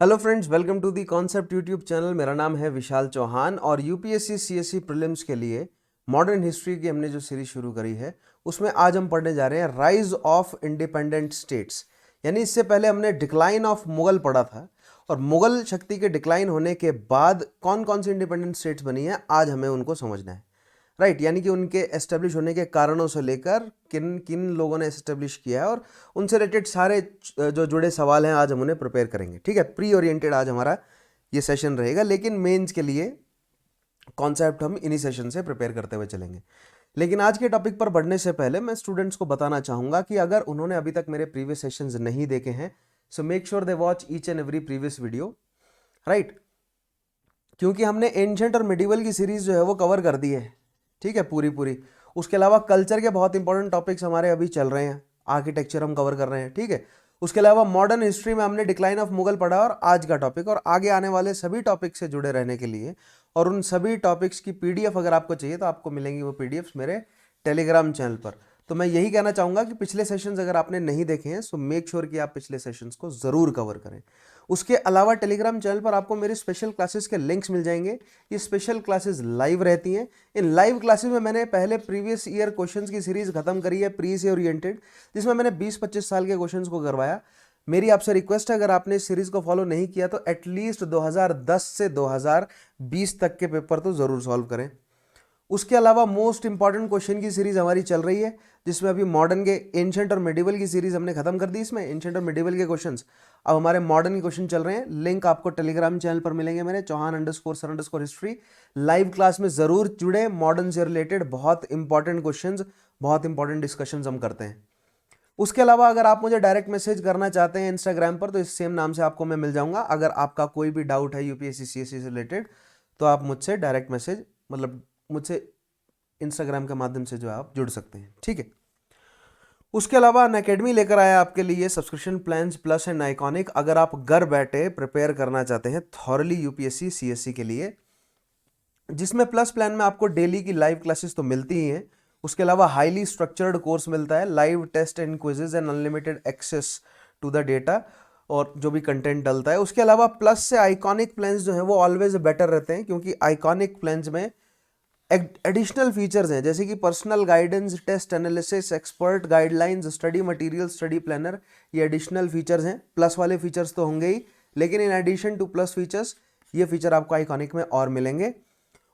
Hello friends, welcome to the concept YouTube channel. मेरा नाम है विशाल चौहान और यूपीएससी सीएससी प्रीलिम्स के लिए मॉडर्न हिस्ट्री की हमने जो सीरीज शुरू करी है उसमें आज हम पढ़ने जा रहे हैं राइज ऑफ इंडिपेंडेंट स्टेट्स। यानी इससे पहले हमने डिक्लाइन ऑफ मुगल पढ़ा था और मुगल शक्ति के डिक्लाइन होने के बाद कौन कौन सी इंडिपेंडेंट स्टेट्स बनी है आज हमें उनको समझना है। राइट, यानी कि उनके एस्टेब्लिश होने के कारणों से लेकर किन किन लोगों ने एस्टेब्लिश किया है और उनसे रिलेटेड सारे जो जुड़े सवाल हैं आज हम उन्हें प्रिपेयर करेंगे। ठीक है, प्री ओरिएंटेड आज हमारा ये सेशन रहेगा, लेकिन मेंस के लिए कॉन्सेप्ट हम इन्हीं सेशन से प्रिपेयर करते हुए चलेंगे। लेकिन आज के टॉपिक पर बढ़ने से पहले मैं स्टूडेंट्स को बताना चाहूँगा कि अगर उन्होंने अभी तक मेरे प्रीवियस सेशंस नहीं देखे हैं so make sure they watch each and every previous video. Right, क्योंकि हमने एंशंट और मिडिवल की सीरीज जो है वो कवर कर दी है। ठीक है, पूरी उसके अलावा कल्चर के बहुत इंपॉर्टेंट टॉपिक्स हमारे अभी चल रहे हैं, आर्किटेक्चर हम कवर कर रहे हैं। ठीक है, उसके अलावा मॉडर्न हिस्ट्री में हमने डिक्लाइन ऑफ मुगल पढ़ा और आज का टॉपिक और आगे आने वाले सभी टॉपिक से जुड़े रहने के लिए और उन सभी टॉपिक्स की पीडीएफ अगर आपको चाहिए तो आपको मिलेंगी वो पीडीएफ्स मेरे टेलीग्राम चैनल पर। तो मैं यही कहना चाहूँगा कि पिछले सेशंस अगर आपने नहीं देखे हैं सो मेक श्योर कि आप पिछले सेशंस को ज़रूर कवर करें। उसके अलावा टेलीग्राम चैनल पर आपको मेरी स्पेशल क्लासेस के लिंक्स मिल जाएंगे। ये स्पेशल क्लासेस लाइव रहती हैं। इन लाइव क्लासेस में मैंने पहले प्रीवियस ईयर क्वेश्चंस की सीरीज खत्म करी है, प्री से ओरिएंटेड, जिसमें मैंने 20-25 साल के क्वेश्चंस को करवाया। मेरी आपसे रिक्वेस्ट है, अगर आपने इस सीरीज को फॉलो नहीं किया तो एटलीस्ट 2010 से 2020 तक के पेपर तो ज़रूर सॉल्व करें। उसके अलावा मोस्ट इंपॉर्टेंट क्वेश्चन की सीरीज हमारी चल रही है, जिसमें अभी मॉडर्न के एंशंट और मिडिवल की सीरीज हमने खत्म कर दी। इसमें एंशंट और मिडिवल के क्वेश्चंस, अब हमारे मॉडर्न के क्वेश्चन चल रहे हैं। लिंक आपको टेलीग्राम चैनल पर मिलेंगे मेरे, चौहान_सर_हिस्ट्री। लाइव क्लास में जरूर जुड़े, मॉडर्न से रिलेटेड बहुत इंपॉर्टेंट क्वेश्चंस, बहुत इंपॉर्टेंट डिस्कशंस हम करते हैं। उसके अलावा अगर आप मुझे डायरेक्ट मैसेज करना चाहते हैं इंस्टाग्राम पर तो इस सेम नाम से आपको मैं मिल जाऊंगा। अगर आपका कोई भी डाउट है यूपीएससी सीएससी से रिलेटेड तो आप मुझसे डायरेक्ट मैसेज, मतलब मुझसे इंस्टाग्राम के माध्यम से जो आप जुड़ सकते हैं। ठीक है, उसके अलावा अनअकैडमी लेकर आया आपके लिए subscription plans plus and iconic. अगर आप घर बैठे प्रिपेयर करना चाहते हैं थॉरली यूपीएससी सीएससी के लिए, जिसमें प्लस प्लान में आपको डेली की लाइव क्लासेस तो मिलती ही हैं, उसके अलावा हाईली स्ट्रक्चर्ड कोर्स मिलता है, live test and quizzes and unlimited access to the data और जो भी कंटेंट डलता है। उसके अलावा प्लस से आइकॉनिक प्लान्स जो है वो ऑलवेज बेटर रहते हैं, क्योंकि आइकॉनिक प्लान्स में एडिशनल फीचर्स हैं जैसे कि personal guidance, test analysis, expert guidelines, study material, study planner. ये एडिशनल फीचर्स हैं। प्लस वाले फीचर्स तो होंगे ही, लेकिन in addition to plus features ये फीचर आपको आइकॉनिक में और मिलेंगे।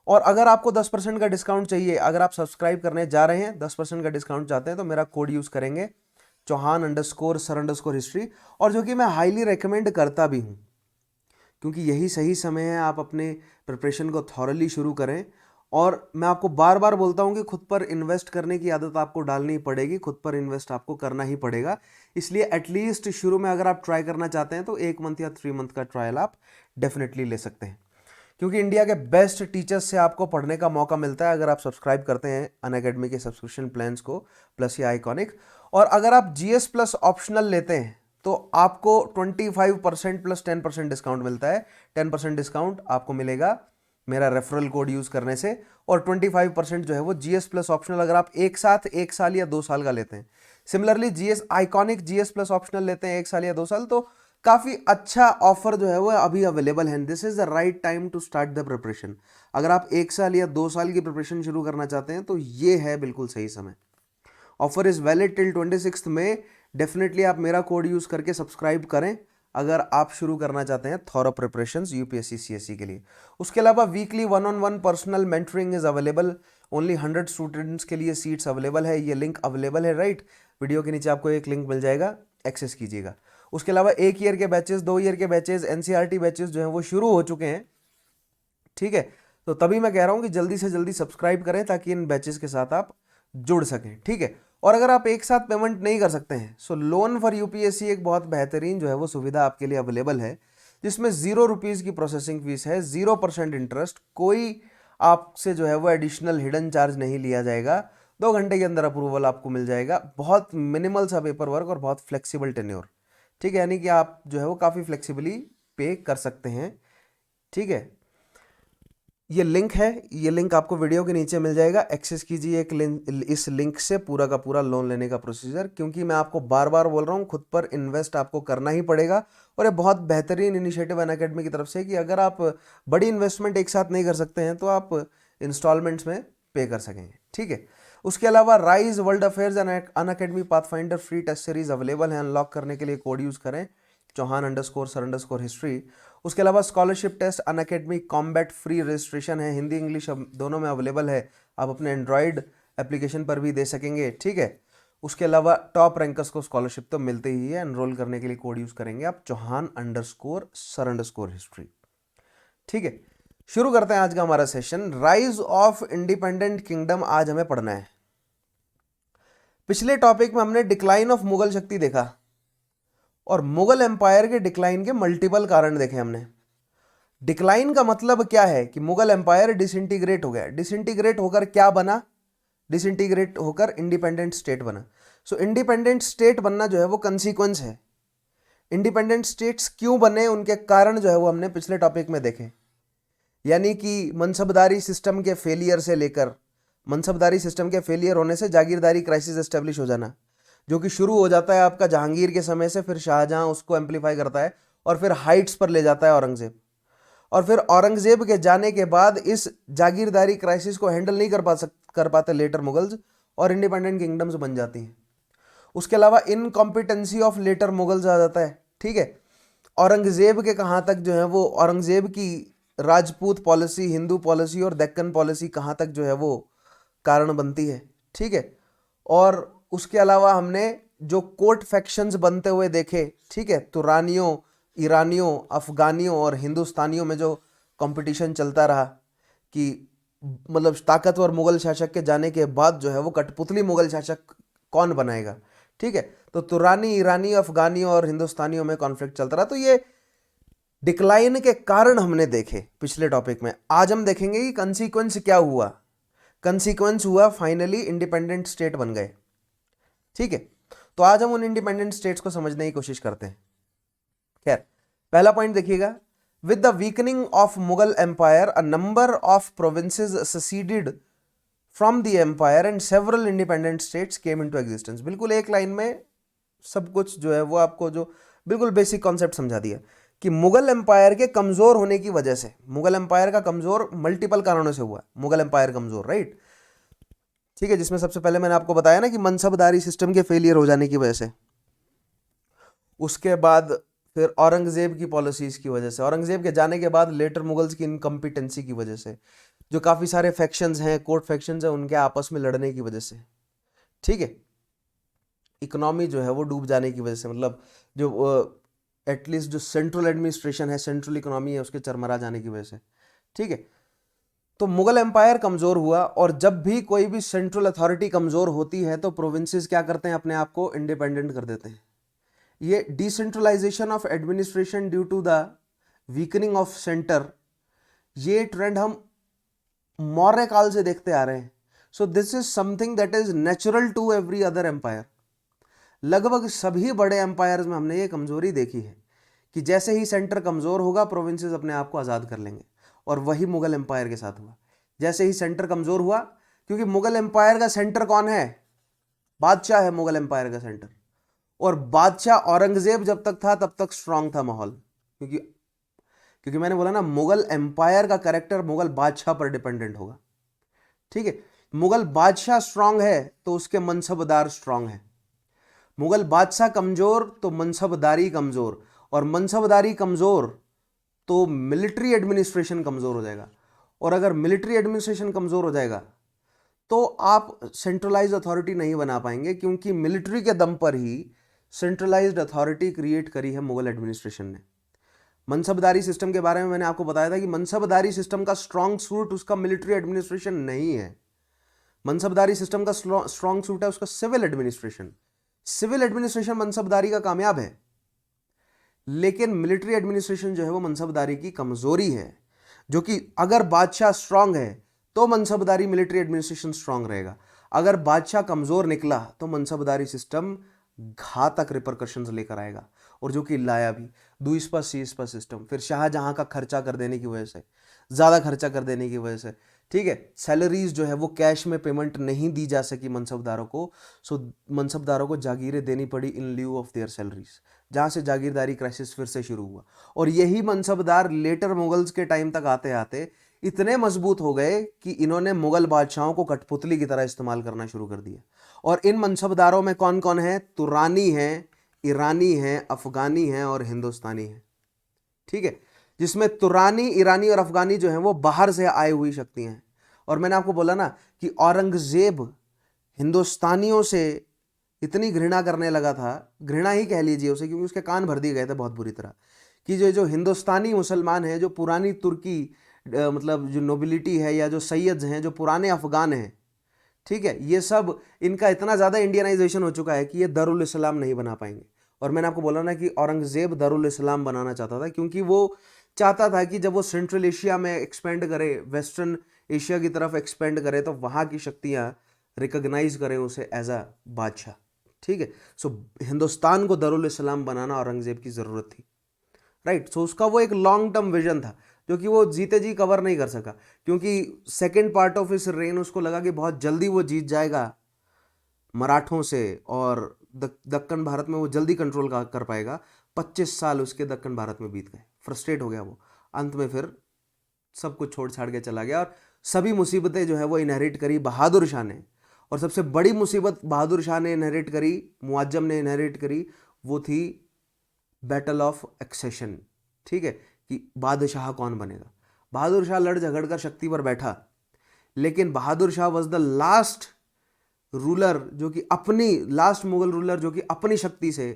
और अगर आपको 10% का डिस्काउंट चाहिए, अगर आप सब्सक्राइब करने जा रहे हैं 10% का डिस्काउंट चाहते हैं तो मेरा कोड यूज़ करेंगे चौहान_सर_हिस्ट्री, और जो कि मैं हाईली रिकमेंड करता भी हूँ, क्योंकि यही सही समय है आप अपने प्रिपरेशन को थॉरली शुरू करें। और मैं आपको बार बार बोलता हूँ कि खुद पर इन्वेस्ट करने की आदत आपको डालनी पड़ेगी, खुद पर इन्वेस्ट आपको करना ही पड़ेगा। इसलिए एटलीस्ट शुरू में अगर आप ट्राई करना चाहते हैं तो 1 मंथ या 3 मंथ का ट्रायल आप डेफिनेटली ले सकते हैं, क्योंकि इंडिया के बेस्ट टीचर्स से आपको पढ़ने का मौका मिलता है अगर आप सब्सक्राइब करते हैं अनअकैडमी के सब्सक्रिप्शन प्लान्स को, प्लस या आइकॉनिक। और अगर आप जीएस प्लस ऑप्शनल लेते हैं तो आपको 25% प्लस 10% डिस्काउंट मिलता है। 10% डिस्काउंट आपको मिलेगा मेरा रेफरल कोड यूज़ करने से, और 25% जो है वो जीएस प्लस ऑप्शनल अगर आप एक साथ 1 साल या 2 साल का लेते हैं। Similarly GS iconic GS plus optional लेते हैं 1 साल या 2 साल तो काफ़ी अच्छा ऑफर जो है वो अभी अवेलेबल है। This is the right time to start the preparation. अगर आप 1 साल या 2 साल की प्रिपरेशन शुरू करना चाहते हैं तो ये है बिल्कुल सही समय। Offer is valid till 26 May. Definitely आप मेरा कोड यूज़ करके सब्सक्राइब करें अगर आप शुरू करना चाहते हैं थॉरो प्रिपरेशंस यूपीएससी सीएससी के लिए। उसके अलावा weekly 1-on-1 personal mentoring is available. Only 100 students के लिए सीट्स अवेलेबल है। ये लिंक अवेलेबल है, राइट, वीडियो के नीचे आपको एक लिंक मिल जाएगा, एक्सेस कीजिएगा। उसके अलावा 1 ईयर के बैचेस, 2 ईयर के बैचेस, एनसीईआरटी बैचेस जो हैं वो शुरू हो चुके हैं। ठीक है, तो तभी मैं कह रहा हूँ कि जल्दी से जल्दी सब्सक्राइब करें ताकि इन बैचेस के साथ आप जुड़ सकें। ठीक है, और अगर आप एक साथ पेमेंट नहीं कर सकते हैं सो लोन फॉर यूपीएससी एक बहुत बेहतरीन जो है वो सुविधा आपके लिए अवेलेबल है, जिसमें 0 रुपीज़ की प्रोसेसिंग फीस है, 0% इंटरेस्ट, कोई आपसे जो है वो एडिशनल हिडन चार्ज नहीं लिया जाएगा। 2 घंटे के अंदर अप्रूवल आपको मिल जाएगा। बहुत मिनिमल सा पेपर वर्क और बहुत फ्लेक्सिबल टेन्योर। ठीक है, यानी कि आप जो है वो काफ़ी फ्लेक्सिबली पे कर सकते हैं। ठीक है, ये लिंक है, ये लिंक आपको वीडियो के नीचे मिल जाएगा, एक्सेस कीजिए इस लिंक से पूरा का पूरा लोन लेने का प्रोसीजर। क्योंकि मैं आपको बार बार बोल रहा हूँ, खुद पर इन्वेस्ट आपको करना ही पड़ेगा। और ये बहुत बेहतरीन इनिशिएटिव अनअकैडमी की तरफ से कि अगर आप बड़ी इन्वेस्टमेंट एक साथ नहीं कर सकते हैं तो आप इंस्टॉलमेंट्स में पे कर सकेंगे, ठीक है। उसके अलावा rise world affairs and Unacademy pathfinder free test series available है। अनलॉक करने के लिए कोड यूज करें चौहान_सर_हिस्ट्री। उसके अलावा scholarship test Unacademy combat free registration है, हिंदी इंग्लिश दोनों में अवेलेबल है। आप अपने एंड्रॉयड एप्लीकेशन पर भी दे सकेंगे, ठीक है। उसके अलावा टॉप रैंकर्स को स्कॉलरशिप तो मिलते ही है। एनरोल करने के लिए कोड यूज करेंगे आप चौहान_सर_हिस्ट्री, ठीक है। शुरू करते हैं आज का हमारा session. Rise of independent kingdom आज हमें पढ़ना है। पिछले टॉपिक में हमने डिक्लाइन ऑफ मुगल शक्ति देखा और मुगल एम्पायर के डिक्लाइन के मल्टीपल कारण देखे हमने। डिक्लाइन का मतलब क्या है कि मुगल एम्पायर डिसइंटीग्रेट हो गया। डिसइंटीग्रेट होकर क्या बना? डिसइंटीग्रेट होकर इंडिपेंडेंट स्टेट बना। सो इंडिपेंडेंट स्टेट बनना जो है वो कंसीक्वेंस है। इंडिपेंडेंट स्टेट्स क्यों बने, उनके कारण जो है वो हमने पिछले टॉपिक में देखे। यानी कि मनसबदारी सिस्टम के फेलियर से लेकर, मनसबदारी सिस्टम के फेलियर होने से जागीरदारी क्राइसिस एस्टेब्लिश हो जाना, जो कि शुरू हो जाता है आपका जहांगीर के समय से, फिर शाहजहां उसको एम्पलीफाई करता है और फिर हाइट्स पर ले जाता है औरंगजेब। और फिर औरंगजेब के जाने के बाद इस जागीरदारी क्राइसिस को हैंडल नहीं कर पाते लेटर मुगल्स और इंडिपेंडेंट किंगडम्स बन जाती हैं। उसके अलावा इनकॉम्पिटेंसी ऑफ लेटर मुगल्स आ जाता है, ठीक है। औरंगजेब के कहाँ तक जो है वो, औरंगजेब की राजपूत पॉलिसी, हिंदू पॉलिसी और दक्कन पॉलिसी कहाँ तक जो है वो कारण बनती है, ठीक है। और उसके अलावा हमने जो कोर्ट फैक्शंस बनते हुए देखे, ठीक है। तुरानियों, ईरानियों, अफगानियों और हिंदुस्तानियों में जो कंपटीशन चलता रहा कि मतलब ताकतवर मुगल शासक के जाने के बाद जो है वो कठपुतली मुगल शासक कौन बनाएगा, ठीक है। तो तुरानी, ईरानी, अफगानियों और हिंदुस्तानियों में कॉन्फ्लिक्ट चलता रहा। तो ये डिक्लाइन के कारण हमने देखे पिछले टॉपिक में। आज हम देखेंगे कि कंसीक्वेंस क्या हुआ। कंसीक्वेंस हुआ फाइनली इंडिपेंडेंट स्टेट बन गए, ठीक है। तो आज हम उन इंडिपेंडेंट स्टेट्स को समझने की कोशिश करते हैं। खैर, पहला पॉइंट देखिएगा। With the weakening of Mughal empire a number of provinces seceded from the empire and several independent states came into existence. बिल्कुल एक लाइन में सब कुछ जो है वो आपको जो बिल्कुल बेसिक कॉन्सेप्ट समझा दिया कि मुगल एम्पायर के कमजोर होने की वजह से, मुगल एम्पायर का कमजोर मल्टीपल कारणों से हुआ। मुगल एम्पायर कमजोर, राइट, ठीक है। जिसमें सबसे पहले मैंने आपको बताया ना कि मनसबदारी सिस्टम के फेलियर हो जाने की वजह से, उसके बाद फिर औरंगजेब की पॉलिसीज की वजह से, औरंगजेब के जाने के बाद लेटर मुगल्स की इनकम्पिटेंसी की वजह से, जो काफी सारे फैक्शंस हैं, कोर्ट फैक्शंस हैं, उनके आपस में लड़ने की वजह से, ठीक है। इकोनॉमी जो है वो डूब जाने की वजह से, मतलब जो एटलीस्ट जो सेंट्रल एडमिनिस्ट्रेशन है, सेंट्रल इकोनॉमी है, उसके चरमरा जाने की वजह से, ठीक है। तो मुगल एम्पायर कमजोर हुआ और जब भी कोई भी सेंट्रल अथॉरिटी कमजोर होती है तो प्रोविंसेस क्या करते हैं, अपने आप को इंडिपेंडेंट कर देते हैं। ये decentralisation of administration due to the weakening of centre, ये ट्रेंड हम मौर्य काल से देखते आ रहे हैं। So this is something that is natural to every other empire. लगभग सभी बड़े एम्पायर्स में हमने ये कमजोरी देखी है कि जैसे ही सेंटर कमजोर होगा प्रोविंसेस अपने आप को आज़ाद कर लेंगे। और वही मुगल एम्पायर के साथ हुआ। जैसे ही सेंटर कमजोर हुआ, क्योंकि मुगल एम्पायर का सेंटर कौन है, बादशाह है मुगल एम्पायर का सेंटर। और बादशाह औरंगजेब जब तक था तब तक स्ट्रांग था माहौल, क्योंकि मैंने बोला ना, मुगल एम्पायर का कैरेक्टर मुगल बादशाह पर डिपेंडेंट होगा, ठीक है। मुगल बादशाह स्ट्रांग है तो उसके मनसबदार स्ट्रांग है। मुगल बादशाह कमजोर तो मनसबदारी कमजोर, और मनसबदारी कमजोर तो मिलिट्री एडमिनिस्ट्रेशन कमजोर हो जाएगा। और अगर मिलिट्री एडमिनिस्ट्रेशन कमजोर हो जाएगा तो आप सेंट्रलाइज्ड अथॉरिटी नहीं बना पाएंगे, क्योंकि मिलिट्री के दम पर ही सेंट्रलाइज्ड अथॉरिटी क्रिएट करी है मुगल एडमिनिस्ट्रेशन ने। मनसबदारी सिस्टम के बारे में मैंने आपको बताया था कि मनसबदारी सिस्टम का स्ट्रॉन्ग सूट उसका मिलिट्री एडमिनिस्ट्रेशन नहीं है। मनसबदारी सिस्टम का स्ट्रॉन्ग सूट है उसका सिविल एडमिनिस्ट्रेशन। सिविल एडमिनिस्ट्रेशन मनसबदारी का कामयाब है, लेकिन मिलिट्री एडमिनिस्ट्रेशन जो है वो मनसबदारी की कमजोरी है। जो कि अगर बादशाह स्ट्रांग है तो मनसबदारी मिलिट्री एडमिनिस्ट्रेशन स्ट्रांग रहेगा। अगर बादशाह कमजोर निकला तो मनसबदारी सिस्टम घातक रिपरकशंस लेकर आएगा। और जो कि लाया भी दुईस्पा सीस्पा सिस्टम, फिर शाहजहां का खर्चा कर देने की वजह से, ज़्यादा खर्चा कर देने की वजह से, ठीक है, सैलरीज जो है वो कैश में पेमेंट नहीं दी जा सकी मनसबदारों को, सो मनसबदारों को जागीरें देनी पड़ी इन ल्यू ऑफ देयर सैलरीज, जहाँ से जागीरदारी क्राइसिस फिर से शुरू हुआ। और यही मनसबदार लेटर मुगल्स के टाइम तक आते आते इतने मजबूत हो गए कि इन्होंने मुगल बादशाहों को कठपुतली की तरह इस्तेमाल करना शुरू कर दिया। और इन मनसबदारों में कौन कौन है? तुरानी है, ईरानी है, अफगानी है और हिंदुस्तानी है, ठीक है, जिसमें तुरानी, ईरानी और अफगानी जो है वो बाहर से आई हुई शक्तियां हैं। और मैंने आपको बोला ना कि औरंगजेब हिंदुस्तानियों से इतनी घृणा करने लगा था, घृणा ही कह लीजिए उसे, क्योंकि उसके कान भर दिए गए थे बहुत बुरी तरह, कि जो जो हिंदुस्तानी मुसलमान हैं, जो पुरानी तुर्की मतलब जो नोबिलिटी है या जो सैयद्स हैं, जो पुराने अफगान हैं, ठीक है, ये सब इनका इतना ज़्यादा इंडियनाइजेशन हो चुका है कि ये दारुल इस्लाम नहीं बना पाएंगे। और मैंने आपको बोला ना कि औरंगजेब दारुल इस्लाम बनाना चाहता था, क्योंकि वो चाहता था कि जब वो सेंट्रल एशिया में एक्सपेंड करे, वेस्टर्न एशिया की तरफ एक्सपेंड करे, तो वहाँ की शक्तियाँ रिकॉग्नाइज करें उसे एज अ बादशाह, ठीक है। सो हिंदुस्तान को दारुल इस्लाम बनाना औरंगजेब की ज़रूरत थी, राइट। सो उसका वो एक लॉन्ग टर्म विजन था जो कि वो जीते जी कवर नहीं कर सका, क्योंकि सेकेंड पार्ट ऑफ इस रेन उसको लगा कि बहुत जल्दी वो जीत जाएगा मराठों से और दक्कन भारत में वो जल्दी कंट्रोल कर पाएगा। 25 साल उसके दक्कन भारत में बीत गए, फ्रस्ट्रेट हो गया वो, अंत में फिर सब कुछ छोड़ छाड़ के चला गया। और सभी मुसीबतें जो है वो इनहेरिट करी बहादुर शाह ने, और सबसे बड़ी मुसीबत बहादुर शाह ने इनहेरिट करी, मुआज्जम ने इनहेरिट करी, वो थी बैटल ऑफ एक्सेशन, ठीक है, कि बादशाह कौन बनेगा। बहादुर शाह लड़ झगड़ कर शक्ति पर बैठा, लेकिन Bahadur Shah was the last ruler जो कि अपनी, लास्ट मुगल रूलर जो कि अपनी शक्ति से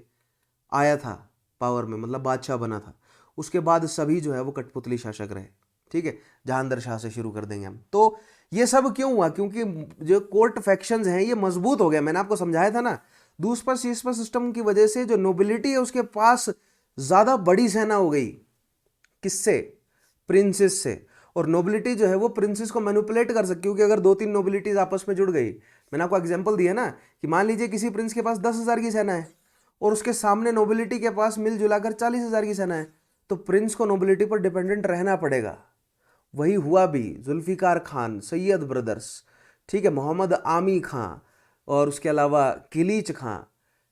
आया था पावर में, मतलब बादशाह बना था। उसके बाद सभी जो है वो कठपुतली शासक रहे, ठीक है। जहांगीर शाह से शुरू कर देंगे हम। तो ये सब क्यों हुआ? क्योंकि जो कोर्ट फैक्शंस हैं ये मजबूत हो गए। मैंने आपको समझाया था ना, दूसरा सीसपा सिस्टम की वजह से जो नोबिलिटी है उसके पास ज्यादा बड़ी सेना हो गई। किससे? प्रिंसेस से। और नोबिलिटी जो है वो प्रिंसेस को मैनिपुलेट कर सकती, क्योंकि अगर 2-3 नोबिलिटीज आपस में जुड़ गई, मैंने आपको एग्जांपल दिया ना कि मान लीजिए किसी प्रिंस के पास 10,000 की सेना है और उसके सामने नोबिलिटी के पास मिलजुला कर 40,000 की सेना है, तो प्रिंस को नोबिलिटी पर डिपेंडेंट रहना पड़ेगा। वही हुआ भी। जुल्फिकार खान, सैयद ब्रदर्स, ठीक है, मोहम्मद आमी खां और उसके अलावा किलीच खां,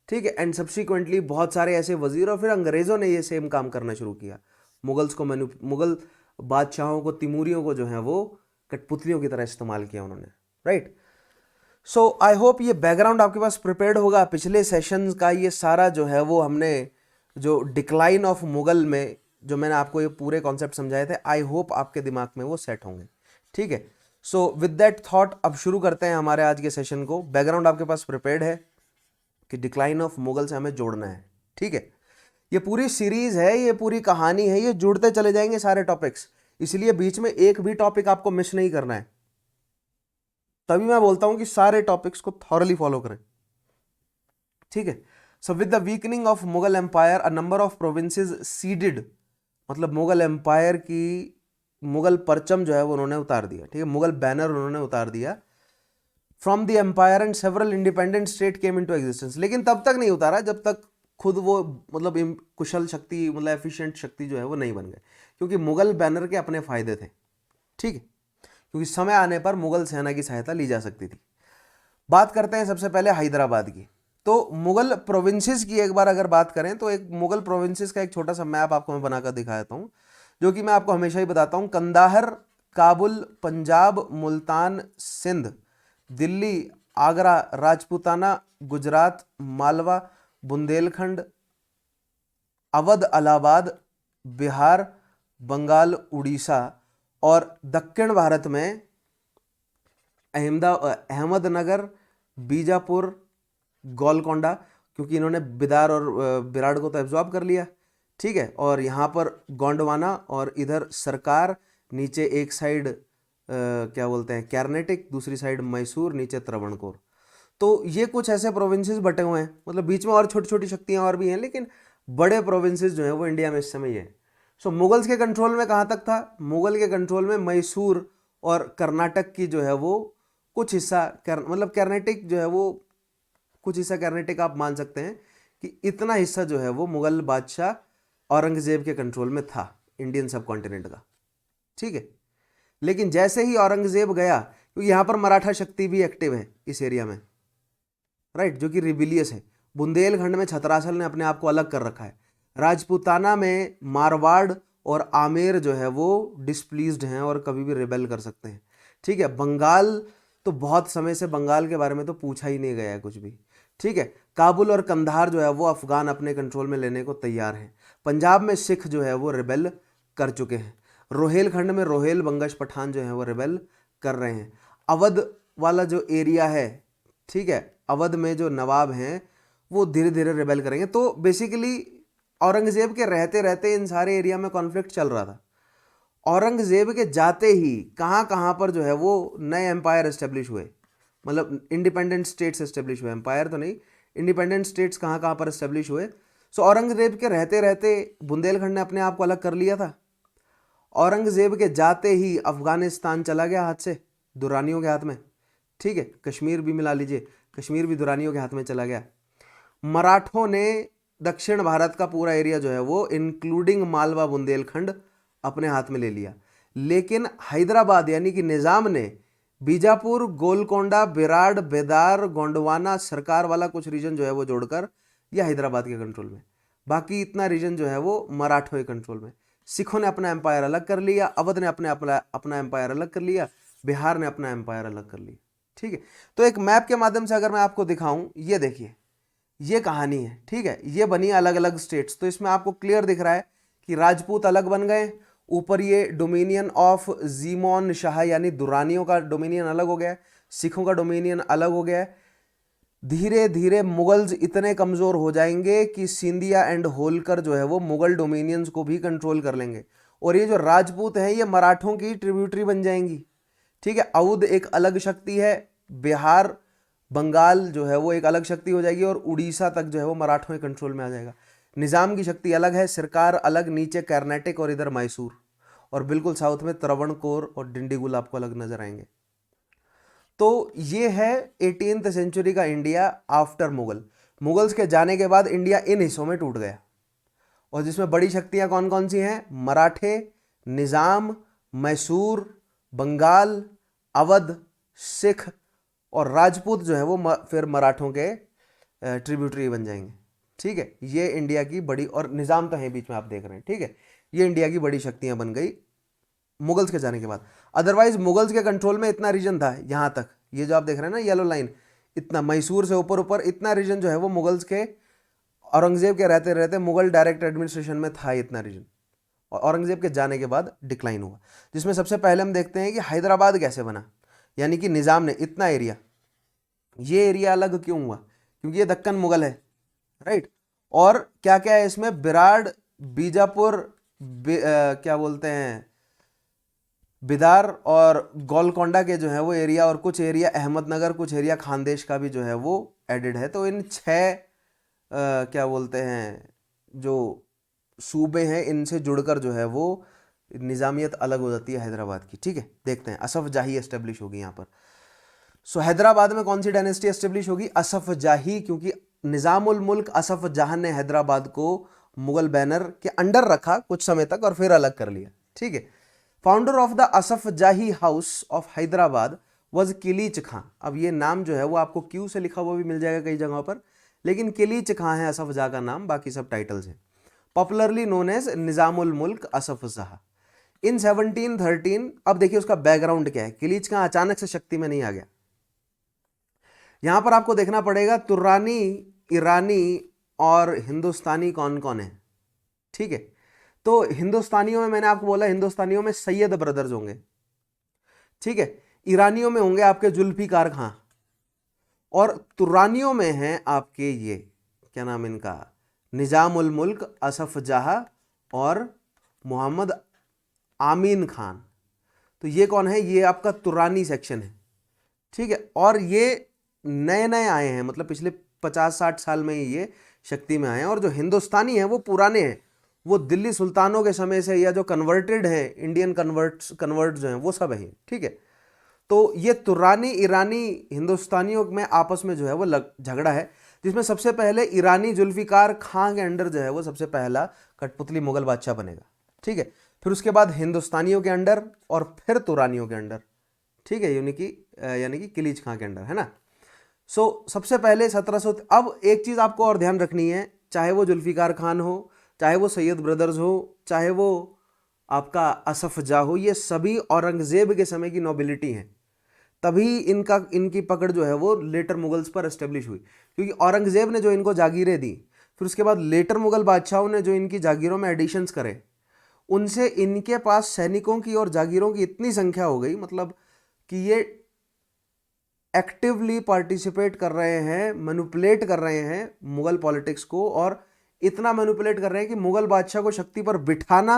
ठीक है, एंड सब्सिक्वेंटली बहुत सारे ऐसे वजीर, और फिर अंग्रेज़ों ने ये सेम काम करना शुरू किया। मुगल बादशाहों को, तिमूरियों को जो है वो कठपुतलियों की तरह इस्तेमाल किया उन्होंने, राइट। सो आई होप ये बैकग्राउंड आपके पास प्रिपेयर्ड होगा। पिछले सेशंस का ये सारा जो है वो हमने जो डिक्लाइन ऑफ मुगल में जो मैंने आपको ये पूरे कॉन्सेप्ट समझाए थे, आई होप आपके दिमाग में वो सेट होंगे, ठीक है। सो विद दैट थॉट अब शुरू करते हैं हमारे आज के सेशन को। बैकग्राउंड आपके पास प्रिपेयर्ड है कि डिक्लाइन ऑफ मुगल से हमें जोड़ना है, ठीक है। ये पूरी सीरीज है, ये पूरी कहानी है, ये जुड़ते चले जाएंगे सारे टॉपिक्स, इसलिए बीच में एक भी टॉपिक आपको मिस नहीं करना है। तभी मैं बोलता हूं कि सारे टॉपिक्स को थॉरली फॉलो करें, ठीक है। So with the weakening of Mughal empire a number of provinces ceded, मतलब मुगल एम्पायर की मुगल परचम जो है वो उन्होंने उतार दिया, ठीक है, मुगल बैनर उन्होंने उतार दिया from the empire and several independent state came into existence. लेकिन तब तक नहीं उतारा जब तक खुद वो मतलब कुशल शक्ति, मतलब एफिशिएंट शक्ति जो है वो नहीं बन गए, क्योंकि मुगल बैनर के अपने फायदे थे, ठीक है, क्योंकि समय आने पर मुगल सेना की सहायता ली जा सकती थी। बात करते हैं सबसे पहले हैदराबाद की। तो मुगल प्रोविंसेस की एक बार अगर बात करें तो एक मुगल प्रोविंसेस का एक छोटा सा मैप आपको मैं बनाकर दिखाता हूं, जो कि मैं आपको हमेशा ही बताता हूं। कंदाहर, काबुल, पंजाब, मुल्तान, सिंध, दिल्ली, आगरा, राजपूताना, गुजरात, मालवा, बुंदेलखंड, अवध, इलाहाबाद, बिहार, बंगाल, उड़ीसा, और दक्षिण भारत में अहमदनगर, बीजापुर, गोलकोंडा, क्योंकि इन्होंने बिदार और बिराड़ को तो एब्जॉर्ब कर लिया, ठीक है, और यहाँ पर गोंडवाना, और इधर सरकार, नीचे एक साइड क्या बोलते हैं कर्नाटक, दूसरी साइड मैसूर, नीचे त्रावणकोर। तो ये कुछ ऐसे प्रोविंसेस बटे हुए हैं, मतलब बीच में और छोटी छोटी शक्तियां और भी हैं, लेकिन बड़े प्रोविंसेस जो हैं वो इंडिया में इस समय ये है। सो मुगल्स के कंट्रोल में कहाँ तक था? मुगल के कंट्रोल में मैसूर और कर्नाटक की जो है वो कुछ हिस्सा, मतलब कर्नाटक जो है वो कुछ हिस्सा कर्नाटक आप मान सकते हैं कि इतना हिस्सा जो है वो मुगल बादशाह औरंगजेब के कंट्रोल में था, इंडियन सब कॉन्टिनेंट का। ठीक है, लेकिन जैसे ही औरंगजेब गया, क्योंकि यहां पर मराठा शक्ति भी एक्टिव है इस एरिया में, राइट, जो कि रिबिलियस है। बुंदेलखंड में छतरासल ने अपने आप को अलग कर रखा है। राजपूताना में मारवाड़ और आमेर जो है वो डिस्प्लीज्ड हैं और कभी भी रिबेल कर सकते हैं। ठीक है, बंगाल तो बहुत समय से बंगाल के बारे में तो पूछा ही नहीं गया है कुछ भी। ठीक है, काबुल और कंधार जो है वो अफगान अपने कंट्रोल में लेने को तैयार हैं। पंजाब में सिख जो है वो रिबेल कर चुके हैं। रोहेलखंड में रोहेल बंगश पठान जो है वो रिबेल कर रहे हैं। अवध वाला जो एरिया है, ठीक है, अवध में जो नवाब हैं वो धीरे धीरे रिबेल करेंगे। तो बेसिकली औरंगजेब के रहते रहते इन सारे एरिया में कॉन्फ्लिक्ट चल रहा था। औरंगजेब के जाते ही कहाँ कहाँ पर जो है वो नए एम्पायर एस्टेब्लिश हुए, मतलब इंडिपेंडेंट स्टेट्स एस्टेब्लिश हुए, एम्पायर तो नहीं, इंडिपेंडेंट स्टेट्स कहाँ कहाँ पर एस्टेब्लिश हुए। सो औरंगजेब के रहते रहते बुंदेलखंड ने अपने आप को अलग कर लिया था। औरंगजेब के जाते ही अफगानिस्तान चला गया हाथ से, दुरानियों के हाथ में। ठीक है, कश्मीर भी मिला लीजिए, कश्मीर भी दुरानियों के हाथ में चला गया। मराठों ने दक्षिण भारत का पूरा एरिया जो है वो इंक्लूडिंग मालवा बुंदेलखंड अपने हाथ में ले लिया। लेकिन हैदराबाद यानी कि निजाम ने बीजापुर, गोलकोंडा, बेराड, बेदार, गोंडवाना, सरकार वाला कुछ रीजन जो है वो जोड़कर यह हैदराबाद के कंट्रोल में, बाकी इतना रीजन जो है वो मराठों के कंट्रोल में। सिखों ने अपना एम्पायर अलग कर लिया, अवध ने अपना एम्पायर अलग कर लिया, बिहार ने अपना एम्पायर अलग कर लिया। ठीक है, तो एक मैप के माध्यम से अगर मैं आपको दिखाऊं, ये देखिए, ये कहानी है। ठीक है, ये बनी अलग अलग स्टेट्स, तो इसमें आपको क्लियर दिख रहा है कि राजपूत अलग बन गए, ऊपर ये डोमिनियन ऑफ जीमोन शाह यानी दुरानियों का डोमिनियन अलग हो गया, सिखों का डोमिनियन अलग हो गया। धीरे धीरे मुगल्स इतने कमजोर हो जाएंगे कि सिंधिया एंड होलकर जो है वो मुगल डोमिनियंस को भी कंट्रोल कर लेंगे, और ये जो राजपूत हैं ये मराठों की ट्रिब्यूटरी बन जाएंगी। ठीक है, अवध एक अलग शक्ति है, बिहार, बंगाल जो है वो एक अलग शक्ति हो जाएगी, और उड़ीसा तक जो है वो मराठों के कंट्रोल में आ जाएगा। निजाम की शक्ति अलग है, सरकार अलग, नीचे कर्नाटक और इधर मैसूर, और बिल्कुल साउथ में त्रावणकोर और डिंडीगुल आपको अलग नजर आएंगे। तो ये है 18th सेंचुरी का इंडिया आफ्टर मुगल। मुगल्स के जाने के बाद इंडिया इन हिस्सों में टूट गया, और जिसमें बड़ी शक्तियां कौन कौन सी हैं? मराठे, निजाम, मैसूर, बंगाल, अवध, सिख और राजपूत जो है वो फिर मराठों के ट्रिब्यूटरी बन जाएंगे। ठीक है, ये इंडिया की बड़ी, और निजाम तो है बीच में आप देख रहे हैं। ठीक है, ये इंडिया की बड़ी शक्तियां बन गई मुगल्स के जाने के बाद। अदरवाइज मुगल्स के कंट्रोल में इतना रीजन था यहां तक, ये जो आप देख रहे हैं ना येलो लाइन, इतना मैसूर से ऊपर ऊपर इतना रीजन जो है वो मुगल्स के, औरंगजेब के रहते रहते मुगल डायरेक्ट एडमिनिस्ट्रेशन में था इतना रीजन, और औरंगजेब के जाने के बाद डिक्लाइन हुआ। जिसमें सबसे पहले हम देखते हैं कि हैदराबाद कैसे बना, यानी कि निजाम ने इतना एरिया, ये एरिया अलग क्यों हुआ? क्योंकि ये दक्कन मुगल है, राइट। और क्या क्या है इसमें? बिराड़, बीजापुर, क्या बोलते हैं, बिदार और गोलकोंडा के जो है वो एरिया, और कुछ एरिया अहमदनगर, कुछ एरिया खानदेश का भी जो है वो एडेड है। तो इन 6 क्या बोलते हैं जो सूबे हैं, इनसे जुड़कर जो है वो निज़ामियत अलग हो जाती है हैदराबाद की। ठीक है, देखते हैं असफ जाही एस्टेब्लिश होगी यहाँ पर। सो हैदराबाद में कौन सी डायनेस्टी एस्टेब्लिश होगी? असफ जाही, क्योंकि निज़ामुल मुल्क असफ जहां ने हैदराबाद को मुगल बैनर के अंडर रखा कुछ समय तक और फिर अलग कर लिया। ठीक है, फाउंडर ऑफ द असफ जाही हाउस ऑफ हैदराबाद वॉज किलीच खां। अब ये नाम जो है वो आपको क्यू से लिखा हुआ भी मिल जाएगा कई जगहों पर, लेकिन किलीच खां है असफ जाह का नाम, बाकी सब टाइटल्स हैं। पॉपुलरली नोन एज निज़ामुल मुल्क असफ जाह। इन 1713, अब देखिए उसका बैकग्राउंड क्या है। किलीच खां अचानक से शक्ति में नहीं आ गया। यहां पर आपको देखना पड़ेगा तुर्रानी, ईरानी और हिंदुस्तानी कौन कौन है। ठीक है, तो हिंदुस्तानियों में मैंने आपको बोला, हिंदुस्तानियों में सैयद ब्रदर्स होंगे। ठीक है, ईरानियों में होंगे आपके जुल्फिकार खां, और तुर्रानियों में हैं आपके ये क्या नाम इनका, निजामुल मुल्क असफ जाह और मोहम्मद आमीन खान। तो ये कौन है? ये आपका तुर्रानी सेक्शन है। ठीक है, और ये नए नए आए हैं, मतलब पिछले 50-60 साल में ही ये शक्ति में आए हैं। और जो हिंदुस्तानी हैं वो पुराने हैं, वो दिल्ली सुल्तानों के समय से, या जो कन्वर्टेड हैं, इंडियन कन्वर्ट जो हैं वो सब है। ठीक है, तो ये तुर्रानी ईरानी हिंदुस्तानियों में आपस में जो है वो झगड़ा है। जिसमें सबसे पहले ईरानी जुल्फिकार खां के अंडर जो है वो सबसे पहला कठपुतली मुगल बादशाह बनेगा। ठीक है, फिर उसके बाद हिंदुस्तानियों के अंडर और फिर तुरानियों के अंडर। ठीक है, यानी कि किलीच खां के अंडर, है ना। सबसे पहले 1700। अब एक चीज आपको और ध्यान रखनी है, चाहे वो जुल्फिकार खान हो, चाहे वो सैयद ब्रदर्स हो, चाहे वो आपका असफ जाह हो, ये सभी औरंगजेब के समय की नोबिलिटी हैं। तभी इनकी पकड़ जो है वो लेटर मुगल्स पर एस्टेब्लिश हुई, क्योंकि औरंगजेब ने जो इनको जागीरें दी, फिर उसके बाद लेटर मुगल बादशाहों ने जो इनकी जागीरों में एडिशंस करे, उनसे इनके पास सैनिकों की और जागीरों की इतनी संख्या हो गई, मतलब कि ये एक्टिवली पार्टिसिपेट कर रहे हैं, मैनिपुलेट कर रहे हैं मुगल पॉलिटिक्स को, और इतना मैनिपुलेट कर रहे हैं कि मुगल बादशाह को शक्ति पर बिठाना,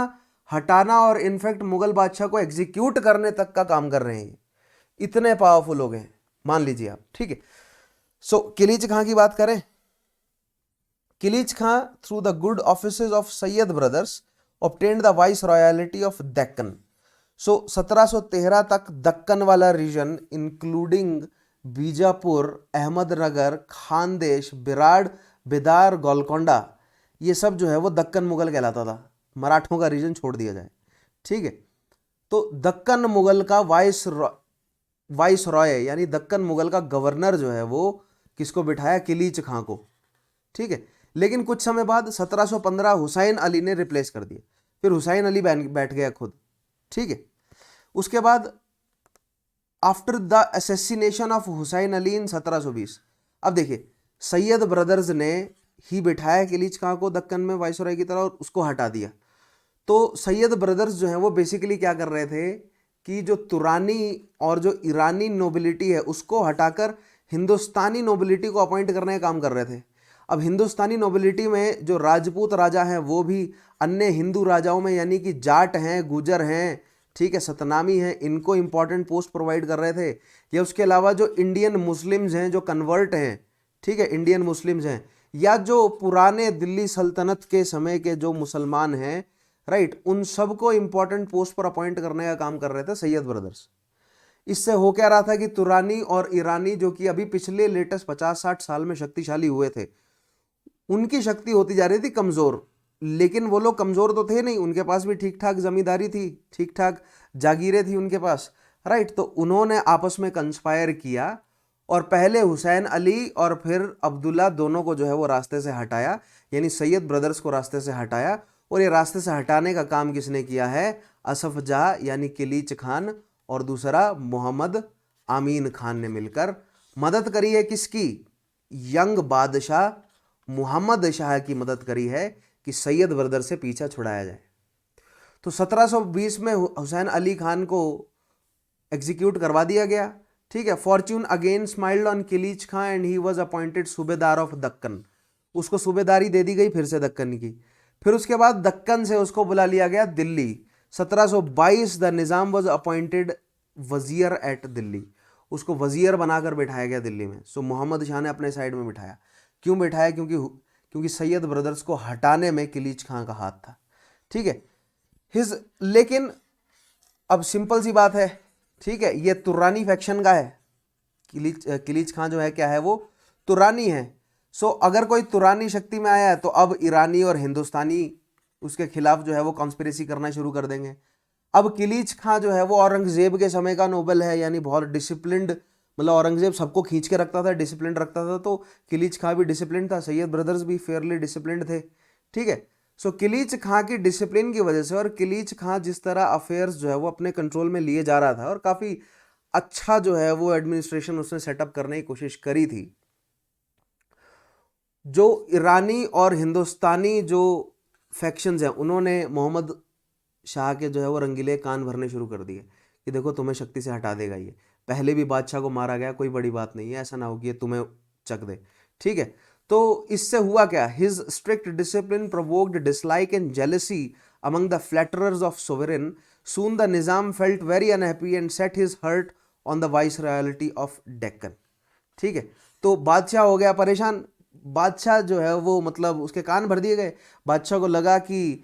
हटाना और इनफैक्ट मुगल बादशाह को एग्जीक्यूट करने तक का काम कर रहे हैं। इतने पावरफुल हो गए, मान लीजिए आप। ठीक है, किलीच खां की बात करें। Kilich Khan through the good offices of Sayyid brothers obtained the viceroyalty of Deccan. 1713 तक दक्कन वाला रीजन इंक्लूडिंग बीजापुर, अहमदनगर, खानदेश, बिराड़, बिदार, गोलकोंडा, ये सब जो है वो दक्कन मुगल कहलाता था। मराठों का रीजन छोड़ दिया जाए। ठीक है, तो दक्कन मुगल का वाइस रॉय यानी दक्कन मुगल का गवर्नर जो है वो किसको बिठाया? किलीच खां को। ठीक है, लेकिन कुछ समय बाद 1715 हुसैन अली ने रिप्लेस कर दिया, फिर हुसैन अली बैठ गया खुद। ठीक है, उसके बाद after the assassination of Hussain Ali in 1720, अब देखिए सैयद ब्रदर्स ने ही बिठाया किलीच खां को दक्कन में वाइसरॉय की तरह और उसको हटा दिया। तो सैयद ब्रदर्स जो है वो बेसिकली क्या कर रहे थे कि जो तुरानी और जो ईरानी नोबिलिटी है उसको हटाकर हिंदुस्तानी नोबिलिटी को अपॉइंट करने का काम कर रहे थे। अब हिंदुस्तानी नोबिलिटी में जो राजपूत राजा हैं वो भी अन्य हिंदू राजाओं में यानी कि जाट हैं, गुजर हैं, ठीक है, सतनामी हैं, इनको इंपॉर्टेंट पोस्ट प्रोवाइड कर रहे थे। या उसके अलावा जो इंडियन मुस्लिम्स हैं, जो कन्वर्ट हैं, ठीक है, इंडियन मुस्लिम्स हैं, या जो पुराने दिल्ली सल्तनत के समय के जो मुसलमान हैं, राइट, उन सबको इंपॉर्टेंट पोस्ट पर अपॉइंट करने का काम कर रहे थे सैयद ब्रदर्स। इससे हो क्या रहा था कि तुरानी और ईरानी जो कि अभी पिछले लेटेस्ट 50-60 साल में शक्तिशाली हुए थे, उनकी शक्ति होती जा रही थी कमजोर। लेकिन वो लोग कमजोर तो थे नहीं, उनके पास भी ठीक ठाक जमींदारी थी, ठीक ठाक जागीरें थी उनके पास, राइट। तो उन्होंने आपस में कंस्पायर किया और पहले हुसैन अली और फिर अब्दुल्ला दोनों को जो है वो रास्ते से हटाया, यानी सैयद ब्रदर्स को रास्ते से हटाया। और ये रास्ते से हटाने का काम किसने किया है? असफ जाह यानी किलीच खान और दूसरा मोहम्मद आमीन खान ने मिलकर मदद करी है। किसकी? यंग बादशाह मोहम्मद शाह की मदद करी है कि सैयद ब्रदर से पीछा छुड़ाया जाए। तो 1720 में हुसैन अली खान को एग्जीक्यूट करवा दिया गया। ठीक है, fortune again smiled on Kilich Khan and he was appointed subedar of Deccan. उसको सूबेदारी दे दी गई फिर से दक्कन की। फिर उसके बाद दक्कन से उसको बुला लिया गया Delhi. 1722 the Nizam was appointed वजीर एट दिल्ली। उसको वजीर बनाकर बिठाया गया दिल्ली में। मोहम्मद शाह ने अपने साइड में बिठाया। क्यों बिठाया? क्योंकि सैयद ब्रदर्स को हटाने में किलीच खां का हाथ था। ठीक है, लेकिन अब सिंपल सी बात है, ठीक है, ये तुरानी फैक्शन का है। किलीच खां जो है क्या है? वो तुरानी है। अगर कोई तुरानी शक्ति में आया है तो अब ईरानी और हिंदुस्तानी उसके खिलाफ जो है वो कॉन्स्पिरेसी करना शुरू कर देंगे। अब किलीच खां जो है वो औरंगजेब के समय का नोबल है, यानी बहुत डिसिप्लिन्ड, मतलब औरंगजेब सबको खींच के रखता था, डिसिप्लिन रखता था, तो किलीच खां भी डिसिप्लिन था, सैयद ब्रदर्स भी फेयरली डिसिप्लिन्ड थे। ठीक है, किलीच खां की डिसिप्लिन की वजह से और किलीच खां जिस तरह अफेयर्स जो है वो अपने कंट्रोल में लिए जा रहा था और काफ़ी अच्छा जो है वो एडमिनिस्ट्रेशन उसने सेटअप करने की कोशिश करी थी, जो ईरानी और हिंदुस्तानी जो फैक्शंस हैं उन्होंने मोहम्मद शाह के जो है वो रंगीले कान भरने शुरू कर दिए कि देखो तुम्हें शक्ति से हटा देगा ये, पहले भी बादशाह को मारा गया, कोई बड़ी बात नहीं है, ऐसा ना हो कि ये तुम्हें चक दे। ठीक है, तो इससे हुआ क्या? His strict discipline provoked dislike and jealousy among the flatterers of sovereign. Soon the Nizam felt very unhappy and set his heart on the viceroyalty of Deccan. ठीक है, तो बादशाह हो गया परेशान। बादशाह जो है वो मतलब उसके कान भर दिए गए। बादशाह को लगा कि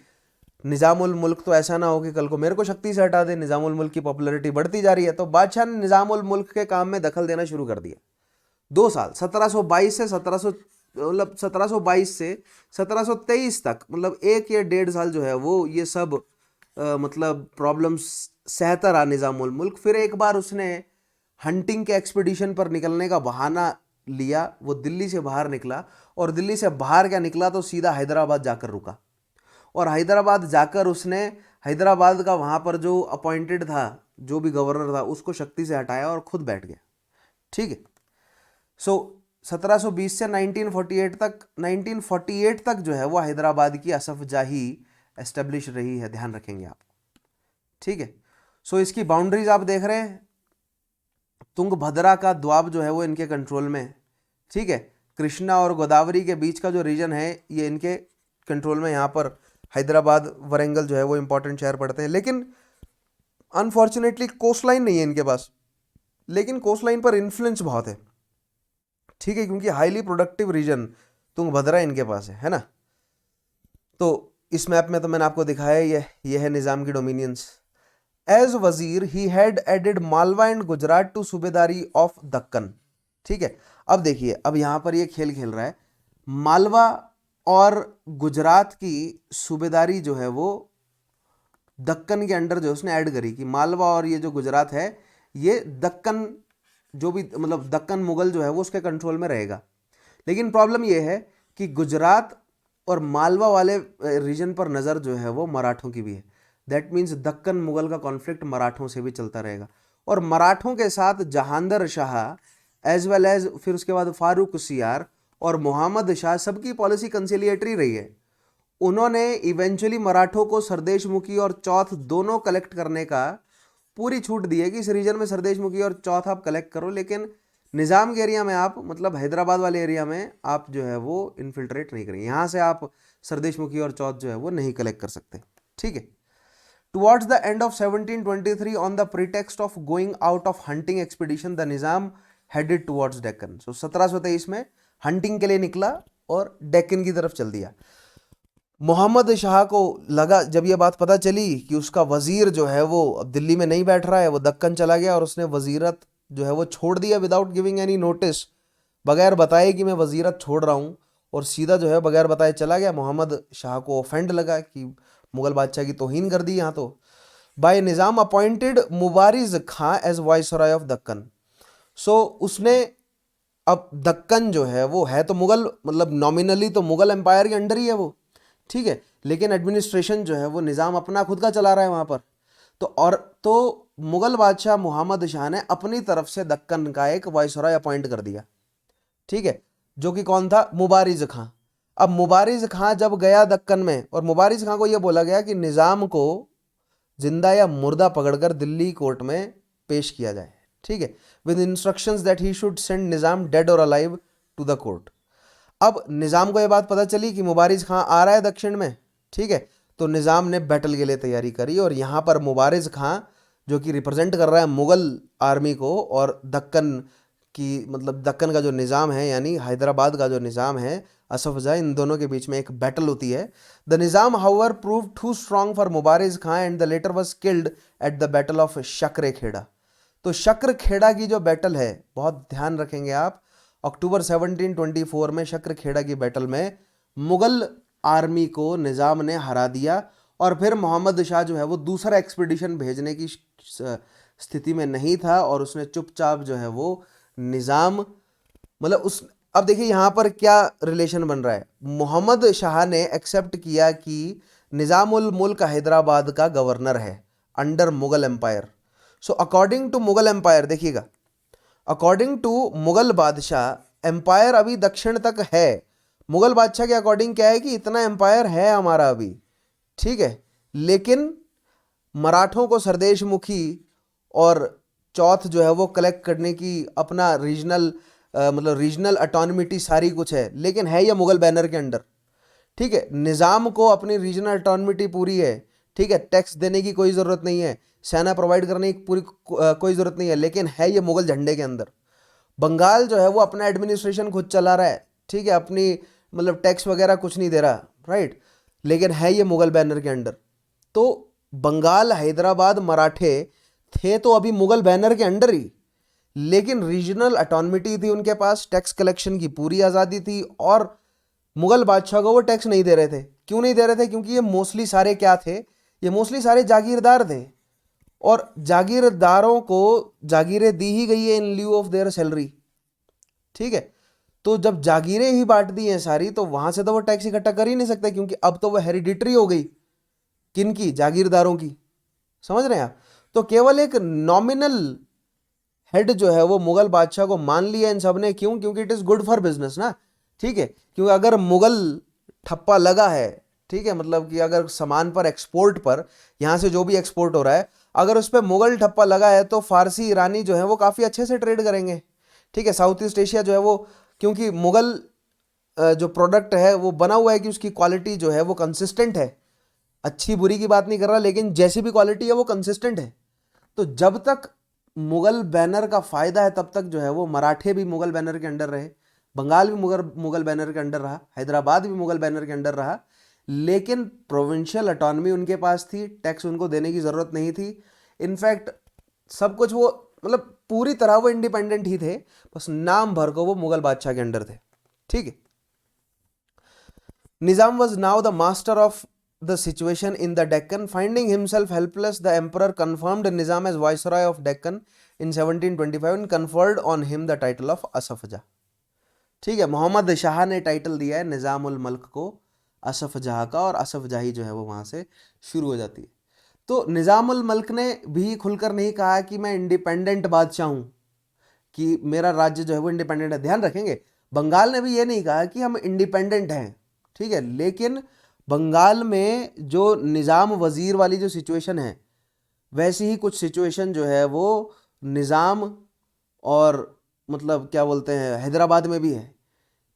निज़ामुल मुल्क तो ऐसा ना हो कि कल को मेरे को शक्ति से हटा दे, निज़ामुल मुल्क की पॉपुलैरिटी बढ़ती जा रही है। तो बादशाह ने निज़ामुल मुल्क के काम में दखल देना शुरू कर दिया। 2 साल 1722 से मतलब 1722 से 1723 तक, मतलब 1 या 1.5 साल जो है वो ये सब मतलब प्रॉब्लम्स सहता रहा निज़ाम उल मुल्क। फिर एक बार उसने हंटिंग के एक्सपीडिशन पर निकलने का बहाना लिया, वो दिल्ली से बाहर निकला, और दिल्ली से बाहर क्या निकला तो सीधा हैदराबाद जाकर रुका, और हैदराबाद जाकर उसने हैदराबाद का वहाँ पर जो अपॉइंटेड था, जो भी गवर्नर था, उसको शक्ति से हटाया और खुद बैठ गया। ठीक है। सो 1720 से 1948 तक जो है वो हैदराबाद की असफ जाही एस्टेब्लिश रही है, ध्यान रखेंगे आप। ठीक है। सो इसकी बाउंड्रीज आप देख रहे हैं, तुंगभद्रा का द्वाब जो है वो इनके कंट्रोल में है। ठीक है। कृष्णा और गोदावरी के बीच का जो रीजन है ये इनके कंट्रोल में। यहाँ पर हैदराबाद, वरंगल जो है वो इंपॉर्टेंट शहर पड़ते हैं, लेकिन अनफॉर्चुनेटली कोस्ट लाइन नहीं है इनके पास, लेकिन कोस्ट लाइन पर इन्फ्लुएंस बहुत है। ठीक है, क्योंकि हाईली प्रोडक्टिव रीजन तुंगभद्रा इनके पास है ना। तो इस मैप में तो मैंने आपको दिखाया ये है निज़ाम की dominions. As wazir he had added Malwa and Gujarat to subedari of Deccan. ठीक है। अब देखिए, अब यहां पर ये खेल खेल रहा है, मालवा और गुजरात की सूबेदारी जो है वो दक्कन के अंडर जो उसने ऐड करी, कि मालवा और ये जो गुजरात है ये दक्कन, जो भी मतलब दक्कन मुगल जो है वो उसके कंट्रोल में रहेगा। लेकिन प्रॉब्लम ये है कि गुजरात और मालवा वाले रीजन पर नज़र जो है वो मराठों की भी है। दैट मीन्स दक्कन मुगल का कॉन्फ्लिक्ट मराठों से भी चलता रहेगा, और मराठों के साथ Jahandar Shah as well as फिर उसके बाद फारूक सियार और मोहम्मद शाह, सबकी पॉलिसी कंसिलिएटरी रही है। उन्होंने इवेंचुअली मराठों को सरदेशमुखी और चौथ दोनों कलेक्ट करने का पूरी छूट दी है कि इस रीजन में सरदेशमुखी और चौथ आप कलेक्ट करो, लेकिन निज़ाम के एरिया में आप, मतलब हैदराबाद वाले एरिया में आप जो है वो इन्फिल्ट्रेट नहीं करेंगे, यहाँ से आप सरदेशमुखी और चौथ जो है वो नहीं कलेक्ट कर सकते। ठीक है। Towards the end of 1723 on the pretext of going out of hunting expedition the Nizam headed towards Deccan. So 1723 में हंटिंग के लिए निकला और डेक्कन की तरफ चल दिया। मोहम्मद शाह को लगा, जब ये बात पता चली कि उसका वजीर जो है वो अब दिल्ली में नहीं बैठ रहा है, वो दक्कन चला गया, और उसने वजीरत जो है वो छोड़ दिया विदाउट गिविंग एनी नोटिस, बगैर बताए कि मैं वजीरत छोड़ रहा हूँ, और सीधा जो है बगैर बताए चला गया। मोहम्मद शाह को ऑफेंड लगा कि मुगल बादशाह की तौहीन कर दी यहाँ तो। By Nizam appointed Mubariz Khan as viceroy of Deccan. So उसने, अब दक्कन जो है वो है तो मुगल, मतलब नॉमिनली तो मुगल एम्पायर के अंडर ही है वो, ठीक है, लेकिन एडमिनिस्ट्रेशन जो है वो निज़ाम अपना खुद का चला रहा है वहाँ पर। तो मुगल बादशाह मोहम्मद शाह ने अपनी तरफ से दक्कन का एक वाइसरॉय अपॉइंट कर दिया। ठीक है, जो कि कौन था? मुबारिज खां। अब मुबारिज खां जब गया दक्कन में, और मुबारिज खां को यह बोला गया कि निज़ाम को जिंदा या मुर्दा पकड़कर दिल्ली कोर्ट में पेश किया जाए। ठीक है, with instructions that he should send Nizam dead और अलाइव टू द कोर्ट। अब निज़ाम को यह बात पता चली कि मुबारिज खां आ रहा है दक्षिण में, ठीक है, तो निज़ाम ने बैटल के लिए तैयारी करी, और यहाँ पर मुबारिज खां जो कि रिप्रेजेंट कर रहा है मुगल आर्मी को, और दक्कन की, मतलब दक्कन का जो निज़ाम है यानी हैदराबाद का जो निज़ाम है असफ जाह, इन दोनों के बीच में एक बैटल होती है। The Nizam however prove too strong for Mubariz Khan and the latter was killed at the battle of Shakar Kheda. तो शक्र खेड़ा की जो बैटल है, बहुत ध्यान रखेंगे आप, अक्टूबर 1724 में शक्र खेड़ा की बैटल में मुगल आर्मी को निज़ाम ने हरा दिया, और फिर मोहम्मद शाह जो है वो दूसरा एक्सपीडिशन भेजने की स्थिति में नहीं था, और उसने चुपचाप जो है वो निज़ाम, मतलब उस, अब देखिए यहाँ पर क्या रिलेशन बन रहा है। मोहम्मद शाह ने एक्सेप्ट किया कि निज़ाम उल मुल्क हैदराबाद का गवर्नर है under Mughal empire. So according to Mughal empire, देखिएगा, अकॉर्डिंग टू मुगल बादशाह एम्पायर अभी दक्षिण तक है। मुगल बादशाह के अकॉर्डिंग क्या है कि इतना एम्पायर है हमारा अभी, ठीक है, लेकिन मराठों को सरदेशमुखी और चौथ जो है वो कलेक्ट करने की अपना रीजनल मतलब रीजनल अटोनमिटी सारी कुछ है, लेकिन है ये मुगल बैनर के अंडर। ठीक है, निज़ाम को अपनी रीजनल अटोनमिटी पूरी है, ठीक है, टैक्स देने की कोई ज़रूरत नहीं है, सेना प्रोवाइड करने की पूरी कोई ज़रूरत नहीं है, लेकिन है ये मुगल झंडे के अंदर। बंगाल जो है वो अपना एडमिनिस्ट्रेशन खुद चला रहा है, ठीक है, अपनी मतलब टैक्स वगैरह कुछ नहीं दे रहा, राइट, लेकिन है ये मुगल बैनर के अंडर। तो बंगाल, हैदराबाद, मराठे थे तो अभी मुगल बैनर के अंडर ही, लेकिन रीजनल ऑटोनॉमिटी थी उनके पास, टैक्स कलेक्शन की पूरी आज़ादी थी, और मुगल बादशाह को वो टैक्स नहीं दे रहे थे। क्यों नहीं दे रहे थे? क्योंकि ये मोस्टली सारे क्या थे, ये मोस्टली सारे जागीरदार थे, और जागीरदारों को जागीरें दी ही गई है इन ल्यू ऑफ देयर सैलरी। ठीक है, तो जब जागीरें ही बांट दी हैं सारी, तो वहां से तो वो टैक्स इकट्ठा कर ही नहीं सकते, क्योंकि अब तो वो हेरिडिटरी हो गई। किनकी? जागीरदारों की। समझ रहे हैं आप? तो केवल एक नॉमिनल हेड जो है वो मुगल बादशाह को मान लिया इन सब ने। क्यों? क्योंकि it is good for business ना। ठीक है, क्योंकि अगर मुगल ठप्पा लगा है, ठीक है, मतलब कि अगर सामान पर एक्सपोर्ट पर, यहां से जो भी एक्सपोर्ट हो रहा है, अगर उस पर मुगल ठप्पा लगा है तो फारसी ईरानी जो है वो काफ़ी अच्छे से ट्रेड करेंगे। ठीक है, साउथ ईस्ट एशिया जो है वो, क्योंकि मुगल जो प्रोडक्ट है वो बना हुआ है कि उसकी क्वालिटी जो है वो कंसिस्टेंट है। अच्छी बुरी की बात नहीं कर रहा, लेकिन जैसी भी क्वालिटी है वो कंसिस्टेंट है। तो जब तक मुगल बैनर का फायदा है तब तक जो है वो मराठे भी मुगल बैनर के अंडर रहे, बंगाल भी मुगल बैनर के अंडर रहा, हैदराबाद भी मुगल बैनर के अंडर रहा, लेकिन प्रोविंशियल अटॉनमी उनके पास थी, टैक्स उनको देने की ज़रूरत नहीं थी। इनफैक्ट सब कुछ वो, मतलब पूरी तरह वो इंडिपेंडेंट ही थे, बस नाम भर को वो मुगल बादशाह के अंडर थे। ठीक है, Nizam was now the master of the situation in the Deccan. Finding himself helpless, the emperor confirmed Nizam as viceroy of Deccan in 1725 and conferred on him the title of Asaf जहाँ। ठीक है, मोहम्मद शाह ने टाइटल दिया है निज़ाम उल मल्क को असफ जहाँ का, और असफ जाही जो है वो वहाँ से शुरू हो जाती है। तो निज़ाम उल मल्क ने भी खुलकर नहीं कहा कि मैं इंडिपेंडेंट बादशाह हूँ, कि मेरा राज्य जो है वो इंडिपेंडेंट है। ध्यान रखेंगे, बंगाल ने भी ये नहीं कहा कि हम इंडिपेंडेंट हैं। ठीक है, लेकिन बंगाल में जो निज़ाम वज़ीर वाली जो सिचुएशन है, वैसी ही कुछ सिचुएशन जो है वो निज़ाम और मतलब क्या बोलते हैं हैदराबाद में भी है,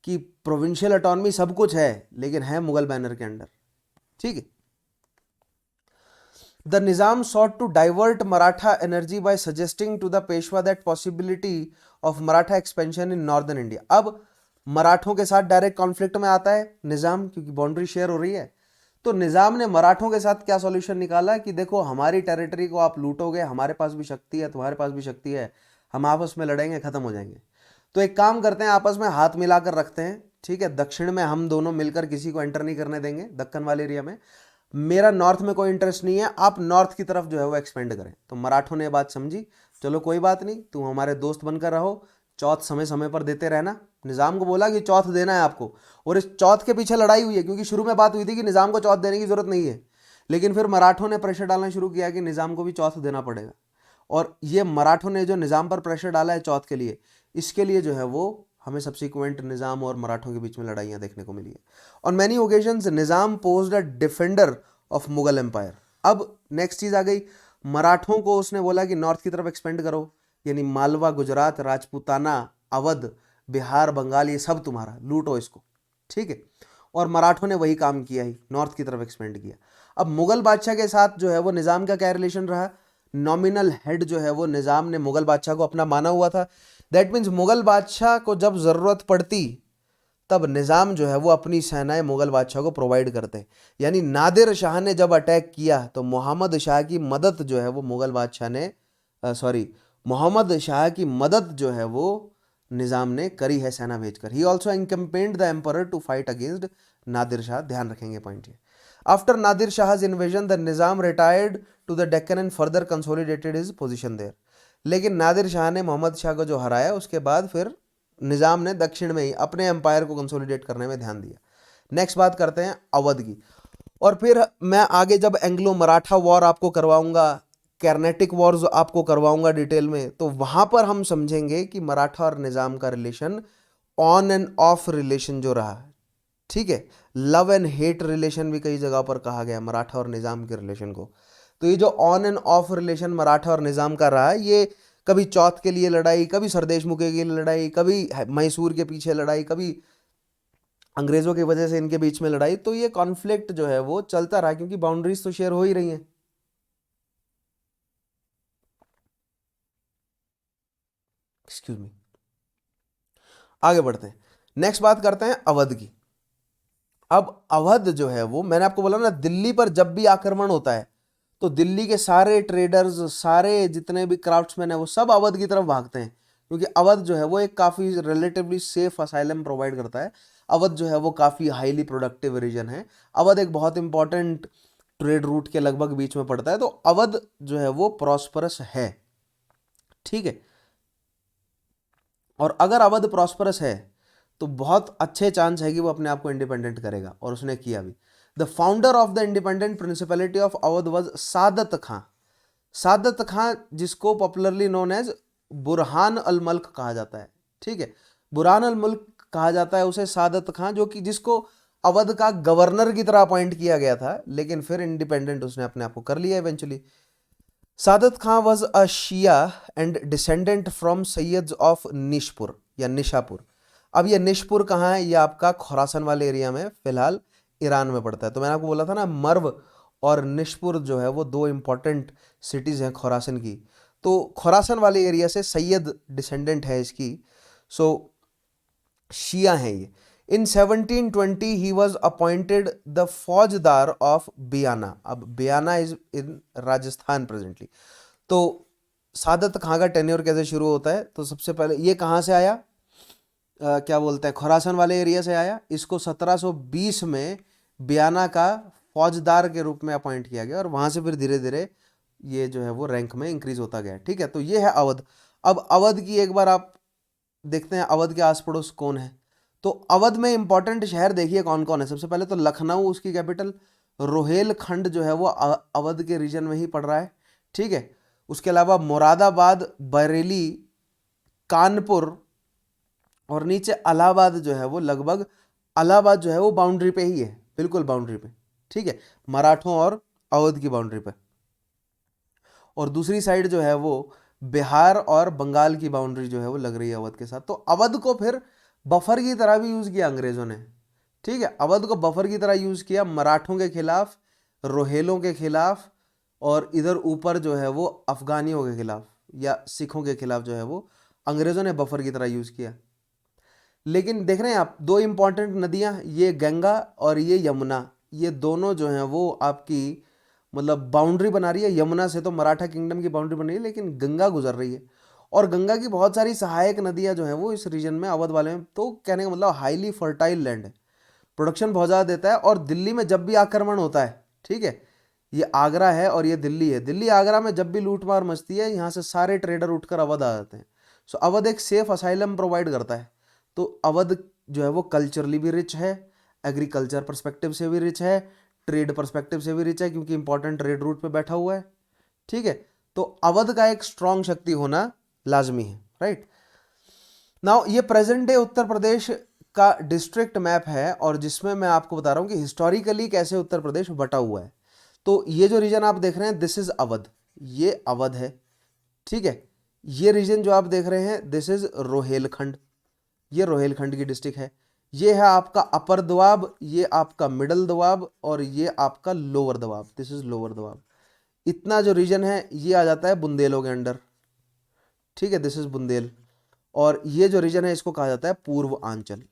कि प्रोविंशियल ऑटोनॉमी सब कुछ है, लेकिन है मुगल बैनर के अंडर। ठीक है, the Nizam sought to divert Maratha energy by suggesting to the Peshwa that possibility of Maratha expansion in northern India। अब मराठों के साथ डायरेक्ट कॉन्फ्लिक्ट में आता है निज़ाम, क्योंकि बाउंड्री शेयर हो रही है। तो निज़ाम ने मराठों के साथ क्या सॉल्यूशन निकाला कि देखो हमारी टेरिटरी को आप लूटोगे, हमारे पास भी शक्ति है, तुम्हारे पास भी शक्ति है, हम आपस में लड़ेंगे, खत्म हो जाएंगे। तो एक काम करते हैं, आपस में हाथ मिलाकर रखते हैं। ठीक है, दक्षिण में हम दोनों मिलकर किसी को एंटर नहीं करने देंगे, दक्कन वाले एरिया में। मेरा नॉर्थ में कोई इंटरेस्ट नहीं है, आप नॉर्थ की तरफ जो है वो एक्सपेंड करें। तो मराठों ने बात समझी, चलो कोई बात नहीं, तुम हमारे दोस्त बनकर रहो, चौथ समय समय पर देते रहना। निज़ाम को बोला कि चौथ देना है आपको, और इस चौथ के पीछे लड़ाई हुई है, क्योंकि शुरू में बात हुई थी कि निज़ाम को चौथ देने की जरूरत नहीं है, लेकिन फिर मराठों ने प्रेशर डालना शुरू किया कि निज़ाम को भी चौथ देना पड़ेगा। और ये मराठों ने जो निज़ाम पर प्रेशर डाला है चौथ के लिए, इसके लिए जो है वो हमें सब्सिक्वेंट निज़ाम और मराठों के बीच में लड़ाइयाँ देखने को मिली है। On many occasions Nizam posed a defender of Mughal empire. अब नेक्स्ट चीज़ आ गई, मराठों को उसने बोला कि नॉर्थ की तरफ एक्सपेंड करो, यानी मालवा, गुजरात, राजपूताना, अवध, बिहार, बंगाल, ये सब तुम्हारा, लूटो इसको। ठीक है, और मराठों ने वही काम किया ही, नॉर्थ की तरफ एक्सपेंड किया। अब मुगल बादशाह के साथ जो है वो निज़ाम का क्या रिलेशन रहा? नॉमिनल हेड जो है वो निज़ाम ने मुगल बादशाह को अपना माना हुआ था। दैट मीन्स मुगल बादशाह को जब ज़रूरत पड़ती तब निज़ाम जो है वो अपनी सेनाएं मुगल बादशाह को प्रोवाइड करते हैं। यानी नादिर शाह ने जब अटैक किया तो मोहम्मद शाह की मदद जो है वो मुगल बादशाह ने मोहम्मद शाह की मदद जो है वो निज़ाम ने करी है सेना भेजकर। He also encamped the emperor to fight against Nadir Shah. ध्यान रखेंगे पॉइंट ये। After Nadir Shah's invasion the Nizam retired to the Deccan and further consolidated his position there. लेकिन नादिर शाह ने मोहम्मद शाह को जो हराया उसके बाद फिर निज़ाम ने दक्षिण में ही अपने एम्पायर को कंसोलिडेट करने में ध्यान दिया। नेक्स्ट बात करते हैं अवध की। और फिर मैं आगे जब एंग्लो मराठा वॉर आपको करवाऊंगा, कर्नेटिक वॉर्स आपको करवाऊंगा डिटेल में, तो वहां पर हम समझेंगे कि मराठा और निज़ाम का relation on end of relation जो रहा। ठीक है, लव एंड हेट रिलेशन भी कई जगह पर कहा गया मराठा और निज़ाम के रिलेशन को। तो ये जो on end of relation Maratha और निज़ाम का रहा है, ये कभी चौथ के लिए लड़ाई, कभी सरदेश मुखे के लिए लड़ाई, कभी मैसूर के पीछे लड़ाई, कभी अंग्रेजों की वजह से इनके बीच में लड़ाई। तो ये कॉन्फ्लिक्ट जो है वो चलता रहा, क्योंकि बाउंड्रीज तो शेयर हो ही रही हैं। एक्सक्यूज मी, आगे बढ़ते हैं। नेक्स्ट बात करते हैं अवध की। अब अवध जो है वो, मैंने आपको बोला ना, दिल्ली पर जब भी आक्रमण होता है तो दिल्ली के सारे ट्रेडर्स, सारे जितने भी क्राफ्ट्समैन है, वो सब अवध की तरफ भागते हैं, क्योंकि अवध जो है वो एक काफ़ी रिलेटिवली सेफ असाइलम प्रोवाइड करता है। अवध जो है वो काफ़ी हाईली प्रोडक्टिव रीजन है। अवध एक बहुत इंपॉर्टेंट ट्रेड रूट के लगभग बीच में पड़ता है, तो अवध जो है वो प्रॉस्परस है। ठीक है, और अगर अवध प्रॉस्परस है तो बहुत अच्छे चांस है कि वो अपने आप को इंडिपेंडेंट करेगा, और उसने किया भी। The founder of the independent principality of Awadh was Saadat Khan. Saadat Khan, जिसको popularly known as Burhan al Mulk कहा जाता है। ठीक है, बुरहान अल मुल्क कहा जाता है उसे, सादत खां, जो कि जिसको अवध का गवर्नर की तरह अपॉइंट किया गया था, लेकिन फिर इंडिपेंडेंट उसने अपने आप को कर लिया eventually. Saadat Khan was a Shia and descendant from Sayyids of Nishpur या निशापुर। अब ये निशपुर कहाँ है? ये आपका खुरासन वाले एरिया में, फिलहाल ईरान में पड़ता है। तो मैंने आपको बोला था ना, मर्व और निशपुर जो है वो दो इंपॉर्टेंट सिटीज़ हैं खुरासन की। तो खुरासन वाले एरिया से सैयद डिसेंडेंट है इसकी, सो शिया हैं ये। इन 1720 ही वॉज अपॉइंटेड द फौजदार ऑफ बियाना। अब बियाना इज इन राजस्थान प्रेजेंटली। तो सादत खां का टेन्योर कैसे शुरू होता है? तो सबसे पहले ये कहाँ से आया? क्या बोलते हैं, खुरासन वाले एरिया से आया। इसको 1720 में बियाना का फौजदार के रूप में अपॉइंट किया गया, और वहाँ से फिर धीरे धीरे ये जो है वो रैंक में इंक्रीज होता गया। ठीक है, तो ये है अवध। अब अवध की एक बार आप देखते हैं अवध के आस पड़ोस कौन है। तो अवध में इंपॉर्टेंट शहर देखिए कौन कौन है। सबसे पहले तो लखनऊ उसकी कैपिटल, रोहेलखंड जो है वो अवध के रीजन में ही पड़ रहा है। ठीक है, उसके अलावा मुरादाबाद, बरेली, कानपुर और नीचे इलाहाबाद जो है वो लगभग, इलाहाबाद जो है वो बाउंड्री पे ही है, बिल्कुल बाउंड्री पे। ठीक है, मराठों और अवध की बाउंड्री पे। और दूसरी साइड जो है वो बिहार और बंगाल की बाउंड्री जो है वो लग रही है अवध के साथ। तो अवध को फिर बफर की तरह भी यूज़ किया अंग्रेज़ों ने। ठीक है, अवध को बफर की तरह यूज़ किया मराठों के खिलाफ, रोहेलों के खिलाफ, और इधर ऊपर जो है वो अफगानियों के खिलाफ या सिखों के खिलाफ जो है वो अंग्रेज़ों ने बफर की तरह यूज़ किया। लेकिन देख रहे हैं आप, दो इंपॉर्टेंट नदियां, ये गंगा और ये यमुना, ये दोनों जो हैं वो आपकी मतलब बाउंड्री बना रही है। यमुना से तो मराठा किंगडम की बाउंड्री बन रही है, लेकिन गंगा गुजर रही है, और गंगा की बहुत सारी सहायक नदियां जो हैं वो इस रीजन में, अवध वाले में, तो कहने का मतलब हाईली फर्टाइल लैंड है, प्रोडक्शन बहुत ज़्यादा देता है। और दिल्ली में जब भी आक्रमण होता है, ठीक है, ये आगरा है और ये दिल्ली है, दिल्ली आगरा में जब भी लूटमार मचती है, यहाँ से सारे ट्रेडर उठकर अवध आ जाते हैं। सो अवध एक सेफ असाइलम प्रोवाइड करता है। तो अवध जो है वो कल्चरली भी रिच है, एग्रीकल्चर पर्सपेक्टिव से भी रिच है, ट्रेड पर्सपेक्टिव से भी रिच है, क्योंकि इंपॉर्टेंट ट्रेड रूट पे बैठा हुआ है। ठीक है, तो अवध का एक स्ट्रॉन्ग शक्ति होना लाजमी है, राइट। नाउ ये प्रेजेंट डे उत्तर प्रदेश का डिस्ट्रिक्ट मैप है, और जिसमें मैं आपको बता रहा हूँ कि हिस्टोरिकली कैसे उत्तर प्रदेश बटा हुआ है। तो ये जो रीजन आप देख रहे हैं, दिस इज अवध, ये अवध है। ठीक है, ये रीजन जो आप देख रहे हैं, दिस इज रोहेलखंड, ये रोहेलखंड की डिस्ट्रिक्ट है। ये है आपका अपर दोआब, ये आपका मिडल दोआब, और ये आपका lower Doab, this is lower Doab. इतना जो रीजन है ये आ जाता है बुंदेलों के अंडर। ठीक है, दिस इज बुंदेल। और ये जो रीजन है इसको कहा जाता है पूर्वांचल।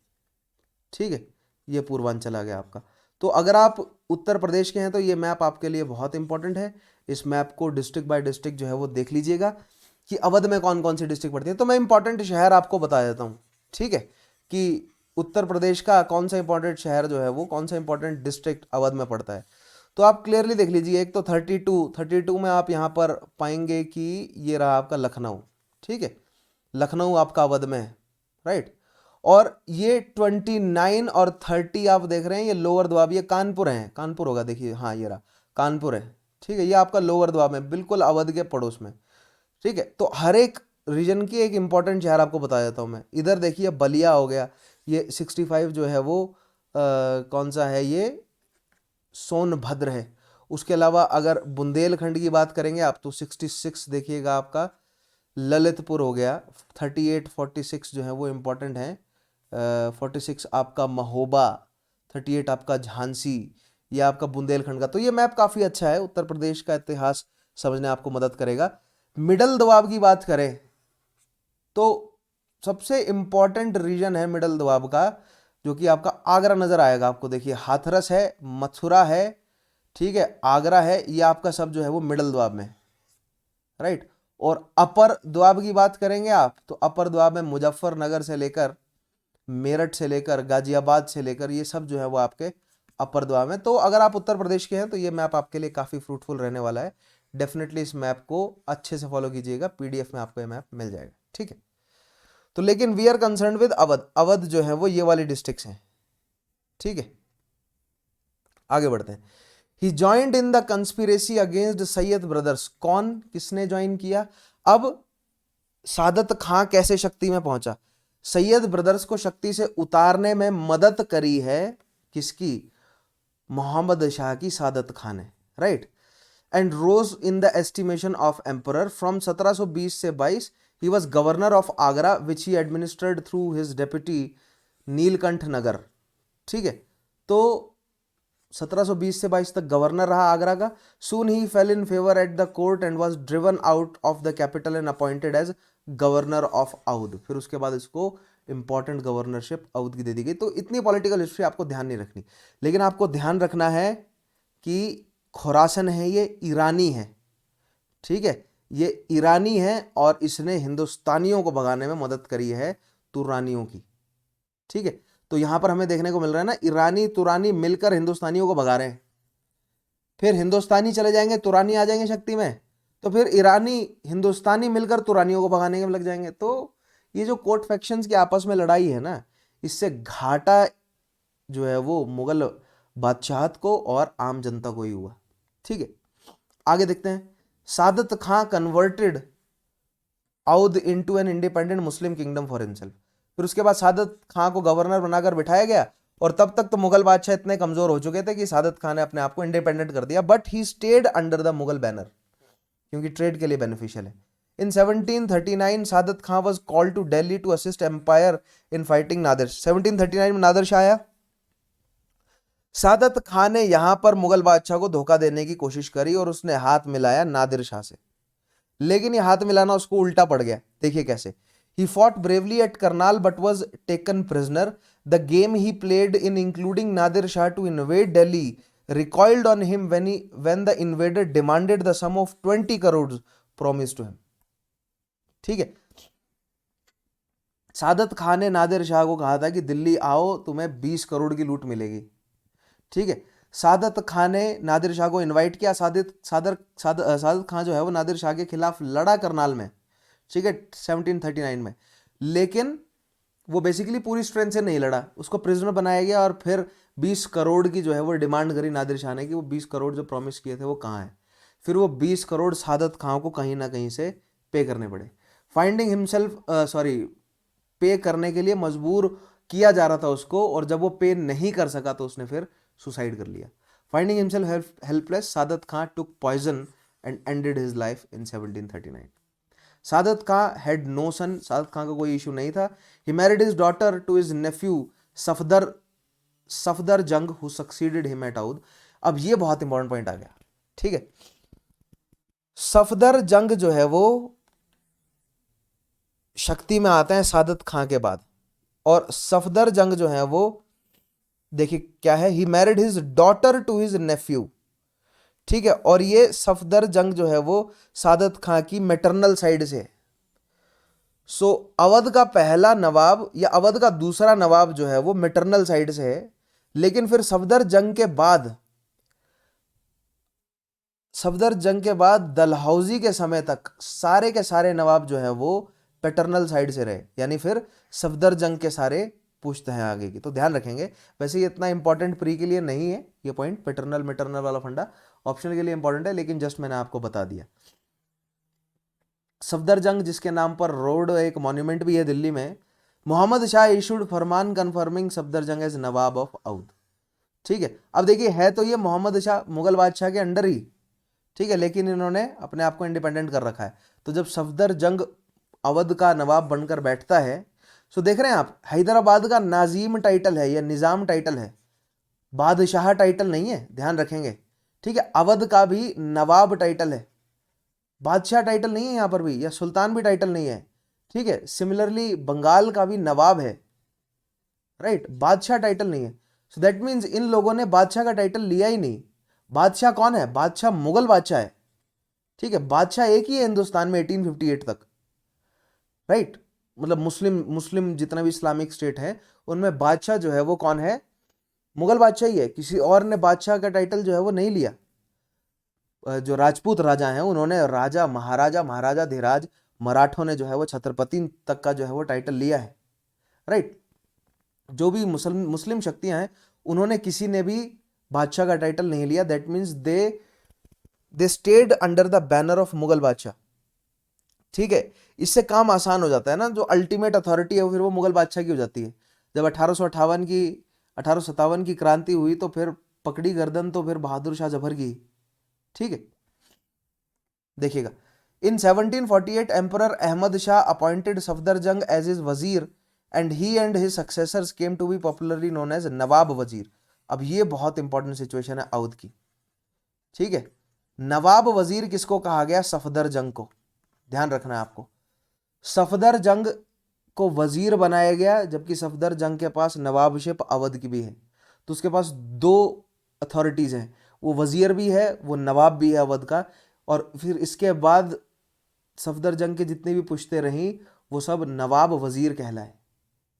ठीक है, ये पूर्वांचल आ गया आपका। तो अगर आप उत्तर प्रदेश के हैं तो ये मैप आपके लिए बहुत इंपॉर्टेंट है। इस मैप को डिस्ट्रिक्ट बाय डिस्ट्रिक्ट जो है वो देख लीजिएगा कि अवध में कौन कौन सी डिस्ट्रिक्ट पड़ती है। तो मैं इंपॉर्टेंट शहर आपको बता देता हूँ, ठीक है, कि उत्तर प्रदेश का कौन सा इंपॉर्टेंट शहर जो है वो, कौन सा इंपॉर्टेंट डिस्ट्रिक्ट अवध में पड़ता है। तो आप क्लियरली देख लीजिए, एक तो 32 में आप यहाँ पर पाएंगे कि ये रहा आपका लखनऊ। ठीक है, लखनऊ आपका अवध में है, राइट। और ये 29 और 30 आप देख रहे हैं, ये लोअर दोआब, ये कानपुर है, कानपुर होगा, देखिए, हाँ ये रहा कानपुर है। ठीक है, ये आपका लोअर दोआब में, बिल्कुल अवध के पड़ोस में। ठीक है, तो हर एक रीजन की एक इंपॉर्टेंट शहर आपको बता देता हूँ मैं। इधर देखिए बलिया हो गया, ये 65 जो है वो कौन सा है, ये सोनभद्र है। उसके अलावा अगर बुंदेलखंड की बात करेंगे आप तो 66 देखिएगा आपका ललितपुर हो गया। 38 46 जो है वो इम्पोर्टेंट है। 46 आपका महोबा, 38 आपका झांसी, ये आपका बुंदेलखंड का। तो ये मैप काफ़ी अच्छा है, उत्तर प्रदेश का इतिहास समझने आपको मदद करेगा। मिडल दोआब की बात करें तो सबसे इम्पॉर्टेंट रीजन है मिडल दोआब का, जो कि आपका आगरा नज़र आएगा आपको। देखिए हाथरस है, मथुरा है, ठीक है, आगरा है, ये आपका सब जो है वो मिडल दोआब में, राइट। और अपर दोआब की बात करेंगे आप तो अपर दोआब में मुजफ्फरनगर से लेकर मेरठ से लेकर गाजियाबाद से लेकर ये सब जो है वो आपके अपर दोआब में। तो अगर आप उत्तर प्रदेश के हैं तो ये मैप आपके लिए काफ़ी फ्रूटफुल रहने वाला है। डेफिनेटली इस मैप को अच्छे से फॉलो कीजिएगा, पीडीएफ में आपको ये मैप मिल जाएगा, ठीक है। तो लेकिन we are concern with Awadh, Awadh जो है वो ये वाली डिस्ट्रिक्ट्स हैं, ठीक है। आगे बढ़ते हैं। He joined in the conspiracy against Syed brothers, कौन किसने ज्वाइन किया? अब सादत खां कैसे शक्ति में पहुंचा? सैयद ब्रदर्स को शक्ति से उतारने में मदद करी है किसकी? मोहम्मद शाह की सादत खान ने, right. And rose in the estimation of emperor from 1720 से 22 he was governor of Agra which he administered through his deputy Neelkanth Nagar, ठीक है। तो 1720 से 22 तक गवर्नर रहा आगरा का। Soon he fell in favour at the court and was driven out of the capital and appointed as governor of Awadh. फिर उसके बाद इसको इंपॉर्टेंट गवर्नरशिप अवध की दे दी गई। तो इतनी पॉलिटिकल हिस्ट्री आपको ध्यान नहीं रखनी, लेकिन आपको ध्यान रखना है कि खुरासन है ये ईरानी है, ठीक है, ये ईरानी है और इसने हिंदुस्तानियों को भगाने में मदद करी है तुरानियों की, ठीक है। तो यहां पर हमें देखने को मिल रहा है ना, ईरानी तुरानी मिलकर हिंदुस्तानियों को भगा रहे हैं। फिर हिंदुस्तानी चले जाएंगे, तुरानी आ जाएंगे शक्ति में, तो फिर ईरानी हिंदुस्तानी मिलकर तुरानियों को भगाने में लग जाएंगे। तो ये जो कोर्ट फैक्शंस की आपस में लड़ाई है ना, इससे घाटा जो है वो मुगल बादशाहत को और आम जनता को ही हुआ, ठीक है। आगे देखते हैं। Saadat Khan converted Awadh into an independent Muslim kingdom for himself. फिर उसके बाद सादत खां को गवर्नर बनाकर बिठाया गया, और तब तक तो मुगल बादशाह इतने कमजोर हो चुके थे कि सादत खां ने अपने आप को इंडिपेंडेंट कर दिया, but he stayed under the Mughal banner, क्योंकि ट्रेड के लिए बेनिफिशियल है। In 1739 Saadat Khan was called to Delhi to assist empire in fighting Nadir. 1739 में नादिर शाह आया। सादत खान ने यहां पर मुगल बादशाह को धोखा देने की कोशिश करी और उसने हाथ मिलाया नादिर शाह से, लेकिन ये हाथ मिलाना उसको उल्टा पड़ गया। देखिए कैसे। He fought bravely at Karnal but was taken prisoner. The game he played in including Nadir Shah to invade Delhi recoiled on him when the invader demanded the sum of 20 crores promised to him. ठीक है। सादत खान ने नादिर शाह को कहा था कि दिल्ली आओ, तुम्हें 20 करोड़ की लूट मिलेगी, ठीक है। सादत खान ने नादिर शाह को इनवाइट किया। सादत खान जो है वो नादिर शाह के खिलाफ लड़ा करनाल में, ठीक है, 1739 में, लेकिन वो बेसिकली पूरी स्ट्रेंथ से नहीं लड़ा, उसको प्रिजनर बनाया गया और फिर 20 करोड़ की जो है वो डिमांड करी नादिर शाह ने कि वो 20 करोड़ जो प्रॉमिस किए थे वो कहाँ है। फिर वो 20 करोड़ सादत खान को कहीं ना कहीं से पे करने पड़े। फाइंडिंग हिमसेल्फ पे करने के लिए मजबूर किया जा रहा था उसको, और जब वो पे नहीं कर सका तो उसने फिर सुसाइड कर लिया। Finding himself helpless Saadat Khan took poison and ended his life in 1739। Saadat Khan had no son, Saadat Khan का कोई इशू नहीं था। He married his daughter to his nephew Safdar Jung who succeeded him at Awadh. अब ये बहुत इंपॉर्टेंट पॉइंट आ गया, ठीक है। सफदर जंग जो है वो शक्ति में आते हैं सादत खां के बाद, और सफदर जंग जो है वो देखिए क्या है, he married his daughter to his nephew, ठीक है। और ये सफदर जंग जो है वो सादत खां की मैटरनल साइड से। सो अवध का पहला नवाब या अवध का दूसरा नवाब जो है वो मैटरनल साइड से है, लेकिन फिर सफदर जंग के बाद दलहौजी के समय तक सारे के सारे नवाब जो है वो पैटर्नल साइड से रहे, यानी फिर सफदर जंग के सारे पूछते हैं आगे की। तो ध्यान रखेंगे। वैसे ये इतना इंपॉर्टेंट प्री के लिए नहीं है ये पॉइंट, पैटर्नल मैटरनल वाला फंडा ऑप्शनल के लिए इंपॉर्टेंट है, लेकिन जस्ट मैंने आपको बता दिया। सफदर जंग जिसके नाम पर रोड एक मॉन्यूमेंट भी है दिल्ली में, मोहम्मद शाह इशूड फरमान कन्फर्मिंग सफदर जंग एज नवाब ऑफ अवध, ठीक है। अब देखिए है तो ये मोहम्मद शाह मुगल बादशाह के अंडर ही, ठीक है, लेकिन इन्होंने अपने आप को इंडिपेंडेंट कर रखा है। तो जब सफदर जंग अवध का नवाब बनकर बैठता है, सो देख रहे हैं आप, हैदराबाद का नाजीम टाइटल है या निज़ाम टाइटल है, बादशाह टाइटल नहीं है, ध्यान रखेंगे, ठीक है। अवध का भी नवाब टाइटल है, बादशाह टाइटल नहीं है यहाँ पर भी, या सुल्तान भी टाइटल नहीं है, ठीक है। सिमिलरली बंगाल का भी नवाब है, राइट, बादशाह टाइटल नहीं है। सो दैट मीन्स इन लोगों ने बादशाह का टाइटल लिया ही नहीं। बादशाह कौन है? बादशाह मुगल बादशाह है, ठीक है, बादशाह एक ही है हिंदुस्तान में 1858 तक, राइट। मतलब मुस्लिम मुस्लिम जितना भी इस्लामिक स्टेट है उनमें बादशाह जो है वो कौन है, मुगल बादशाह ही है, किसी और ने बादशाह का टाइटल जो है वो नहीं लिया। जो राजपूत राजा हैं उन्होंने राजा महाराजा महाराजा धीराज, मराठों ने जो है वो छत्रपति तक का जो है वो टाइटल लिया है, राइट। जो भी मुस्लिम मुस्लिम शक्तियां हैं उन्होंने किसी ने भी बादशाह का टाइटल नहीं लिया। That means they stayed under the banner of Mughal बादशाह, ठीक है। इससे काम आसान हो जाता है ना, जो अल्टीमेट अथॉरिटी है वो फिर वो मुगल बादशाह की हो जाती है। जब 1857 की क्रांति हुई तो फिर पकड़ी गर्दन तो फिर बहादुर शाह जफर की, ठीक है। देखिएगा, in 1748 emperor Ahmad Shah appointed Safdarjung as his wazir and he and his successors came to be popularly known as Nawab Wazir. अब ये बहुत इंपॉर्टेंट सिचुएशन है अवध की, ठीक है। नवाब वजीर किसको कहा गया, सफदरजंग को, ध्यान रखना है आपको। सफदरजंग को वजीर बनाया गया, जबकि सफदरजंग के पास नवाबशिप अवध की भी है, तो उसके पास दो अथॉरिटीज हैं, वो वजीर भी है वो नवाब भी है अवध का। और फिर इसके बाद सफदरजंग के जितनी भी पुश्ते रहीं वो सब नवाब वजीर कहलाए,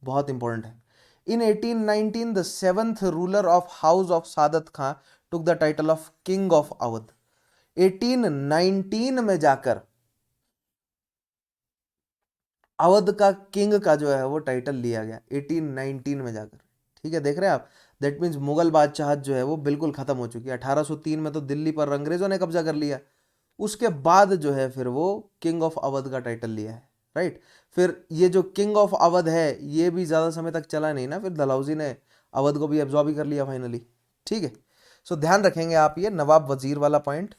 बहुत इंपॉर्टेंट है। In 1819 the seventh ruler of house of Saadat Khan took the title of king of Awadh. 1819 में जाकर अवध का किंग का जो है वो टाइटल लिया गया, 1819 में जाकर, ठीक है। देख रहे हैं आप, दैट मीन्स मुगल बादशाहत जो है वो बिल्कुल खत्म हो चुकी है। 1803 में तो दिल्ली पर अंग्रेजों ने कब्जा कर लिया, उसके बाद जो है फिर वो किंग ऑफ अवध का टाइटल लिया है, राइट। फिर ये जो किंग ऑफ अवध है ये भी ज़्यादा समय तक चला नहीं ना, फिर डलहौजी ने अवध को भी एब्जॉर्ब ही कर लिया फाइनली, ठीक है। सो ध्यान रखेंगे आप ये नवाब वजीर वाला पॉइंट,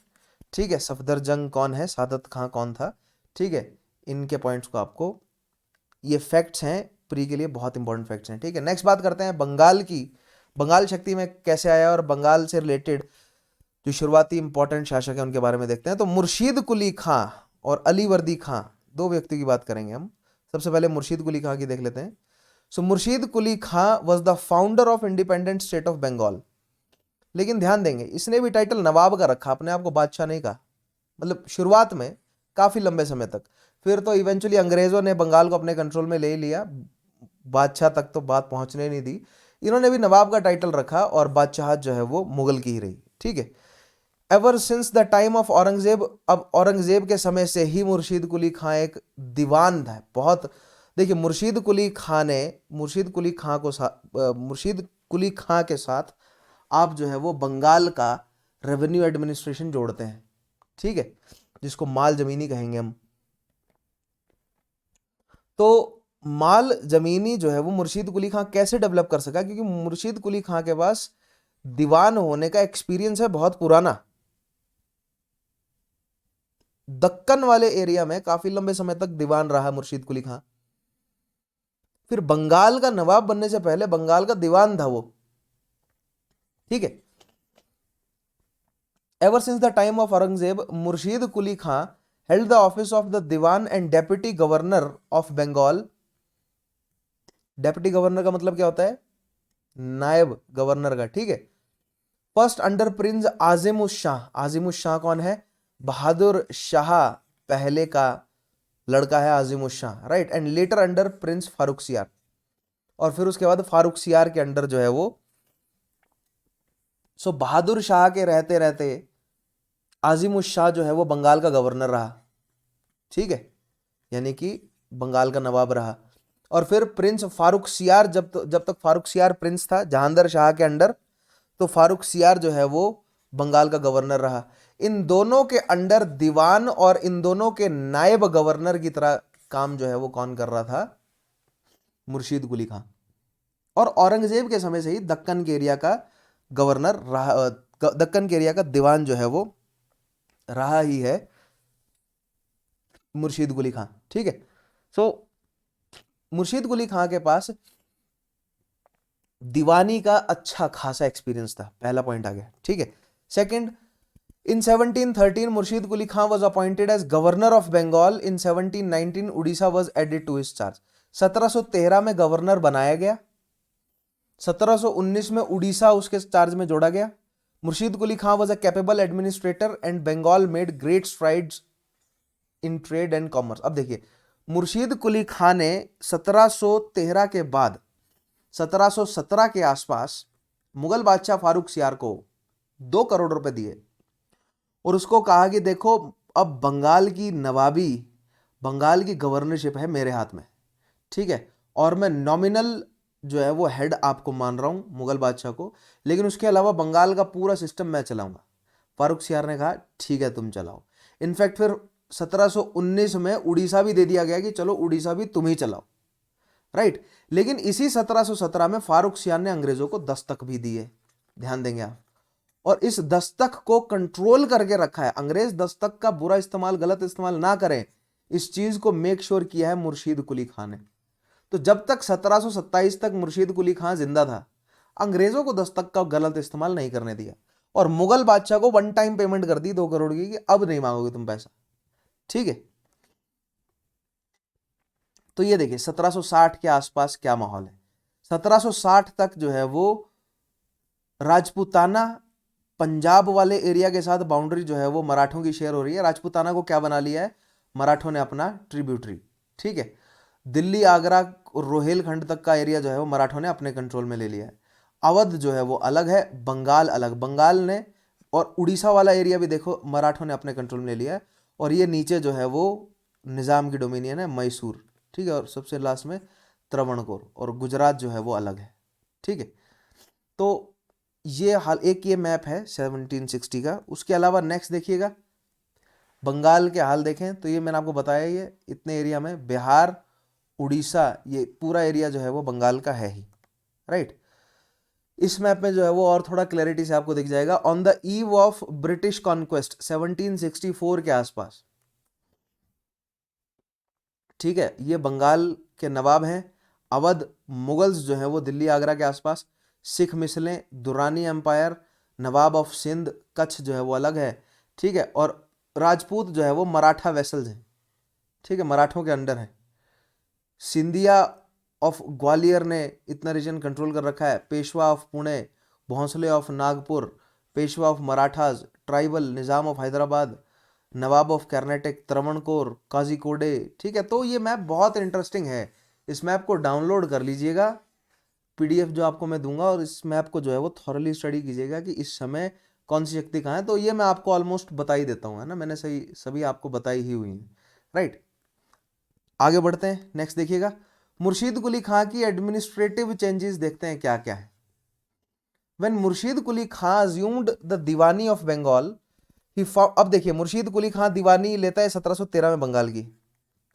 ठीक है। सफदरजंग कौन है, सादत खां कौन था, ठीक है। इनके पॉइंट्स को आपको, ये फैक्ट्स हैं प्री के लिए, बहुत इंपॉर्टेंट फैक्ट्स हैं, ठीक है। नेक्स्ट बात करते हैं बंगाल की। बंगाल शक्ति में कैसे आया और बंगाल से रिलेटेड जो शुरुआती इंपॉर्टेंट शासक हैं उनके बारे में देखते हैं। तो मुर्शीद कुली खां और अली वर्दी खां, दो व्यक्ति की बात करेंगे हम। सबसे पहले मुर्शीद कुली खां की देख लेते हैं। So Murshid Quli Khan was the founder of independent state of Bengal. लेकिन ध्यान देंगे इसने भी टाइटल नवाब का रखा, अपने आप को बादशाह नहीं कहा, मतलब शुरुआत में काफी लंबे समय तक। फिर तो इवेंचुअली अंग्रेजों ने बंगाल को अपने कंट्रोल में ले लिया, बादशाह तक तो बात पहुंचने नहीं दी। इन्होंने भी नवाब का टाइटल रखा और बादशाहत जो है वो मुगल की ही रही, ठीक है। Ever since the time of Aurangzeb, अब औरंगजेब के समय से ही मुर्शीद कुली खां एक दीवान था। बहुत देखिए, मुर्शीद कुली खां के साथ आप जो है वो बंगाल का रेवेन्यू एडमिनिस्ट्रेशन जोड़ते हैं, ठीक है, जिसको माल जमीनी कहेंगे हम। तो माल जमीनी जो है वो मुर्शीद कुली खां कैसे डेवलप कर सका, क्योंकि मुर्शीद कुली खां के पास दीवान होने का एक्सपीरियंस है बहुत पुराना। दक्कन वाले एरिया में काफी लंबे समय तक दीवान रहा मुर्शीद कुली खां। फिर बंगाल का नवाब बनने से पहले बंगाल का दीवान था वो, ठीक है। Ever since the time of Aurangzeb Murshid Quli Khan held the office of the Diwan and deputy governor of Bengal. Deputy governor का मतलब क्या होता है, नायब गवर्नर का, ठीक है। First under prince Azimush Shah. Azimush Shah कौन है, बहादुर शाह पहले का लड़का है Azimush Shah, right. And later under prince Farrukhsiyar, और फिर उसके बाद फारुखसियार के अंडर जो है वो। सो बहादुर शाह के रहते रहते आजिमुश शाह जो है वो बंगाल का गवर्नर रहा, ठीक है, यानी कि बंगाल का नवाब रहा। और फिर प्रिंस फारुखसियार, जब तक फारुखसियार प्रिंस था जहांगीर शाह के अंडर, तो फारुखसियार जो है वो बंगाल का गवर्नर रहा। इन दोनों के अंडर दीवान और इन दोनों के नायब गवर्नर की तरह काम जो है वो कौन कर रहा था, मुर्शीद कुली खां। और औरंगजेब के समय से ही दक्कन के एरिया का गवर्नर रहा, दक्कन के एरिया का दीवान जो है वो रहा ही है मुर्शीद कुली खां, ठीक है। सो मुर्शीद कुली खां के पास दीवानी का अच्छा खासा एक्सपीरियंस था, पहला पॉइंट आ गया, ठीक है। Second, in 1713 Murshid Quli Khan was appointed as governor of Bengal. In 1719 Orissa was added to his charge. 1713 में गवर्नर बनाया गया, 1719 में उड़ीसा उसके चार्ज में जोड़ा गया। Murshid Quli Khan was a capable administrator and Bengal made great strides in trade and commerce. अब देखिए, मुर्शीद कुली खां ने 1713 के बाद 1717 के आसपास मुगल बादशाह फारूक सियार को 2 करोड़ रुपए दिए और उसको कहा कि देखो, अब बंगाल की नवाबी, बंगाल की गवर्नरशिप है मेरे हाथ में, ठीक है, और मैं नॉमिनल जो है वो हेड आपको मान रहा हूं मुगल बादशाह को, लेकिन उसके अलावा बंगाल का पूरा सिस्टम मैं चलाऊंगा। फारूक सियार ने कहा ठीक है तुम चलाओ। इनफैक्ट फिर 1719 में उड़ीसा भी दे दिया गया कि चलो उड़ीसा भी तुम ही चलाओ, राइट। लेकिन इसी 1717 में फारूक सियार ने अंग्रेजों को दस्तक भी दिए, ध्यान देंगे आप, और इस दस्तक को कंट्रोल करके रखा है। अंग्रेज दस्तक का बुरा इस्तेमाल, गलत इस्तेमाल ना करें, इस चीज को मेक श्योर किया है मुर्शीद कुली खां ने। तो जब तक 1727 तक मुर्शीद कुली खां जिंदा था, अंग्रेजों को दस्तक का गलत इस्तेमाल नहीं करने दिया और मुगल बादशाह को वन टाइम पेमेंट कर दी 2 करोड़ की कि अब नहीं मांगोगे तुम पैसा, ठीक है। तो ये देखिए 1760 के आसपास क्या माहौल है। 1760 तक जो है वो राजपूताना पंजाब वाले एरिया के साथ बाउंड्री जो है वो मराठों की शेयर हो रही है। राजपूताना को क्या बना लिया है, मराठों ने अपना ट्रिब्यूटरी, ठीक है। दिल्ली, आगरा, रोहेलखंड तक का एरिया जो है वो मराठों ने अपने कंट्रोल में ले लिया है। अवध जो है वो अलग है, बंगाल अलग, बंगाल ने और उड़ीसा वाला एरिया भी देखो मराठों ने अपने कंट्रोल में ले लिया है। और ये नीचे जो है वो निज़ाम की डोमिनियन है, मैसूर, ठीक है, और सबसे लास्ट में त्रावणकोर, और गुजरात जो है वो अलग है, ठीक है। तो ये हाल, एक ये मैप है 1760 का। उसके अलावा नेक्स्ट देखिएगा, बंगाल के हाल देखें तो ये मैंने आपको बताया, ये इतने एरिया में बिहार, उड़ीसा, ये पूरा एरिया जो है वो बंगाल का है ही, राइट। इस मैप में जो है वो और थोड़ा क्लैरिटी से आपको दिख जाएगा। On the eve of British conquest 1764 के आसपास, ठीक है, ये बंगाल के नवाब हैं। अवध, मुगल्स जो है वो दिल्ली, आगरा के आसपास, सिख मिसलें, दुरानी एम्पायर, नवाब ऑफ सिंध, कच्छ जो है वो अलग है, ठीक है, और राजपूत जो है वो मराठा वेसल्स हैं, ठीक है, मराठों के अंडर है। सिंधिया ऑफ ग्वालियर ने इतना रीजन कंट्रोल कर रखा है। Peshwa of Pune, Bhonsle of Nagpur, Peshwa of Marathas, tribal, Nizam of Hyderabad, Nawab of Karnataka, Travancore, Kozhikode, ठीक है। तो ये मैप बहुत इंटरेस्टिंग है, इस मैप को डाउनलोड कर लीजिएगा, पीडीएफ जो आपको मैं दूंगा, और इस मैप को जो है वो थॉरली स्टडी कीजिएगा कि इस समय कौन सी शक्ति कहाँ है। तो ये मैं आपको ऑलमोस्ट बता ही देता हूँ, है ना, मैंने सभी आपको बताई ही हुई है, राइट। आगे बढ़ते हैं, नेक्स्ट देखिएगा, मुर्शीद कुली खां की एडमिनिस्ट्रेटिव चेंजेस देखते हैं क्या क्या है। When Murshid Quli Khan assumed the Diwani of Bengal, अब देखिए मुर्शीद कुली खां दीवानी लेता है 1713 में बंगाल की,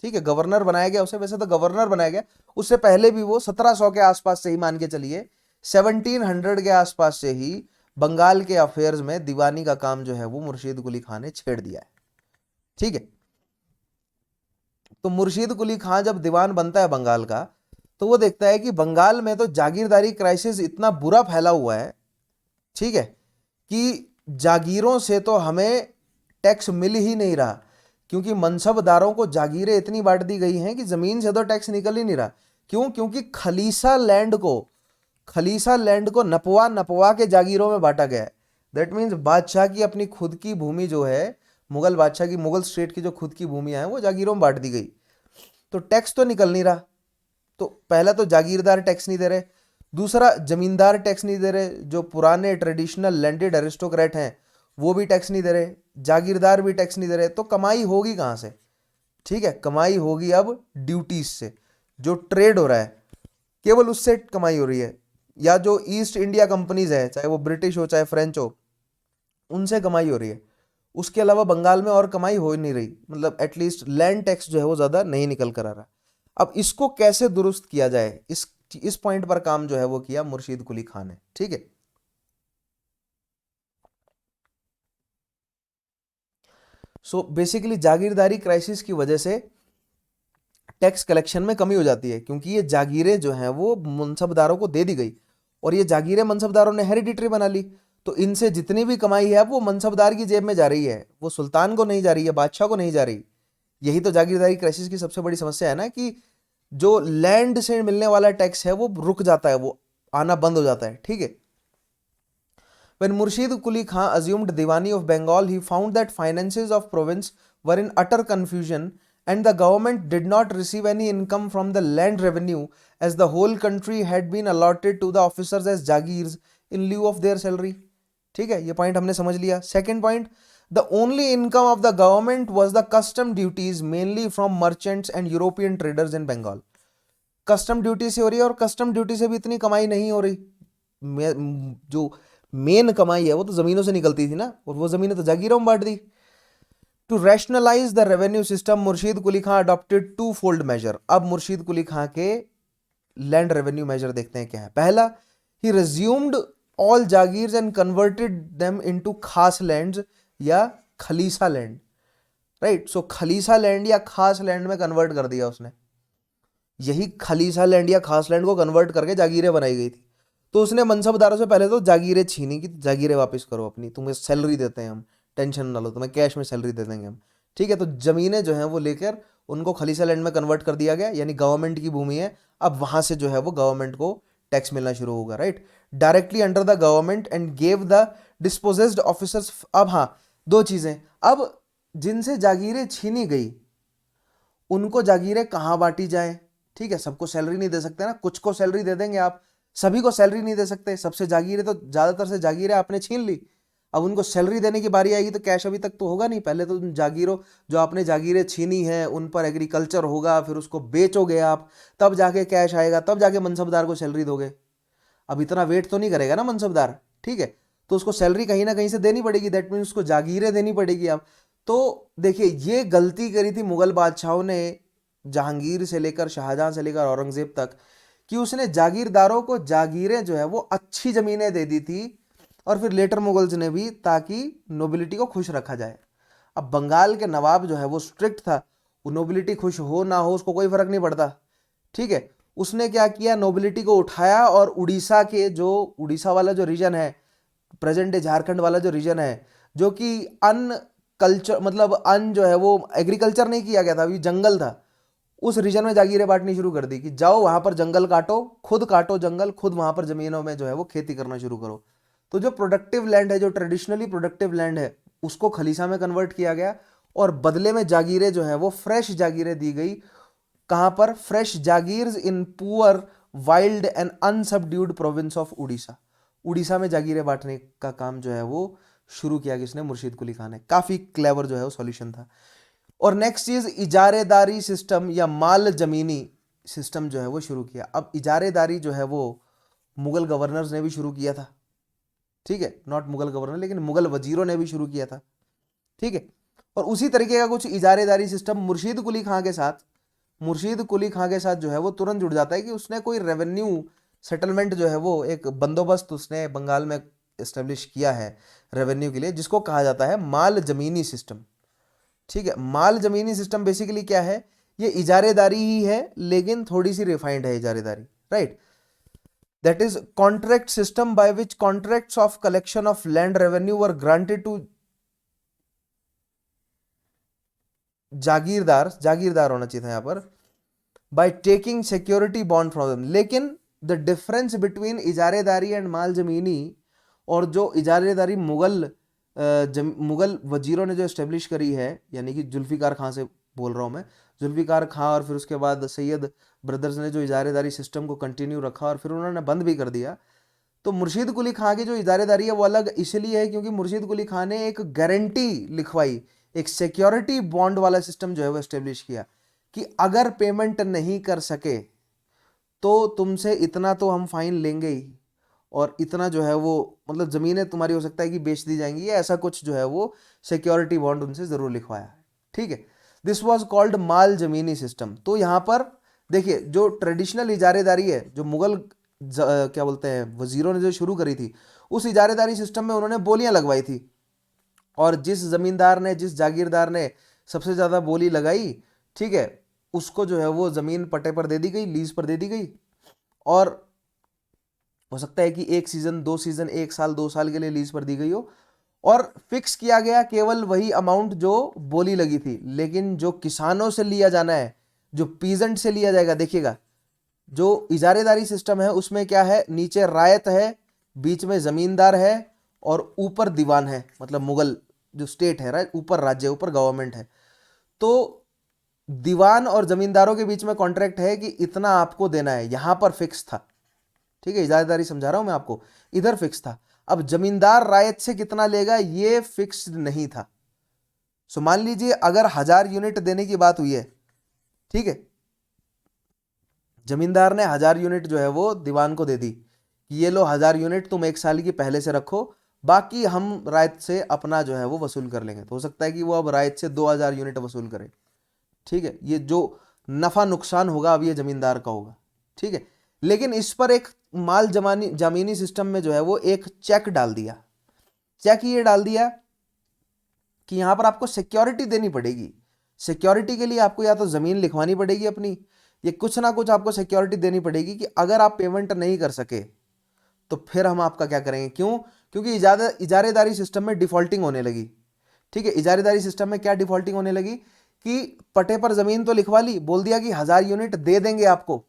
ठीक है, गवर्नर बनाया गया उसे, वैसे तो गवर्नर बनाया गया, उससे पहले भी वो 1700 के आसपास से ही मान के चलिए, 1700 के आसपास से ही बंगाल के अफेयर्स में दीवानी का काम जो है वो मुर्शीद कुली खां ने छेड़ दिया है, ठीक है। तो मुर्शीद कुली खां जब दीवान बनता है बंगाल का, तो वो देखता है कि बंगाल में तो जागीरदारी क्राइसिस इतना बुरा फैला हुआ है, ठीक है, कि जागीरों से तो हमें टैक्स मिल ही नहीं रहा, क्योंकि मनसबदारों को जागीरें इतनी बांट दी गई हैं कि जमीन से तो टैक्स निकल ही नहीं रहा। क्यों? क्योंकि खलीसा लैंड को नपवा नपवा के जागीरों में बांटा गया है। दैट मीन्स बादशाह की अपनी खुद की भूमि जो है, मुगल बादशाह की, मुगल स्टेट की जो खुद की भूमियां हैं वो जागीरों में बांट दी गई, तो टैक्स तो निकल नहीं रहा। तो पहला तो जागीरदार टैक्स नहीं दे रहे, दूसरा जमींदार टैक्स नहीं दे रहे, जो पुराने ट्रेडिशनल लैंडेड एरिस्टोक्रेट हैं वो भी टैक्स नहीं दे रहे, जागीरदार भी टैक्स नहीं दे रहे। तो कमाई होगी कहाँ से? ठीक है, कमाई होगी अब ड्यूटीज से, जो ट्रेड हो रहा है केवल उससे कमाई हो रही है, या जो ईस्ट इंडिया कंपनीज है, चाहे वो ब्रिटिश हो चाहे फ्रेंच हो, उनसे कमाई हो रही है। उसके अलावा बंगाल में और कमाई हो ही नहीं रही, मतलब एटलीस्ट लैंड टैक्स जो है वो ज्यादा नहीं निकल कर आ रहा। अब इसको कैसे दुरुस्त किया जाए, इस पॉइंट पर काम जो है वो किया मुर्शीद कुली खां ने, ठीक है। सो बेसिकली जागीरदारी क्राइसिस की वजह से टैक्स कलेक्शन में कमी हो जाती है, क्योंकि ये जागीरें जो हैं वो मनसबदारों को दे दी गई, और ये जागीरें मनसबदारों ने हेरिडिटरी बना ली, तो इनसे जितनी भी कमाई है वो मनसबदार की जेब में जा रही है, वो सुल्तान को नहीं जा रही है, बादशाह को नहीं जा रही। यही तो जागीरदारी क्राइसिस की सबसे बड़ी समस्या है ना, कि जो लैंड से मिलने वाला टैक्स है वो रुक जाता है, वो आना बंद हो जाता है, ठीक है। When Murshid Quli Khan assumed Diwani of Bengal, he found that finances of province were in utter confusion and the government did not receive any income from the land revenue as the whole country had been allotted to the officers as jagirs in lieu of their salary. ठीक है, ये point हमने समझ लिया. Second point, the only income of the government was the custom duties mainly from merchants and European traders in Bengal. Custom duty से हो रही है और कस्टम ड्यूटी से भी इतनी कमाई नहीं हो रही. जो मेन कमाई है वो तो जमीनों से निकलती थी ना, और वो जमीनें तो जागीरों में बांट दी. To rationalise the revenue system Murshid Quli Khan adopted two fold measure. अब मुर्शीद कुली खां के लैंड रेवेन्यू मेजर देखते हैं क्या है. पहला, he resumed all jagirs and converted them into khas lands या khalisa land. Right, so khalisa land या खास लैंड में कन्वर्ट कर दिया उसने. यही खलीसा लैंड या खास लैंड को कन्वर्ट करके जागीरें बनाई गई थी. तो उसने मनसबदारों से पहले तो जागीरें छीनी कि जागीरें वापस करो अपनी, तुम्हें सैलरी देते हैं हम, टेंशन ना लो, तुम्हें कैश में सैलरी दे देंगे हम. ठीक है, तो जमीनें जो हैं वो लेकर उनको खलीसा लैंड में कन्वर्ट कर दिया गया, यानी गवर्नमेंट की भूमि है. अब वहां से जो है वो गवर्नमेंट को टैक्स मिलना शुरू होगा. Right, directly under the government and gave the dispossessed officers. अब हाँ, दो चीजें. अब जिनसे जागीरें छीनी गई उनको जागीरें कहाँ बांटी जाए. ठीक है, सबको सैलरी नहीं दे सकते ना, कुछ को सैलरी दे देंगे आप, सभी को सैलरी नहीं दे सकते. सबसे जागीरें तो ज्यादातर से जागीरें आपने छीन ली, अब उनको सैलरी देने की बारी आएगी तो कैश अभी तक तो होगा नहीं. पहले तो उन जागीरों, जो आपने जागीरें छीनी हैं उन पर एग्रीकल्चर होगा, फिर उसको बेचोगे आप, तब जाके कैश आएगा, तब जाके मनसबदार को सैलरी दोगे. अब इतना वेट तो नहीं करेगा ना मनसबदार. ठीक है, तो उसको सैलरी कहीं ना कहीं से देनी पड़ेगी. दैट मीन्स उसको जागीरें देनी पड़ेगी. अब तो देखिए, ये गलती करी थी मुगल बादशाहों ने, जहांगीर से लेकर शाहजहां से लेकर औरंगजेब तक, कि उसने जागीरदारों को जागीरें जो है वो अच्छी जमीनें दे दी थी, और फिर लेटर मुगल्स ने भी, ताकि नोबिलिटी को खुश रखा जाए. अब बंगाल के नवाब जो है वो स्ट्रिक्ट था, वो नोबिलिटी खुश हो ना हो उसको कोई फर्क नहीं पड़ता. ठीक है, उसने क्या किया, नोबिलिटी को उठाया और उड़ीसा के, जो उड़ीसा वाला जो रीजन है, प्रेजेंट डे झारखंड वाला जो रीजन है, जो कि अन कल्चर, मतलब अन जो है वो एग्रीकल्चर नहीं किया गया था, अभी जंगल था, उस रीजन में जागीरें बांटनी शुरू कर दी कि जाओ वहां पर जंगल काटो जंगल, खुद वहां पर जमीनों में जो है वो खेती करना शुरू करो. तो जो प्रोडक्टिव लैंड है, जो ट्रेडिशनली प्रोडक्टिव लैंड है, उसको खलीसा में कन्वर्ट किया गया, और बदले में जागीरें जो है वो फ्रेश जागीरें दी गई. कहां पर? Fresh jagirs in poor wild and unsubdued province of Orissa. Orissa में जागीरें बांटने का काम जो है वो शुरू किया किसने? मुर्शीद कुली खान ने. काफी क्लेवर जो है वो सॉल्यूशन था. और नेक्स्ट चीज, इजारेदारी सिस्टम या माल जमीनी सिस्टम जो है वो शुरू किया. अब इजारेदारी जो है वो मुगल गवर्नर्स ने भी शुरू किया था. ठीक है, नॉट मुगल गवर्नर, लेकिन मुगल वजीरों ने भी शुरू किया था. ठीक है, और उसी तरीके का कुछ इजारेदारी सिस्टम मुर्शीद कुली खां के साथ जो है वो तुरंत जुड़ जाता है, कि उसने कोई रेवेन्यू सेटलमेंट जो है वो, एक बंदोबस्त उसने बंगाल में एस्टेब्लिश किया है रेवेन्यू के लिए, जिसको कहा जाता है माल जमीनी सिस्टम. ठीक है, माल जमीनी सिस्टम बेसिकली क्या है? ये इजारेदारी ही है, लेकिन थोड़ी सी रिफाइंड है ijaradari. Right, that is contract system by which contracts of collection of land revenue were granted to jagirdar होना चाहिए था यहाँ पर, by taking security bond from them. लेकिन the difference between ijaradari and mal zamini, और जो इजारेदारी मुगल वजीरों ने जो इस्टेब्लिश करी है, यानी कि जुल्फिकार खां से बोल रहा हूँ मैं, जुल्फिकार खां और फिर उसके बाद सैयद ब्रदर्स ने जो इजारेदारी सिस्टम को कंटिन्यू रखा और फिर उन्होंने बंद भी कर दिया. तो मुर्शीद कुली खां की जो इजारेदारी है वो अलग इसलिए है क्योंकि मुर्शीद कुली खां ने एक गारंटी लिखवाई, एक सिक्योरिटी बॉन्ड वाला सिस्टम जो है वो इस्टेब्लिश किया, कि अगर पेमेंट नहीं कर सके तो तुमसे इतना तो हम फाइन लेंगे ही, और इतना जो है वो, मतलब जमीनें तुम्हारी हो सकता है कि बेच दी जाएंगी, ऐसा कुछ जो है वो सिक्योरिटी बॉन्ड उनसे जरूर लिखवाया. ठीक है, दिस वाज कॉल्ड माल जमीनी सिस्टम. तो यहाँ पर देखिए, जो ट्रेडिशनल इजारेदारी है, जो मुगल क्या बोलते हैं वजीरों ने जो शुरू करी थी, उस इजारेदारी सिस्टम में उन्होंने बोलियां लगवाई थी, और जिस जमींदार ने, जिस जागीरदार ने सबसे ज्यादा बोली लगाई, ठीक है, उसको जो है वो जमीन पट्टे पर दे दी गई, लीज पर दे दी गई, और हो सकता है कि 1 सीजन 2 सीजन 1 साल 2 साल के लिए लीज पर दी गई हो, और फिक्स किया गया केवल वही अमाउंट जो बोली लगी थी. लेकिन जो किसानों से लिया जाना है, जो पीजेंट से लिया जाएगा, देखिएगा जो इजारेदारी सिस्टम है उसमें क्या है, नीचे रायत है, बीच में जमींदार है, और ऊपर दीवान है, मतलब मुगल जो स्टेट है, राइट, ऊपर राज्य, ऊपर गवर्नमेंट है। तो दीवान और जमींदारों के बीच में कॉन्ट्रैक्ट है कि इतना आपको देना है, यहां पर फिक्स था, ठीक है, इजाजतदारी समझा रहा हूं मैं आपको, इधर फिक्स था। अब जमींदार रायत से कितना लेगा ये फिक्स नहीं था। सो मान लीजिए अगर 1000 यूनिट देने की बात हुई है, ठीक है, जमींदार ने 1000 यूनिट जो है वो दीवान को दे दी कि ये लो 1000 यूनिट तुम एक साल की पहले से रखो, बाकी हम रायत से अपना जो है वो वसूल कर लेंगे। तो हो सकता है कि वो अब रायत से 2000 यूनिट वसूल करे, ठीक है, ये जो नफा नुकसान होगा अब ये जमींदार का होगा, ठीक है। लेकिन इस पर एक माल जमीनी सिस्टम में जो है वो एक चेक डाल दिया। चेक ये डाल दिया कि यहां पर आपको सिक्योरिटी देनी पड़ेगी। सिक्योरिटी के लिए आपको या तो जमीन लिखवानी पड़ेगी अपनी, ये कुछ ना कुछ आपको सिक्योरिटी देनी पड़ेगी कि अगर आप पेमेंट नहीं कर सके तो फिर हम आपका क्या करेंगे। क्यों? क्योंकि इजारेदारी सिस्टम में डिफॉल्टिंग होने लगी, ठीक है। इजारेदारी सिस्टम में क्या डिफॉल्टिंग होने लगी कि पट्टे पर जमीन तो लिखवा ली, बोल दिया कि 1000 यूनिट दे देंगे आपको,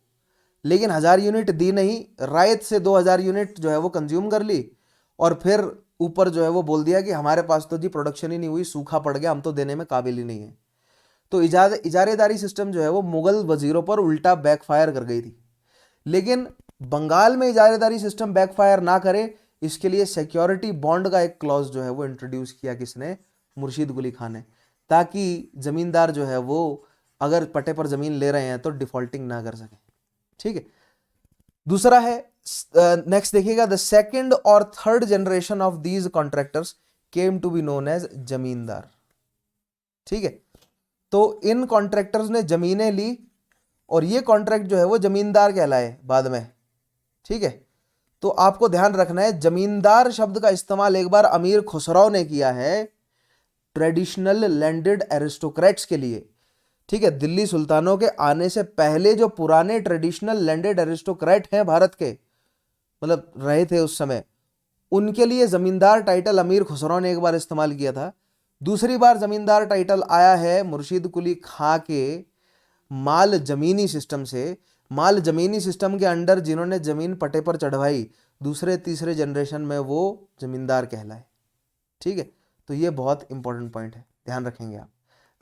लेकिन 1000 यूनिट दी नहीं, रायत से 2000 यूनिट जो है वो कंज्यूम कर ली, और फिर ऊपर जो है वो बोल दिया कि हमारे पास तो जी प्रोडक्शन ही नहीं हुई, सूखा पड़ गया, हम तो देने में काबिल ही नहीं है। तो इजारेदारी सिस्टम जो है वो मुगल वजीरों पर उल्टा बैकफायर कर गई थी। लेकिन बंगाल में इजारेदारी सिस्टम बैकफायर ना करे इसके लिए सिक्योरिटी बॉन्ड का एक क्लॉज जो है वो इंट्रोड्यूस किया, किसने? मुर्शीद कुली खान ने, ताकि जमींदार जो है वो अगर पट्टे पर जमीन ले रहे हैं तो डिफॉल्टिंग ना कर सके, ठीक है। दूसरा है, नेक्स्ट देखिएगा, द सेकंड और third generation of these contractors came to be known as zamindar, ठीक है। तो इन कॉन्ट्रैक्टर्स ने जमीनें ली और ये कॉन्ट्रैक्ट जो है वो जमींदार कहलाए बाद में, ठीक है। तो आपको ध्यान रखना है, जमींदार शब्द का इस्तेमाल एक बार अमीर खुसरो ने किया है ट्रेडिशनल लैंडेड एरिस्टोक्रेट्स के लिए, ठीक है। दिल्ली सुल्तानों के आने से पहले जो पुराने ट्रेडिशनल लैंडेड एरिस्टोक्रेट हैं भारत के, मतलब रहे थे उस समय, उनके लिए जमींदार टाइटल अमीर खुसरो ने एक बार इस्तेमाल किया था। दूसरी बार जमींदार टाइटल आया है मुर्शीद कुली खां के माल जमीनी सिस्टम से। माल जमीनी सिस्टम के अंडर जिन्होंने जमीन पट्टे पर चढ़वाई, दूसरे तीसरे जनरेशन में वो जमींदार कहलाए, ठीक है। तो ये बहुत इंपॉर्टेंट पॉइंट है, ध्यान रखेंगे आप।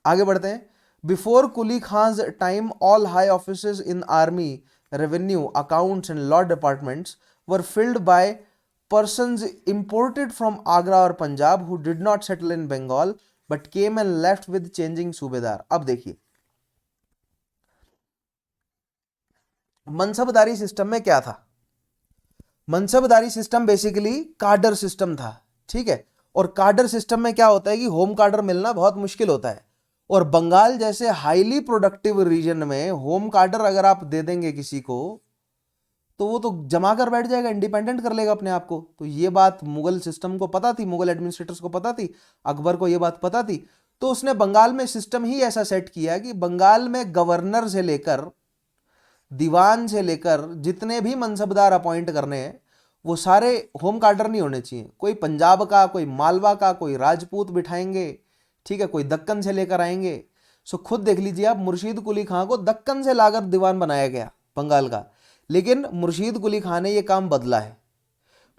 आगे बढ़ते हैं। Before Quli Khan's time all high offices in army, revenue, accounts and law departments were filled by persons imported from Agra or Punjab who did not settle in Bengal but came and left with changing सूबेदार। अब देखिए, मनसबदारी system में क्या था? मनसबदारी system basically कार्डर system था, ठीक है। और कार्डर सिस्टम में क्या होता है कि होम कार्डर मिलना बहुत मुश्किल होता है, और बंगाल जैसे हाईली प्रोडक्टिव रीजन में होम कार्डर अगर आप दे देंगे किसी को तो वो तो जमा कर बैठ जाएगा, इंडिपेंडेंट कर लेगा अपने आप को। तो ये बात मुगल सिस्टम को पता थी, मुगल एडमिनिस्ट्रेटर्स को पता थी, अकबर को ये बात पता थी। तो उसने बंगाल में सिस्टम ही ऐसा सेट किया कि बंगाल में गवर्नर से लेकर दीवान से लेकर जितने भी मनसबदार अपॉइंट करने हैं वो सारे होम कार्डर नहीं होने चाहिए। कोई पंजाब का, कोई मालवा का, कोई राजपूत बिठाएंगे, ठीक है, कोई दक्कन से लेकर आएंगे। सो खुद देख लीजिए आप, मुर्शीद कुली खां को दक्कन से लाकर दीवान बनाया गया बंगाल का, लेकिन मुर्शीद कुली खां ने ये काम बदला है।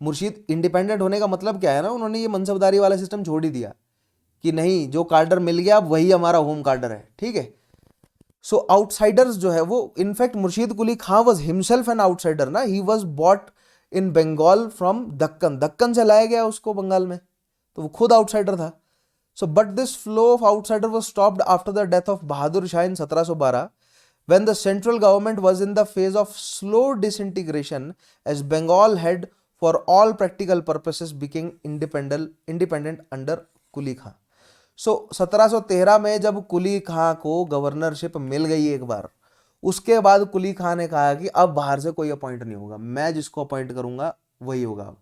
मुर्शीद इंडिपेंडेंट होने का मतलब क्या है ना, उन्होंने ये मनसबदारी वाला सिस्टम छोड़ ही दिया कि नहीं, जो कार्डर मिल गया अब वही हमारा होम कार्डर है, ठीक है। सो आउटसाइडर्स जो है वो, in fact Murshid Quli Khan was himself an outsider ना, he was bought in Bengal from Deccan, Deccan से लाया गया उसको बंगाल में, तो वो खुद आउटसाइडर था। So but this flow of outsider was stopped after the death of Bahadur Shah in 1712 when the central government was in the phase of slow disintegration as Bengal had for all practical purposes became independent under कुली खां। सो 1713 में जब कुली खां को governorship मिल गई एक बार, उसके बाद कुली खां ने कहा कि अब बाहर से कोई अपॉइंट नहीं होगा, मैं जिसको अपॉइंट करूंगा वही होगा।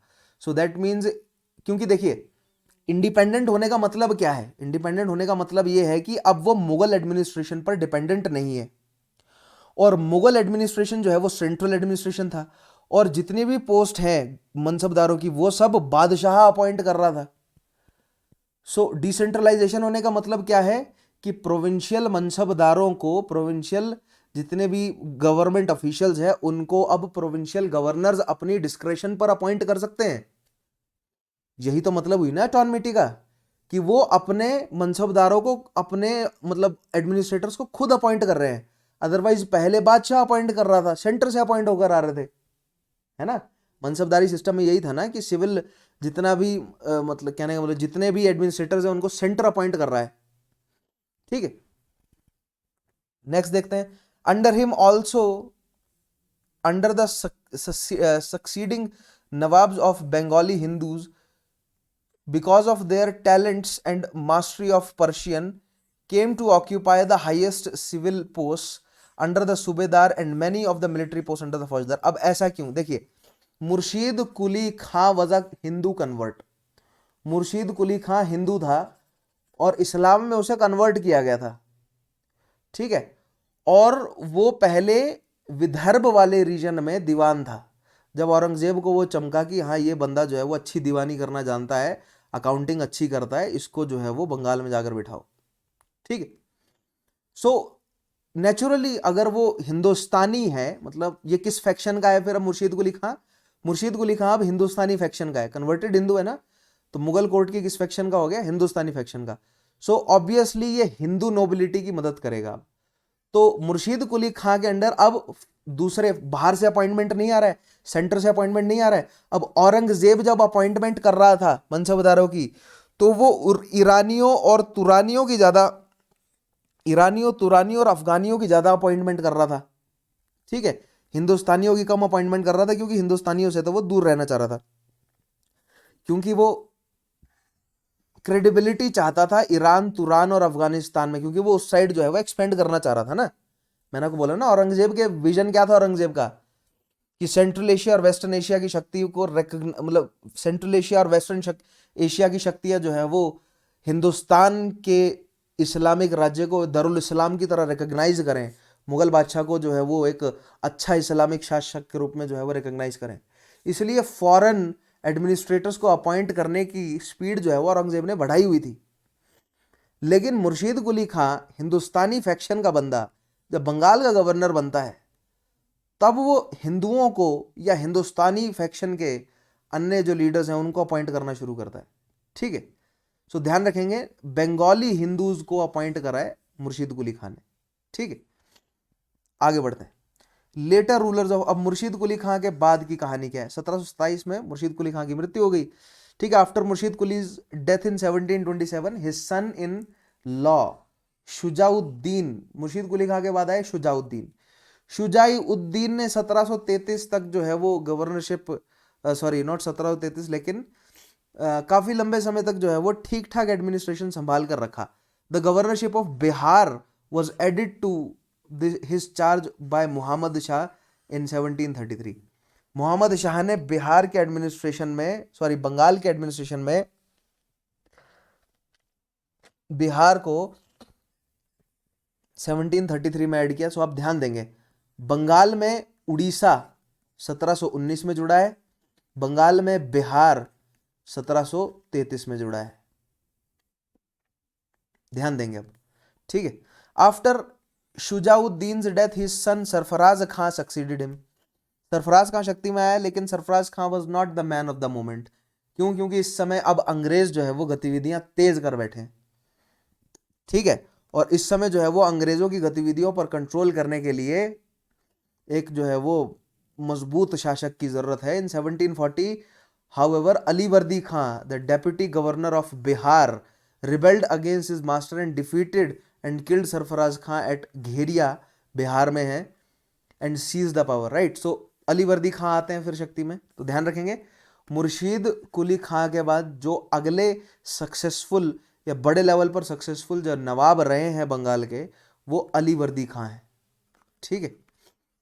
सो दैट मीन्स, क्योंकि देखिए इंडिपेंडेंट होने का मतलब क्या है? इंडिपेंडेंट होने का मतलब यह है कि अब वो मुगल एडमिनिस्ट्रेशन पर डिपेंडेंट नहीं है, और मुगल एडमिनिस्ट्रेशन जो है वो सेंट्रल एडमिनिस्ट्रेशन था, और जितनी भी पोस्ट हैं मनसबदारों की वो सब बादशाह अपॉइंट कर रहा था। सो डिसेंट्रलाइजेशन होने का मतलब क्या है कि प्रोविंशियल मनसबदारों को, प्रोविंशियल जितने भी गवर्नमेंट ऑफिशियल्स हैं उनको अब प्रोविंशियल गवर्नर्स अपनी डिस्क्रेशन पर अपॉइंट कर सकते हैं। यही तो मतलब हुई ना ऑटोनॉमिटी का, कि वो अपने मनसबदारों को, अपने मतलब एडमिनिस्ट्रेटर्स को खुद अपॉइंट कर रहे हैं। अदरवाइज पहले बादशाह अपॉइंट कर रहा था, सेंटर से अपॉइंट होकर आ रहे थे, है ना। मनसबदारी सिस्टम में यही था ना कि सिविल जितना भी मतलब कहने का मतलब जितने भी एडमिनिस्ट्रेटर्स हैं उनको सेंटर अपॉइंट कर रहा है। ठीक है, नेक्स्ट देखते हैं। Under him also, under the succeeding nawabs of Bengali Hindus, because of their talents and mastery of Persian, came to occupy the highest civil posts under the सूबेदार and many of the military posts under the फौजदार। अब ऐसा क्यों, देखिए, Murshid Quli Khan was a Hindu convert. Murshid Quli Khan Hindu था और इस्लाम में उसे कन्वर्ट किया गया था, ठीक है। और वो पहले विदर्भ वाले रीजन में दीवान था। जब औरंगजेब को वो चमका कि हाँ ये बंदा जो है वो अच्छी दीवानी करना जानता है, अकाउंटिंग अच्छी करता है, इसको जो है वो बंगाल में जाकर बिठाओ, ठीक है। सो नेचुरली अगर वो हिंदुस्तानी है, मतलब ये किस फैक्शन का है फिर? अब मुर्शीद कुली खां, मुर्शीद कुली खां अब हिंदुस्तानी फैक्शन का है, कन्वर्टेड हिंदू है ना, तो मुगल कोर्ट की किस फैक्शन का हो गया? हिंदुस्तानी फैक्शन का। सो ऑब्वियसली ये हिंदू नोबिलिटी की मदद करेगा। तो मुर्शीद कुली खां के अंडर अब दूसरे बाहर से अपॉइंटमेंट नहीं आ रहा है, सेंटर से अपॉइंटमेंट नहीं आ रहा है। अब औरंगजेब जब अपॉइंटमेंट कर रहा था मनसबदारों की, तो वो ईरानियों और तुरानियों की ज्यादा, ईरानियों, तुरानियों और अफगानियों की ज्यादा अपॉइंटमेंट कर रहा था, ठीक है। हिंदुस्तानियों की कम अपॉइंटमेंट कर रहा था, क्योंकि हिंदुस्तानियों से तो वो दूर रहना चाह रहा था, क्योंकि वो क्रेडिबिलिटी चाहता था ईरान, तुरान और अफगानिस्तान में, क्योंकि वो उस साइड जो है वो एक्सपेंड करना चाह रहा था ना। मैंने आपको बोला ना औरंगजेब के विजन क्या था, औरंगजेब का, कि सेंट्रल एशिया और वेस्टर्न एशिया की शक्ति को मतलब सेंट्रल एशिया और वेस्टर्न एशिया की शक्तियां जो है वो हिंदुस्तान के इस्लामिक राज्य को दारुल इस्लाम की तरह रिकॉग्नाइज करें, मुगल बादशाह को जो है वो एक अच्छा इस्लामिक शासक के रूप में जो है वो रिकॉग्नाइज करें। इसलिए फॉरेन एडमिनिस्ट्रेटर्स को अपॉइंट करने की स्पीड जो है वो औरंगजेब ने बढ़ाई हुई थी। लेकिन मुर्शीद कुली खां हिंदुस्तानी फैक्शन का बंदा जब बंगाल का गवर्नर बनता है, तब वो हिंदुओं को या हिंदुस्तानी फैक्शन के अन्य जो लीडर्स हैं उनको अपॉइंट करना शुरू करता है, ठीक है। सो ध्यान रखेंगे, बंगाली हिंदूज को अपॉइंट करा है मुर्शीद कुली खान ने, ठीक है। आगे बढ़ते हैं। लेटर रूलर्स ऑफ, अब मुर्शीद कुली खां के बाद की कहानी क्या है? 1727 में मुर्शीद कुली खां की मृत्यु हो गई, ठीक है। After Murshid Quli's death in 1727, his son in law Shujauddin, Murshid Quli Khan के बाद आए शुजाउद्दीन। शुजाउद्दीन ने 1733 तक जो है वो गवर्नरशिप, सॉरी नॉट 1733, लेकिन काफी लंबे समय तक जो है वो ठीक ठाक एडमिनिस्ट्रेशन संभाल कर रखा। The governorship of Bihar was added to his charge by Muhammad Shah in 1733। Muhammad Shah ने बिहार के एडमिनिस्ट्रेशन में, सॉरी बंगाल के एडमिनिस्ट्रेशन में बिहार को 1733 में ऐड किया। सो आप ध्यान देंगे, बंगाल में उड़ीसा 1719 में जुड़ा है, बंगाल में बिहार 1733 में जुड़ा है, ध्यान देंगे अब, ठीक है। After Shujauddin death his son Sarfaraz Khan succeeded him. Sarfaraz Khan शक्ति में आया, लेकिन Sarfaraz Khan was not the man of the moment. क्यों? क्योंकि इस समय अब अंग्रेज जो है वो गतिविधियां तेज कर बैठे हैं, ठीक है। और इस समय जो है वो अंग्रेजों की गतिविधियों पर कंट्रोल करने के लिए एक जो है वो मजबूत शासक की जरूरत है। इन 1740 however Ali Vardi Khan, the deputy governor of Bihar, rebelled against his master and defeated and killed Sarfaraz Khan at Gheria, Bihar में है, and seized the power, right. So Ali Vardi Khan आते हैं फिर शक्ति में। तो ध्यान रखेंगे, मुर्शीद कुली खां के बाद जो अगले सक्सेसफुल या बड़े लेवल पर सक्सेसफुल जो नवाब रहे हैं बंगाल के, वो अली वर्दी खां हैं, ठीक है।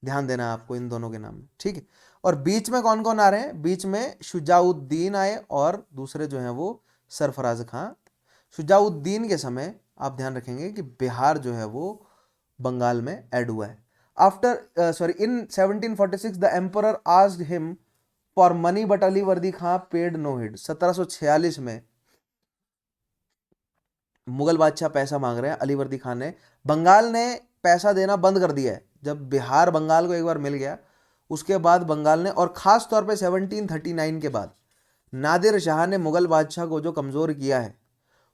ध्यान देना आपको इन दोनों के नाम में, ठीक है। और बीच में कौन कौन आ रहे हैं? बीच में शुजाउद्दीन आए और दूसरे जो हैं वो सरफराज खां। शुजाउद्दीन के समय आप ध्यान रखेंगे कि बिहार जो है वो बंगाल में ऐड हुआ है। After sorry in 1746 the emperor asked him for money but Ali Vardi Khan paid no hide. 1746 में मुगल बादशाह पैसा मांग रहे हैं, अली वर्दी खान ने, बंगाल ने पैसा देना बंद कर दिया है। जब बिहार बंगाल को एक बार मिल गया, उसके बाद बंगाल ने, और खास तौर पे 1739 के बाद नादिर शाह ने मुगल बादशाह को जो कमज़ोर किया है,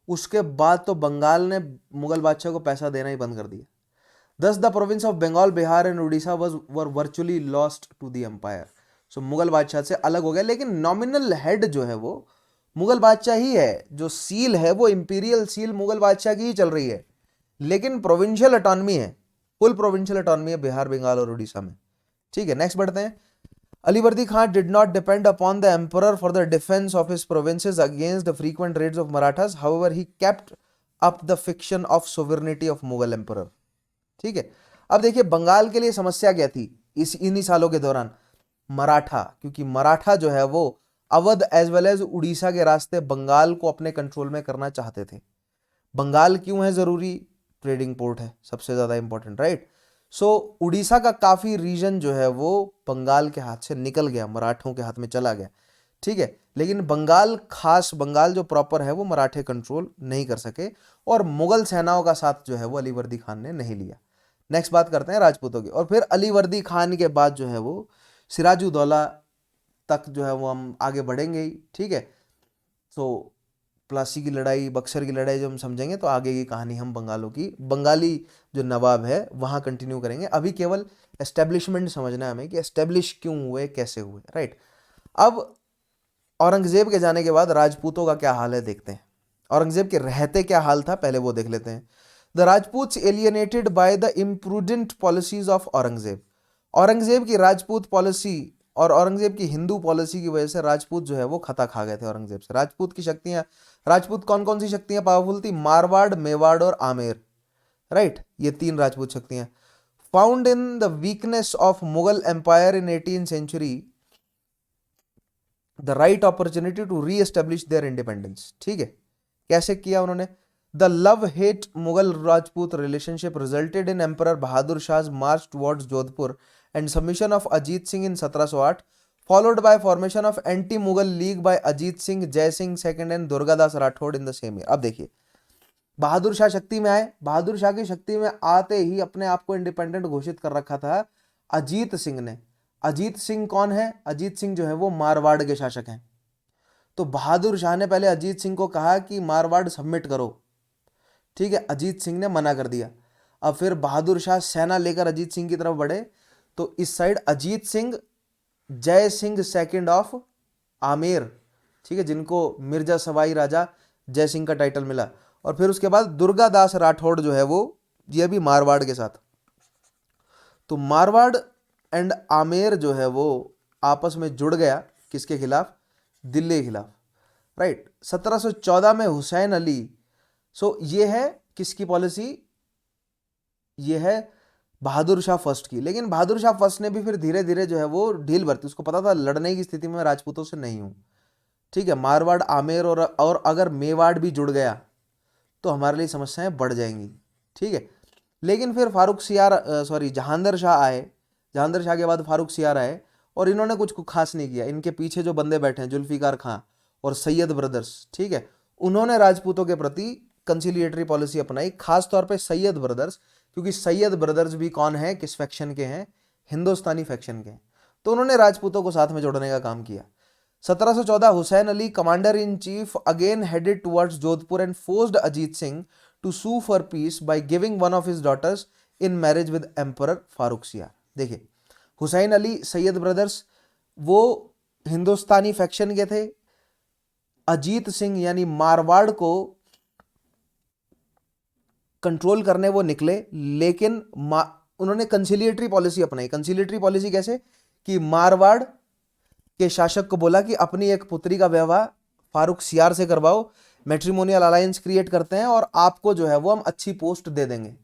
उसके बाद तो बंगाल ने मुगल बादशाह को पैसा देना ही बंद कर दिया। Thus, the province of Bengal, Bihar and Orissa were virtually lost to the empire. So Mughal बादशाह से अलग हो गया, लेकिन नॉमिनल हेड जो है वो मुगल बादशाह ही है, जो सील है वो इंपीरियल सील मुगल बादशाह की ही चल रही है, लेकिन प्रोविंशियल अटॉनमी है, फुल प्रोविंशियल अटॉनमी है बिहार, बंगाल और उड़ीसा में। ठीक है, नेक्स्ट बढ़ते हैं। Alivardi Khan did not depend upon the emperor for the defence of his provinces against the frequent raids of Marathas, however he kept up the fiction of sovereignty of Mughal emperor. ठीक है, अब देखिए बंगाल के लिए समस्या क्या थी इस इन्हीं सालों के दौरान? मराठा, क्योंकि मराठा जो है वो Awadh as well as Orissa के रास्ते बंगाल को अपने कंट्रोल में करना चाहते थे। बंगाल क्यों है जरूरी? ट्रेडिंग पोर्ट है, सबसे ज्यादा इंपॉर्टेंट, राइट। सो उड़ीसा का काफी रीजन जो है वो बंगाल के हाथ से निकल गया, मराठों के हाथ में चला गया। ठीक है, लेकिन बंगाल, खास बंगाल जो प्रॉपर है वो मराठे कंट्रोल नहीं कर सके, और मुगल सेनाओं का साथ जो है वो अलीवर्दी खान ने नहीं लिया। नेक्स्ट बात करते हैं राजपूतों की, और फिर अलीवर्दी खान के बाद जो है वो सिराजुद्दौला तक जो है वो हम आगे बढ़ेंगे ही। ठीक है, तो प्लासी की लड़ाई, बक्सर की लड़ाई जब हम समझेंगे तो आगे की कहानी हम बंगालों की, बंगाली जो नवाब है वहां कंटिन्यू करेंगे। अभी केवल एस्टेब्लिशमेंट समझना है हमें कि एस्टेब्लिश क्यों हुए, कैसे हुए, राइट। अब औरंगजेब के जाने के बाद राजपूतों का क्या हाल है देखते हैं। औरंगजेब के रहते क्या हाल था पहले वो देख लेते हैं। The Rajputs alienated by the imprudent policies of Aurangzeb. Aurangzeb की राजपूत पॉलिसी और औरंगजेब की हिंदू पॉलिसी की वजह से राजपूत जो है वो खता खा गए थे औरंगजेब से। राजपूत की शक्तियां, राजपूत कौन कौन सी शक्तियां पावरफुल थी? मारवाड़, मेवाड़ और आमेर, राइट। ये तीन राजपूत शक्तियां found in the weakness of Mughal empire in 18th century the right opportunity to re establish their independence. ठीक है, कैसे किया उन्होंने? The love hate Mughal Rajput relationship resulted in emperor Bahadur Shah march towards Jodhpur and submission of Ajit Singh in 1708, followed by formation of anti-Mughal league by Ajit Singh, Jai Singh second and Durgadas Rathore in the same year. अब देखिए बहादुर शाह शक्ति में आए, बहादुर शाह की शक्ति में आते ही अपने आप को इंडिपेंडेंट घोषित कर रखा था अजीत सिंह ने। अजीत सिंह कौन है? अजीत सिंह जो है वो मारवाड़ के शासक हैं। तो बहादुर शाह ने पहले अजीत सिंह को कहा कि मारवाड़ सबमिट करो। ठीक है, अजीत सिंह ने मना कर दिया। अब फिर बहादुर शाह सेना लेकर अजीत सिंह की तरफ बढ़े, तो इस side Ajit Singh, Jai Singh second of Amer, ठीक है, जिनको मिर्जा सवाई राजा जय सिंह का टाइटल मिला, और फिर उसके बाद दुर्गादास राठौड़ जो है वो, ये भी मारवाड़ के साथ। तो मारवाड़ एंड आमेर जो है वो आपस में जुड़ गया, किसके खिलाफ? दिल्ली के खिलाफ, राइट। 1714 में हुसैन अली, सो ये है किसकी पॉलिसी? ये है बहादुर शाह फर्स्ट की। लेकिन बहादुर शाह फर्स्ट ने भी फिर धीरे धीरे जो है वो ढील बरती, उसको पता था लड़ने की स्थिति में राजपूतों से नहीं हूं। ठीक है, मारवाड़, आमेर और अगर मेवाड़ भी जुड़ गया तो हमारे लिए समस्याएं बढ़ जाएंगी। ठीक है, लेकिन फिर फारूक सियार, जहांदर शाह आए। जहांदर शाह के बाद फारूक सियार आए, और इन्होंने कुछ खास नहीं किया। इनके पीछे जो बंदे बैठे हैं, जुल्फिकार खां और सैयद ब्रदर्स, ठीक है, उन्होंने राजपूतों के प्रति कंसिलिएटरी पॉलिसी अपनाई, खास तौर पे सैयद ब्रदर्स, क्योंकि सैयद ब्रदर्स भी कौन है, किस फैक्शन के हैं? हिंदुस्तानी फैक्शन के हैं। तो उन्होंने राजपूतों को साथ में जोड़ने का काम किया। 1714 Hussain Ali, commander in chief, again headed towards Jodhpur and forced Ajit Singh to sue for peace by giving one of his daughters in marriage with emperor Farrukh Siyar. देखिए हुसैन अली, सैयद ब्रदर्स, वो हिंदुस्तानी फैक्शन के थे। अजीत सिंह यानी मारवाड़ को कंट्रोल करने वो निकले, लेकिन उन्होंने कंसिलिएटरी पॉलिसी अपनाई। कंसिलिएटरी पॉलिसी कैसे? कि मारवाड़ के शासक को बोला कि अपनी एक पुत्री का विवाह फारूक सियार से करवाओ, मैट्रिमोनियल अलायंस क्रिएट करते हैं और आपको जो है वो हम अच्छी पोस्ट दे देंगे।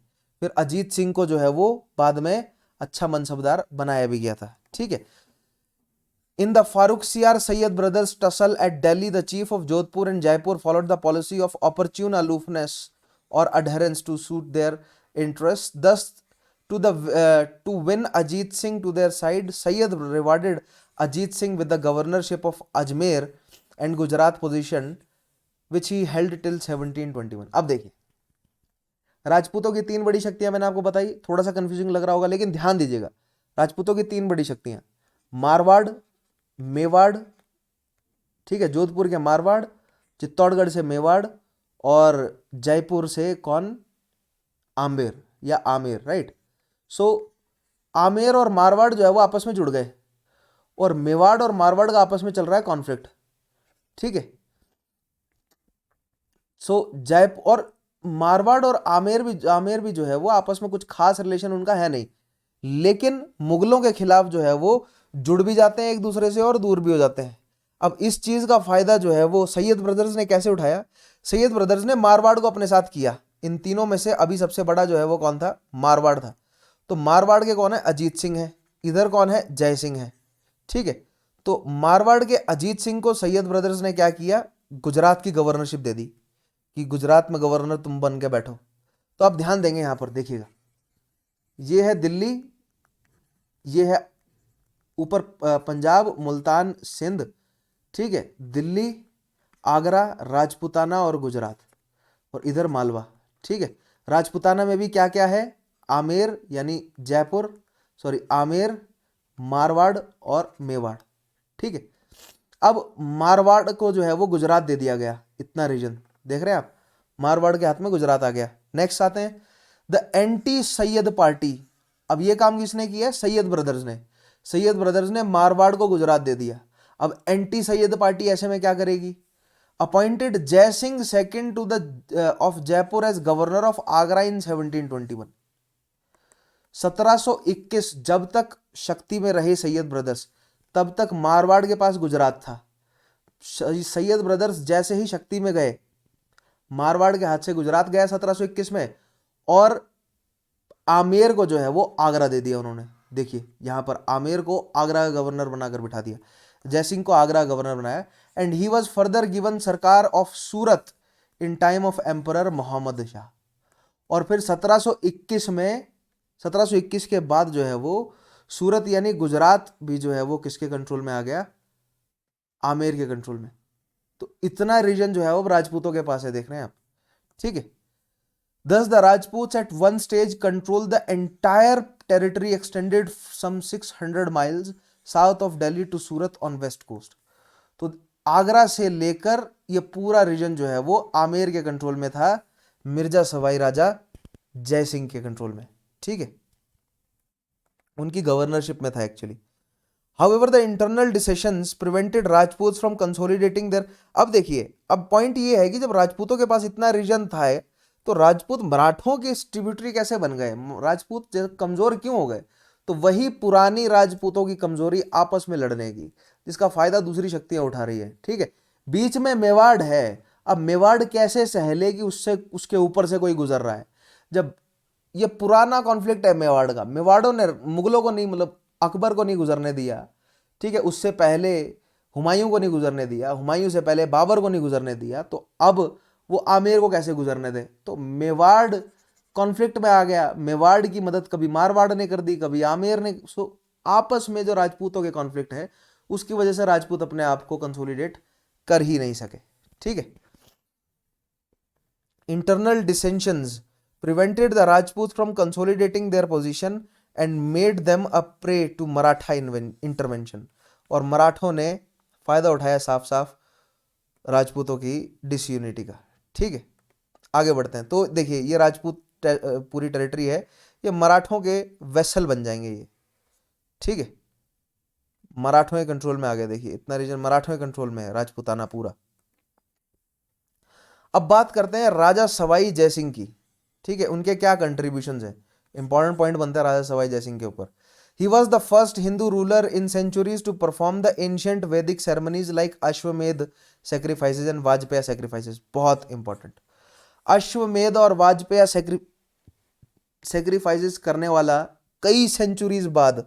फिर अजीत सिंह को जो है वो बाद में अच्छा मनसबदार बनाया भी गया था। ठीक है, In the Farooq Siyar Sayyid brothers tussle at Delhi, the chief of Jodhpur and Jaipur followed the policy of opportune aloofness or adherence to suit their interests. Thus, to win Ajit Singh to their side, Sayyid rewarded Ajit Singh with the governorship of Ajmer and Gujarat position, which he held till 1721. अब देखिए राजपूतों की तीन बड़ी शक्तियां मैंने आपको बताई, थोड़ा सा कंफ्यूजिंग लग रहा होगा लेकिन ध्यान दीजिएगा। राजपूतों की तीन बड़ी शक्तियां, मारवाड़, मेवाड़ ठीक है, जोधपुर के मारवाड़, चित्तौड़गढ़ से मेवाड़, और जयपुर से कौन, आमेर या आमेर, राइट। सो आमेर और मारवाड़ जो है वो आपस में जुड़ गए, और मेवाड़ और मारवाड़ का आपस में चल रहा है कॉन्फ्लिक्ट, ठीक है। सो जयपुर और मारवाड़ और आमेर भी जो है वो आपस में कुछ खास रिलेशन उनका है नहीं, लेकिन मुगलों के खिलाफ जो है वो जुड़ भी जाते हैं एक दूसरे से और दूर भी हो जाते हैं। अब इस चीज का फायदा जो है वो सैयद ब्रदर्स ने कैसे उठाया? सैयद ब्रदर्स ने मारवाड़ को अपने साथ किया। इन तीनों में से अभी सबसे बड़ा जो है वो कौन था? मारवाड़ था। तो मारवाड़ के कौन है? अजीत सिंह है। इधर कौन है? जय सिंह है, ठीक है। तो मारवाड़ के अजीत सिंह को सैयद ब्रदर्स ने क्या किया? गुजरात की गवर्नरशिप दे दी कि गुजरात में गवर्नर तुम बन के बैठो। तो आप ध्यान देंगे यहां पर, देखिएगा, ये है दिल्ली, ये है ऊपर पंजाब, मुल्तान, सिंध, ठीक है, दिल्ली, आगरा, राजपूताना और गुजरात, और इधर मालवा, ठीक है। राजपूताना में भी क्या क्या है? आमेर यानी जयपुर, सॉरी आमेर, मारवाड़ और मेवाड़, ठीक है। अब मारवाड़ को जो है वो गुजरात दे दिया गया, इतना रीजन देख रहे हैं आप, मारवाड़ के हाथ में गुजरात आ गया। नेक्स्ट आते हैं द एंटी सैयद पार्टी। अब ये काम किसने किया है? सैयद ब्रदर्स ने। सैयद ब्रदर्स ने मारवाड़ को गुजरात दे दिया। अब एंटी सैयद पार्टी ऐसे में क्या करेगी? Appointed Jai Singh second to the of Jaipur as governor of Agra in 1721। 1721 जब तक शक्ति में रहे सैयद ब्रदर्स, तब तक मारवाड़ के पास गुजरात था। सैयद ब्रदर्स जैसे ही शक्ति में गए, मारवाड़ के हाथ से गुजरात गया 1721 में, और आमेर को जो है वो आगरा दे दिया उन्होंने। देखिए यहां पर आमेर को आगरा का गवर्नर बनाकर बिठा दिया, जयसिंह को आगरा का गवर्नर बनाया। And he was further given sarkar of Surat in time of emperor Mohammad Shah. और फिर 1721 में, 1721 के बाद जो है वो सूरत यानी गुजरात भी जो है वो किसके कंट्रोल में आ गया? आमेर के कंट्रोल में। तो इतना रीजन जो है वो राजपूतों के पास है, देख रहे हैं आप, ठीक है। Thus the Rajputs at one stage controlled the entire territory extended some 600 miles south of Delhi to Surat on west coast. तो आगरा से लेकर ये पूरा रीजन जो है वो आमेर के कंट्रोल में था, मिर्जा सवाई राजा जय सिंह के कंट्रोल में, ठीक है, उनकी गवर्नरशिप में था actually. However, the internal dissensions prevented Rajputs from consolidating their। अब देखिए, अब पॉइंट ये है कि जब राजपूतों के पास इतना रीजन था तो राजपूत मराठों के ट्रिब्यूटरी कैसे बन गए? राजपूत कमजोर क्यों हो गए? तो वही पुरानी राजपूतों की कमजोरी आपस में लड़ने की, जिसका फायदा दूसरी शक्तियां उठा रही है, ठीक है। बीच में मेवाड़ है, अब मेवाड़ कैसे सहले कि उससे उसके ऊपर से कोई गुजर रहा है? जब ये पुराना कॉन्फ्लिक्ट है मेवाड़ का, मेवाड़ों ने मुगलों को नहीं, मतलब अकबर को नहीं गुजरने दिया, ठीक है, उससे पहले हुमायूं को नहीं गुजरने दिया, हुमायूं से पहले बाबर को नहीं गुजरने दिया, तो अब वो आमेर को कैसे गुजरने दे? तो मेवाड़ कॉन्फ्लिक्ट में आ गया। मेवाड़ की मदद कभी मारवाड़ ने कर दी, कभी आमेर ने। सो आपस में जो राजपूतों के कॉन्फ्लिक्ट है उसकी वजह से राजपूत अपने आप को कंसोलिडेट कर ही नहीं सके, ठीक है। Internal dissensions prevented the Rajput from consolidating their position and made them a prey to Maratha intervention. और मराठों ने फायदा उठाया साफ साफ राजपूतों की डिसयूनिटी का, ठीक है। आगे बढ़ते हैं। तो देखिए ये राजपूत पूरी टेरिटरी है, ये मराठों के वेसल बन जाएंगे ये, ठीक है, मराठों के कंट्रोल में आ गया। देखिए इतना रीजन मराठों के कंट्रोल में है, राजपूताना पूरा। अब बात करते हैं राजा सवाई जयसिंह की, ठीक है, उनके क्या कंट्रीब्यूशंस हैं। इंपॉर्टेंट पॉइंट बनता है राजा सवाई जयसिंह के ऊपर। He was the first Hindu ruler in centuries to perform the ancient Vedic ceremonies like Ashwamedh sacrifices and Vajpaya sacrifices। बहुत इंपॉर्टेंट, अश्वमेध और वाजपेय सेक्रीफाइसेस करने वाला कई सेंचुरीज बाद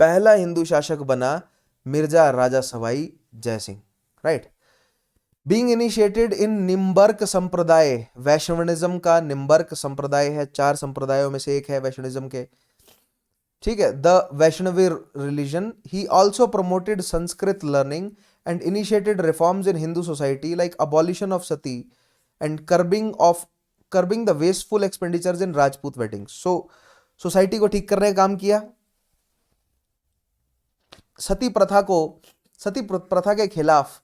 पहला हिंदू शासक बना Mirza Raja Sawai Jai Singh, right. Being initiated in Nimbarka Sampradaya, Vaishnavism का निम्बर्क संप्रदाय है, 4 संप्रदायों में से एक है वैष्णवनिज्म के, ठीक है, the Vaishnavi religion. He also promoted Sanskrit learning and initiated reforms in Hindu society like abolition of Sati and curbing the wasteful expenditures in Rajput weddings. So society को ठीक करने का काम किया, सती प्रथा को सती प्रथा के खिलाफ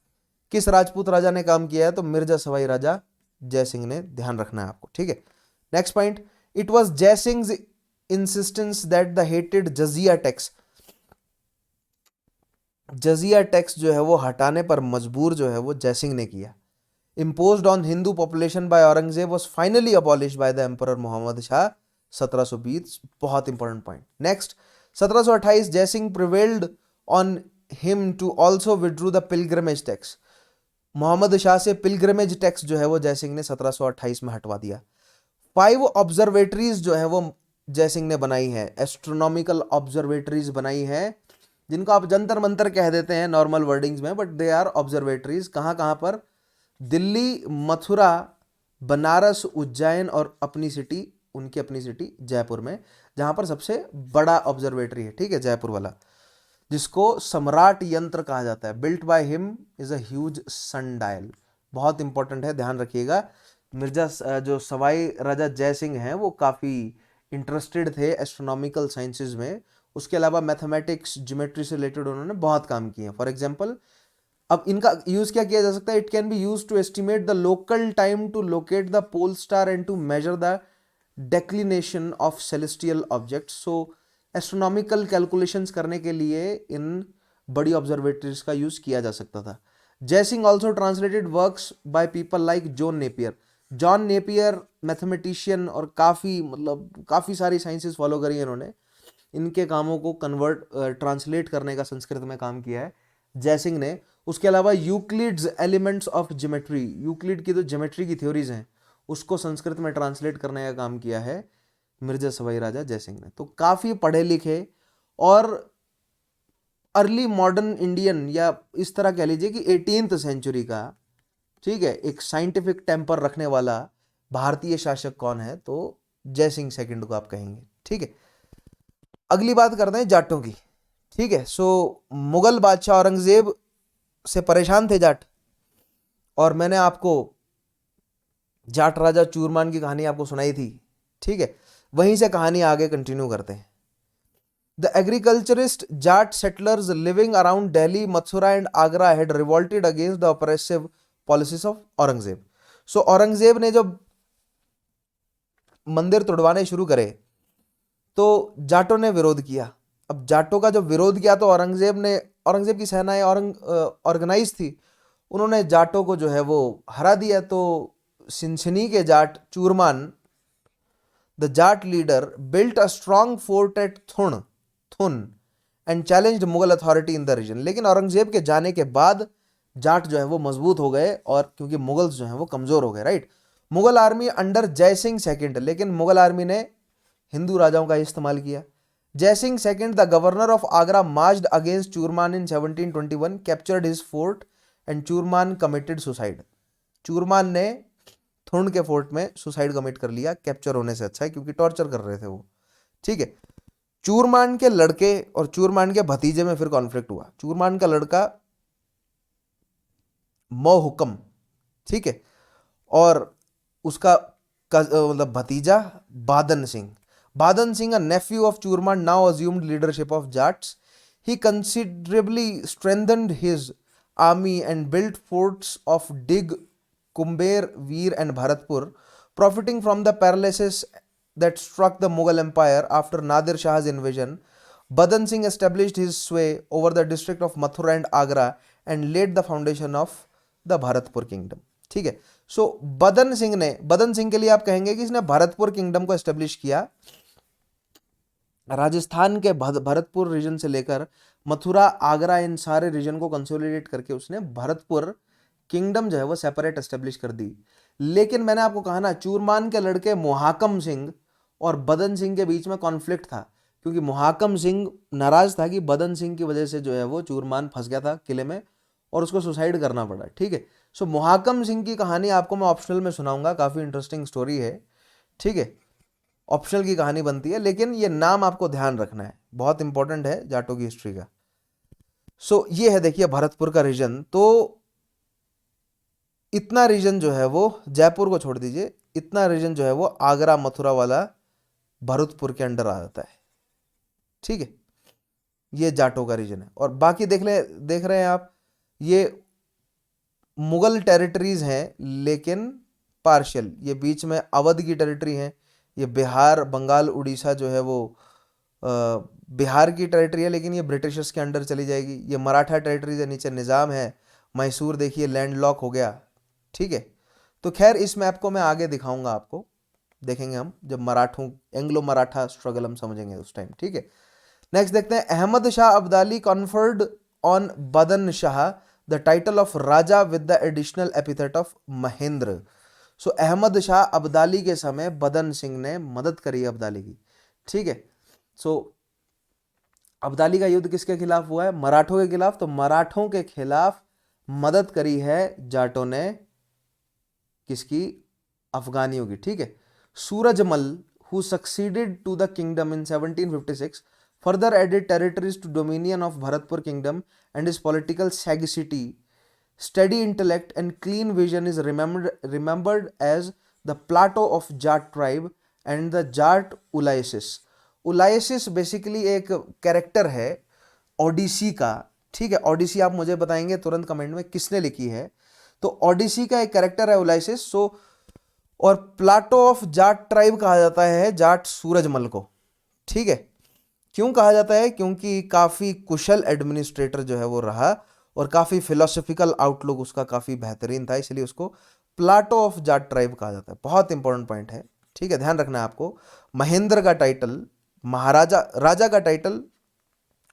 किस राजपूत राजा ने काम किया है? तो मिर्जा सवाई राजा जय सिंह ने, ध्यान रखना है आपको, ठीक है। Next point, it was Jai Singh insistence that the hated jaziya tax, jaziya tax जो है वो हटाने पर मजबूर जो है वो जय सिंह ने किया। imposed on Hindu population by Aurangzeb was finally abolished by the Emperor Muhammad Shah 1720, बहुत इंपॉर्टेंट पॉइंट। नेक्स्ट, 1728 जय Singh prevailed on him to also withdrew the pilgrimage tax, Mohammad Shah से पिलग्रमेज टैक्स जो है वो जय सिंह ने 1728 में हटवा दिया। 5 ऑब्जर्वेटरीज जो है वो जय सिंह ने बनाई है, एस्ट्रोनॉमिकल ऑब्जर्वेटरीज बनाई है, जिनको आप जंतर मंतर कह देते हैं नॉर्मल वर्डिंग्स में, बट दे आर ऑब्जर्वेटरीज। कहाँ कहाँ पर? दिल्ली, मथुरा, बनारस, उज्जैन और अपनी सिटी, उनकी अपनी सिटी जयपुर में, जहां पर सबसे बड़ा ऑब्जर्वेटरी है, ठीक है, जयपुर वाला, जिसको सम्राट यंत्र कहा जाता है। Built by him is a huge sundial, बहुत इंपॉर्टेंट है, ध्यान रखिएगा। मिर्जा जो सवाई राजा जय सिंह हैं वो काफ़ी इंटरेस्टेड थे एस्ट्रोनॉमिकल साइंसेज में, उसके अलावा मैथमेटिक्स, ज्योमेट्री से रिलेटेड उन्होंने बहुत काम किए हैं। फॉर एग्जाम्पल, अब इनका यूज क्या किया जा सकता है? It can be use to estimate the local time to locate the pole star and to measure the declination of celestial object. So astronomical calculations करने के लिए इन बड़ी ऑब्जर्वेटरीज का यूज किया जा सकता था। जय Singh also translated works by people like John Napier. John Napier mathematician और काफ़ी सारी साइंसेस फॉलो करी है इन्होंने, इनके कामों को ट्रांसलेट करने का संस्कृत में काम किया है जय सिंह ने। उसके अलावा Euclid's elements of geometry, Euclid की जो ज्योमेट्री की थ्योरीज हैं उसको संस्कृत में ट्रांसलेट करने का काम किया है मिर्जा सवाई राजा जय सिंह ने। तो काफ़ी पढ़े लिखे और अर्ली मॉडर्न इंडियन, या इस तरह कह लीजिए कि 18th सेंचुरी का, ठीक है, एक साइंटिफिक टेम्पर रखने वाला भारतीय शासक कौन है? तो जय सिंह सेकंड को आप कहेंगे, ठीक है। अगली बात करते हैं जाटों की, ठीक है। सो मुगल बादशाह औरंगजेब से परेशान थे जाट, और मैंने आपको जाट राजा चूरमान की कहानी आपको सुनाई थी, ठीक है। वहीं से कहानी आगे कंटिन्यू करते हैं। The agriculturist Jat settlers living around Delhi, Mathura and Agra had revolted against the oppressive policies of Aurangzeb. So Aurangzeb ने जब मंदिर तोड़वाने शुरू करे तो जाटों ने विरोध किया। अब जाटों का जब विरोध किया तो औरंगजेब की सेनाएं ऑर्गेनाइज थी, उन्होंने जाटों को जो है वो हरा दिया। तो सिंसनी के Jat Churaman, the Jat leader, built a strong fort at Thun and challenged Mughal authority in the region. लेकिन औरंगजेब के जाने के बाद जाट जो है वो मजबूत हो गए, और क्योंकि मुगल्स जो है वो कमजोर हो गए, राइट। मुगल आर्मी अंडर जय सिंह सेकेंड, लेकिन मुगल आर्मी ने हिंदू राजाओं का इस्तेमाल किया। Jai Singh second, the governor of Agra, marched against Churaman in 1721, captured his fort and Churaman committed suicide. Churaman ने थुन के फोर्ट में सुसाइड कमिट कर लिया, कैप्चर होने से अच्छा है, क्योंकि टॉर्चर कर रहे थे वो, ठीक है। चूरमान के लड़के और चूरमान के भतीजे में फिर कॉन्फ्लिक्ट हुआ। चूरमान का लड़का मोहुकम, ठीक है, और उसका मतलब भतीजा बादन Singh. Badan Singh, a nephew of Churman, now assumed leadership of Jats. He considerably strengthened his army and built forts of Dig, Kumber, Veer and Bharatpur. Profiting from the paralysis that struck the Mughal Empire after Nadir Shah's invasion, Badan Singh established his sway over the district of Mathura and Agra and laid the foundation of the Bharatpur kingdom. ठीक है। सो बदन सिंह के लिए आप कहेंगे कि इसने Bharatpur kingdom को एस्टेब्लिश किया। राजस्थान के भरतपुर रीजन से लेकर मथुरा, आगरा, इन सारे रीजन को कंसोलिडेट करके उसने भरतपुर किंगडम जो है वो सेपरेट एस्टेब्लिश कर दी। लेकिन मैंने आपको कहा ना, चूरमान के लड़के मुहाकम सिंह और बदन सिंह के बीच में कॉन्फ्लिक्ट था, क्योंकि मुहाकम सिंह नाराज था कि बदन सिंह की वजह से जो है वो चूरमान फंस गया था किले में और उसको सुसाइड करना पड़ा, ठीक है। सो मुहाकम सिंह की कहानी आपको मैं ऑप्शनल में सुनाऊंगा, काफ़ी इंटरेस्टिंग स्टोरी है, ठीक है। ऑप्शनल की कहानी बनती है, लेकिन ये नाम आपको ध्यान रखना है, बहुत इंपॉर्टेंट है जाटों की हिस्ट्री का। सो ये है, देखिए, भरतपुर का रीजन। तो इतना रीजन जो है वो, जयपुर को छोड़ दीजिए, इतना रीजन जो है वो आगरा मथुरा वाला भरतपुर के अंडर आ जाता है, ठीक है। ये जाटों का रीजन है। और बाकी देख रहे हैं आप, ये मुगल टेरिटरीज हैं लेकिन पार्शियल, ये बीच में अवध की टेरिटरी है, ये बिहार बंगाल उड़ीसा जो है वो बिहार की टेरिटरी है लेकिन ये ब्रिटिशर्स के अंडर चली जाएगी। ये मराठा टेरिटरीज है, नीचे निज़ाम है, मैसूर देखिए लैंड लॉक हो गया, ठीक है। तो खैर इस मैप को मैं आगे दिखाऊंगा आपको, देखेंगे हम जब मराठों एंग्लो मराठा स्ट्रगल हम समझेंगे उस टाइम, ठीक है। नेक्स्ट देखते हैं, Ahmad Shah Abdali conferred on Badan Shah the title of Raja with the additional epithet of Mahendra. So Ahmad Shah Abdali के समय बदन सिंह ने मदद करी अब्दाली की, ठीक है। सो अब्दाली का युद्ध किसके खिलाफ हुआ है? मराठों के खिलाफ। तो मराठों के खिलाफ मदद करी है जाटों ने, किसकी? अफगानियों की, ठीक है। Surajmal who succeeded to the kingdom in 1756 further added territories to dominion of Bharatpur kingdom, and his political sagacity, steady intellect and clean vision is remembered as the Plateau of Jat tribe and the Jat Ulysses. Ulysses basically एक character है Odyssey का, ठीक है। ओडिसी आप मुझे बताएंगे तुरंत comment में किसने लिखी है। तो ओडिसी का एक कैरेक्टर है उलाइसिस। सो और प्लाटो ऑफ जाट ट्राइब कहा जाता है जाट सूरजमल को, ठीक है। क्यों कहा जाता है? क्योंकि काफ़ी कुशल एडमिनिस्ट्रेटर जो है वो रहा और काफ़ी फिलोसफिकल आउटलुक उसका काफ़ी बेहतरीन था, इसलिए उसको प्लाटो ऑफ जाट ट्राइब कहा जाता है। बहुत इंपॉर्टेंट पॉइंट है, ठीक है, ध्यान रखना है आपको। महेंद्र का टाइटल, महाराजा राजा का टाइटल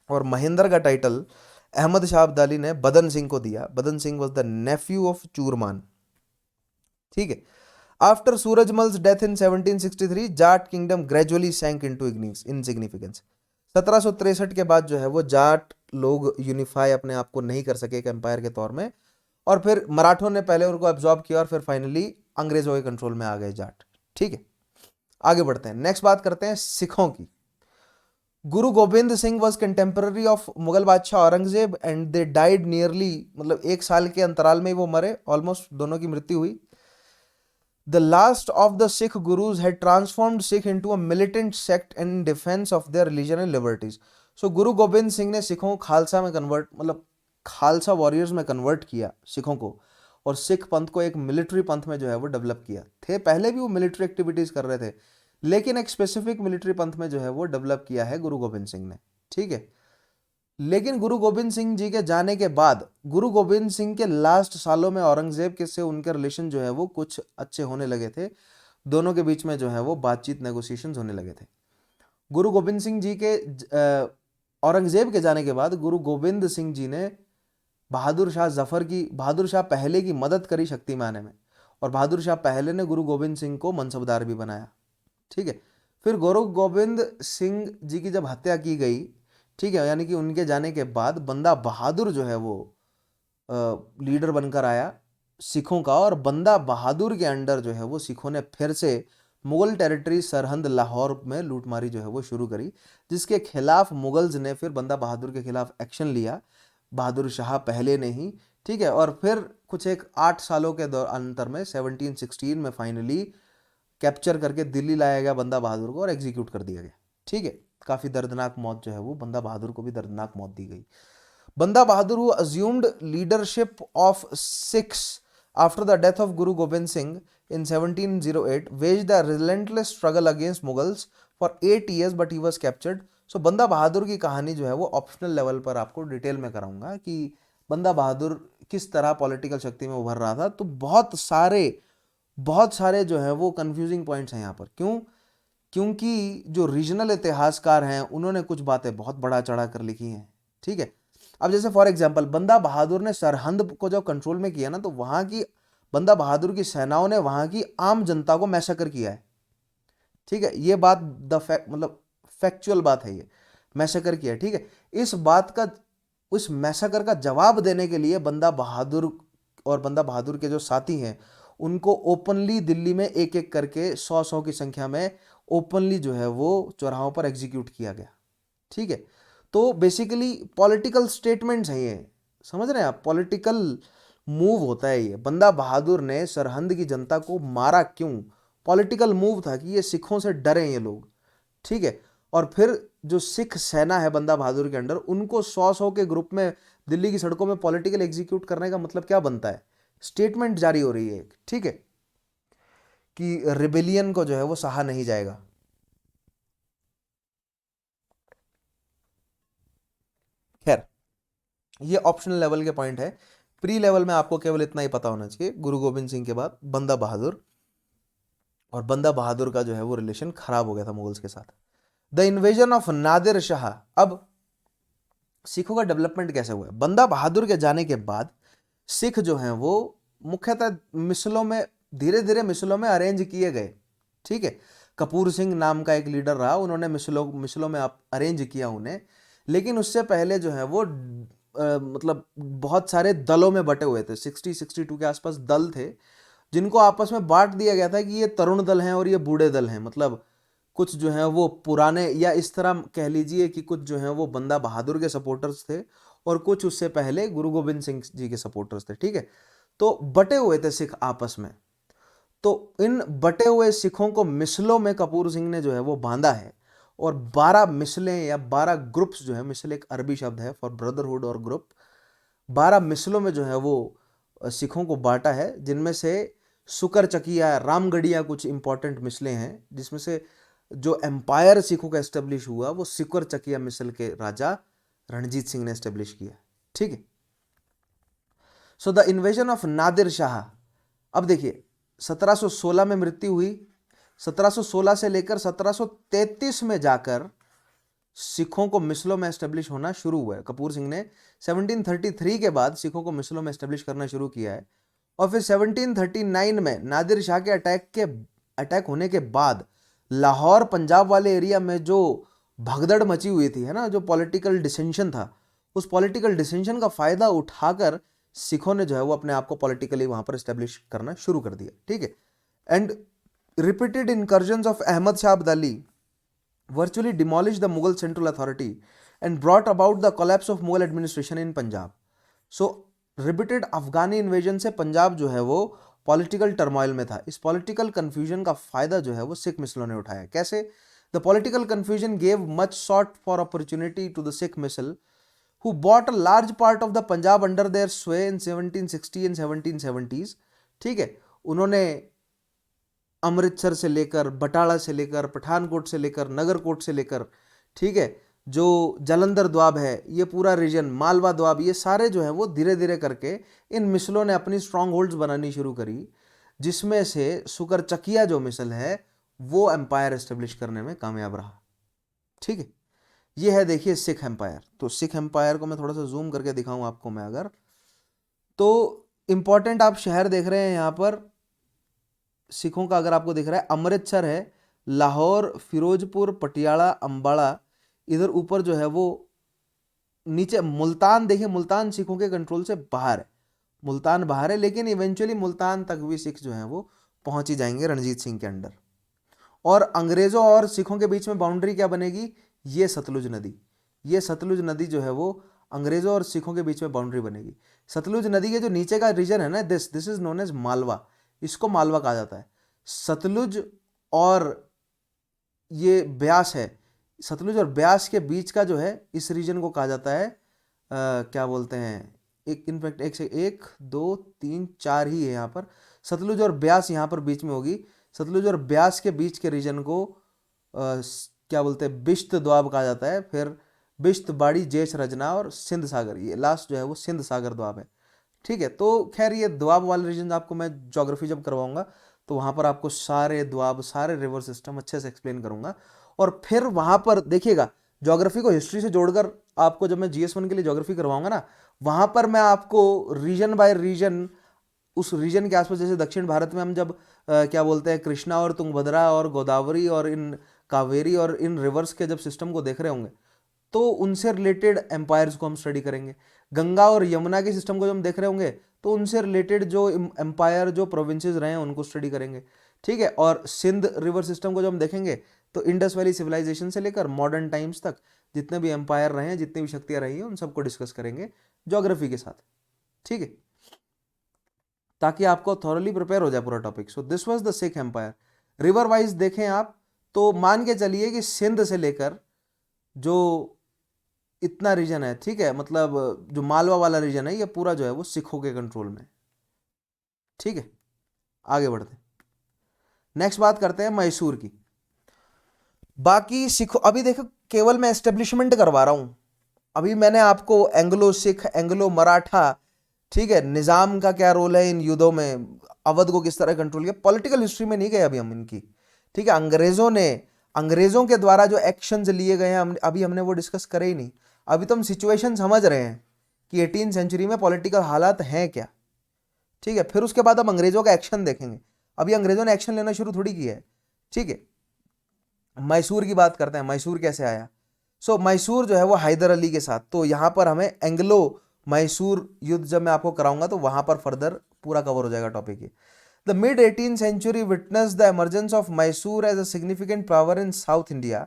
और महेंद्र का टाइटल अहमद शाह अब्दाली ने बदन सिंह को दिया। Badan Singh was the nephew of Churaman, ठीक है। After Surajmal's death in 1763, Jat kingdom gradually sank into insignificance. 1763 के बाद जो है वो जाट लोग यूनिफाई अपने आप को नहीं कर सके एक एम्पायर के तौर में, और फिर मराठों ने पहले उनको एब्जॉर्ब किया और फिर फाइनली अंग्रेजों के कंट्रोल में आ गए जाट, ठीक है। आगे बढ़ते हैं, नेक्स्ट बात करते हैं सिखों की। Guru Gobind Singh was contemporary of Mughal Badshah Aurangzeb and they died nearly, मतलब 1 साल के अंतराल में वो मरे, ऑलमोस्ट दोनों की मृत्यु हुई। The last of the Sikh gurus had transformed Sikh into a militant sect in defense of their religion and liberties. So गुरु गोविंद सिंह ने सिखों को खालसा में कन्वर्ट, मतलब खालसा वॉरियर्स में कन्वर्ट किया सिखों को, और सिख पंथ को एक मिलिट्री पंथ में जो है वो डेवलप किया। थे पहले भी वो मिलिट्री एक्टिविटीज कर रहे थे, लेकिन एक स्पेसिफिक मिलिट्री पंथ में जो है वो डेवलप किया है गुरु गोविंद सिंह ने, ठीक है। लेकिन गुरु गोविंद सिंह जी के जाने के बाद, गुरु गोविंद सिंह के लास्ट सालों में औरंगजेब के से उनके रिलेशन जो है वो कुछ अच्छे होने लगे थे, दोनों के बीच में जो है वो बातचीत नेगोशिएशंस होने लगे थे। गुरु गोविंद सिंह जी के औरंगजेब के जाने के बाद गुरु गोविंद सिंह जी ने बहादुर शाह पहले की मदद करी शक्ति में आने में, और बहादुर शाह पहले ने गुरु गोविंद सिंह को मनसबदार भी बनाया, ठीक है। फिर गुरु गोविंद सिंह जी की जब हत्या की गई, ठीक है, यानी कि उनके जाने के बाद बंदा बहादुर जो है वो लीडर बनकर आया सिखों का, और बंदा बहादुर के अंडर जो है वो सिखों ने फिर से मुगल टेरिटरी सरहंद लाहौर में लूटमारी जो है वो शुरू करी, जिसके खिलाफ मुगल्स ने फिर बंदा बहादुर के खिलाफ एक्शन लिया, बहादुर शाह पहले ने ही, ठीक है। और फिर कुछ एक 8 सालों के अंतर में 1716 में फाइनली कैप्चर करके दिल्ली लाया गया बंदा बहादुर को और एग्जीक्यूट कर दिया गया, ठीक है। काफ़ी दर्दनाक मौत जो है वो बंदा बहादुर को भी दर्दनाक मौत दी गई। Banda Bahadur who assumed leadership of Sikhs after the death of Guru Gobind Singh in 1708 waged a relentless struggle against Mughals for 8 years but he was captured. So बंदा बहादुर की कहानी जो है वो ऑप्शनल लेवल पर आपको डिटेल में कराऊंगा कि बंदा बहादुर किस तरह पॉलिटिकल शक्ति में उभर रहा था। तो बहुत सारे जो है वो कंफ्यूजिंग पॉइंट्स हैं यहाँ पर। क्यों? क्योंकि जो रीजनल इतिहासकार हैं उन्होंने कुछ बातें बहुत बड़ा चढ़ा कर लिखी हैं, ठीक है। अब जैसे फॉर एग्जांपल बंदा बहादुर ने सरहंद को जब कंट्रोल में किया ना, तो वहाँ की बंदा बहादुर की सेनाओं ने वहाँ की आम जनता को मैसेकर किया है, ठीक है। ये बात मतलब फैक्चुअल बात है, ये मैसेकर किया है, ठीक है। इस बात का, उस मैसेकर का जवाब देने के लिए बंदा बहादुर और बंदा बहादुर के जो साथी हैं उनको ओपनली दिल्ली में एक एक करके 100 की संख्या में ओपनली जो है वो चौराहों पर एग्जीक्यूट किया गया, ठीक है। तो बेसिकली पॉलिटिकल स्टेटमेंट्स हैं ये, समझ रहे हैं आप, पॉलिटिकल मूव होता है ये। बंदा बहादुर ने सरहंद की जनता को मारा क्यों? पॉलिटिकल मूव था कि ये सिखों से डरे ये लोग, ठीक है। और फिर जो सिख सेना है बंदा बहादुर के अंडर, उनको 100-100 के ग्रुप में दिल्ली की सड़कों में पॉलिटिकल एग्जीक्यूट करने का मतलब क्या बनता है? स्टेटमेंट जारी हो रही है एक, ठीक है, कि रिबेलियन को जो है वो सहा नहीं जाएगा। खैर, ये ऑप्शनल लेवल के पॉइंट है। प्री लेवल में आपको केवल इतना ही पता होना चाहिए, गुरु गोविंद सिंह के बाद बंदा बहादुर, और बंदा बहादुर का जो है वो रिलेशन खराब हो गया था मुगल्स के साथ। The invasion of Nadir Shah. अब सिखों का डेवलपमेंट कैसे हुआ? बंदा बहादुर के जाने के बाद सिख जो हैं वो मुख्यतः मिसलों में, धीरे धीरे मिसलों में अरेंज किए गए, ठीक है। कपूर सिंह नाम का एक लीडर रहा, उन्होंने मिसलों में अरेंज किया उन्हें, लेकिन उससे पहले जो है वो मतलब बहुत सारे दलों में बटे हुए थे। 60-62 के आसपास दल थे, जिनको आपस में बांट दिया गया था कि ये तरुण दल हैं और ये बूढ़े दल हैं। मतलब कुछ जो है वो पुराने, या इस तरह कह लीजिए कि कुछ जो है वो बंदा बहादुर के सपोर्टर्स थे और कुछ उससे पहले गुरु गोविंद सिंह जी के सपोर्टर्स थे, ठीक है। तो बटे हुए थे सिख आपस में। तो इन बटे हुए सिखों को मिसलों में कपूर सिंह ने जो है वो बांधा है, और 12 मिसलें या 12 ग्रुप्स जो है, मिसल एक अरबी शब्द है फॉर ब्रदरहुड और ग्रुप, 12 मिसलों में जो है वो सिखों को बांटा है, जिनमें से सुकर चकिया, रामगढ़िया कुछ इंपॉर्टेंट मिसलें हैं, जिसमें से जो एम्पायर सिखों का एस्टेब्लिश हुआ वो सुकर चकिया मिसल के राजा रणजीत सिंह ने एस्टेब्लिश किया, ठीक है। So the invasion of Nadir Shah. अब देखिए 1716 में मृत्यु हुई, 1716 से लेकर 1733 में जाकर सिखों को मिसलों में एस्टेब्लिश होना शुरू हुआ है। कपूर सिंह ने 1733 के बाद सिखों को मिसलों में एस्टेब्लिश करना शुरू किया है, और फिर 1739 में नादिर शाह के अटैक होने के बाद लाहौर पंजाब वाले एरिया में जो भगदड़ मची हुई थी, है ना, जो पॉलिटिकल डिसेंशन था, उस पॉलिटिकल डिसेंशन का फायदा उठाकर सिखों ने जो है वो अपने आप को पॉलिटिकली वहां पर एस्टेब्लिश करना शुरू कर दिया, ठीक है। And repeated incursions of Ahmad Shah Abdali virtually demolished the Mughal central authority and brought about the collapse of Mughal administration in Punjab. So repeated Afghani invasion से पंजाब जो है वो पॉलिटिकल टर्मोइल में था। इस पॉलिटिकल कंफ्यूजन का फायदा जो है वो सिख मिसलों ने उठाया। कैसे? The political confusion gave much sought for opportunity to the Sikh misl who bought a large part of the Punjab under their sway in 1760 and 1770s, ठीक है। उन्होंने अमृतसर से लेकर, बटाला से लेकर, पठानकोट से लेकर, नगरकोट से लेकर, ठीक है, जो जालंधर द्वाब है, ये पूरा रीजन, मालवा द्वाब, ये सारे जो है वो धीरे धीरे करके इन मिसलों ने अपनी स्ट्रॉन्ग होल्ड्स बनानी शुरू करी, जिसमें से सुकर चकिया जो मिसल है वो एम्पायर एस्टेब्लिश करने में कामयाब रहा, ठीक है। ये है देखिए सिख एम्पायर। तो सिख एम्पायर को मैं थोड़ा सा जूम करके दिखाऊं आपको मैं अगर, तो इंपॉर्टेंट आप शहर देख रहे हैं यहाँ पर सिखों का, अगर आपको दिख रहा है अमृतसर है, लाहौर, फिरोजपुर, पटियाला, अंबाला, इधर ऊपर जो है वो नीचे मुल्तान, देखिए मुल्तान सिखों के कंट्रोल से बाहर है, मुल्तान बाहर है, लेकिन इवेंचुअली मुल्तान तक भी सिख जो है वो पहुंच ही जाएंगे रणजीत सिंह के अंडर। और अंग्रेजों और सिखों के बीच में बाउंड्री क्या बनेगी? ये सतलुज नदी। ये सतलुज नदी जो है वो अंग्रेजों और सिखों के बीच में बाउंड्री बनेगी। सतलुज नदी के जो नीचे का रीजन है ना, this is known as Malwa, इसको मालवा कहा जाता है। सतलुज और ये ब्यास है, सतलुज और ब्यास के बीच का जो है इस रीजन को कहा जाता है क्या बोलते हैं, एक इनफैक्ट एक से 1 2 3 4 ही है यहाँ पर, सतलुज और ब्यास यहाँ पर बीच में होगी। सतलुज और ब्यास के बीच के रीजन को क्या बोलते हैं, बिश्त द्वाब कहा जाता है। फिर बिश्त, बाड़ी, जेश, रजना और सिंध सागर, ये लास्ट जो है वो सिंध सागर द्वाब है, ठीक है। तो खैर ये द्वाब वाले रीजन आपको मैं ज्योग्राफी जब करवाऊंगा तो वहां पर आपको सारे द्वाब, सारे रिवर सिस्टम अच्छे से एक्सप्लेन करूंगा। और फिर वहां पर देखिएगा, ज्योग्राफी को हिस्ट्री से जोड़कर आपको जब मैं GS1 के लिए ज्योग्राफी करवाऊंगा ना, वहां पर मैं आपको रीजन बाय रीजन, उस रीजन के आसपास, जैसे दक्षिण भारत में हम जब क्या बोलते हैं कृष्णा और तुंगभद्रा और गोदावरी और इन कावेरी और इन रिवर्स के जब सिस्टम को देख रहे होंगे तो उनसे रिलेटेड एम्पायर्स को हम स्टडी करेंगे। गंगा और यमुना के सिस्टम को जब हम देख रहे होंगे तो उनसे रिलेटेड जो एम्पायर, जो प्रोविंसेस रहे हैं उनको स्टडी करेंगे, ठीक है। और सिंध रिवर सिस्टम को जब हम देखेंगे तो इंडस वैली सिविलाइजेशन से लेकर मॉडर्न टाइम्स तक जितने भी एम्पायर रहे हैं, जितनी भी शक्तियां रही हैं, उन सबको डिस्कस करेंगे ज्योग्राफी के साथ, ठीक है, ताकि आपको थॉरली प्रिपेयर हो जाए पूरा topic. So this was the Sikh empire. River wise देखें आप तो मान के चलिए कि सिंध से लेकर जो इतना रीजन है, ठीक है, मतलब जो मालवा वाला रीजन है, ये पूरा जो है वो सिखों के कंट्रोल में है। ठीक है, आगे बढ़ते हैं। नेक्स्ट बात करते हैं मैसूर की। बाकी सिखों, अभी देखो केवल मैं एस्टेब्लिशमेंट करवा रहा हूं। अभी मैंने आपको एंग्लो सिख, एंग्लो मराठा, ठीक है, निजाम का क्या रोल है इन युद्धों में, अवध को किस तरह कंट्रोल किया, पॉलिटिकल हिस्ट्री में नहीं गए अभी हम इनकी। ठीक है, अंग्रेजों के द्वारा जो एक्शंस लिए गए हैं अभी हमने वो डिस्कस करे ही नहीं। अभी तो हम सिचुएशन समझ रहे हैं कि 18th सेंचुरी में पॉलिटिकल हालात हैं क्या। ठीक है, फिर उसके बाद हम अंग्रेजों का एक्शन देखेंगे। अभी अंग्रेजों ने एक्शन लेना शुरू थोड़ी किया है। ठीक है, मैसूर की बात करते हैं, मैसूर कैसे आया। मैसूर जो है वो हैदर अली के साथ, तो यहां पर हमें एंग्लो मैसूर युद्ध जब मैं आपको कराऊंगा तो वहां पर फर्दर पूरा कवर हो जाएगा टॉपिक ये। The mid 18th century witnessed the emergence of Mysore as a significant power in South India.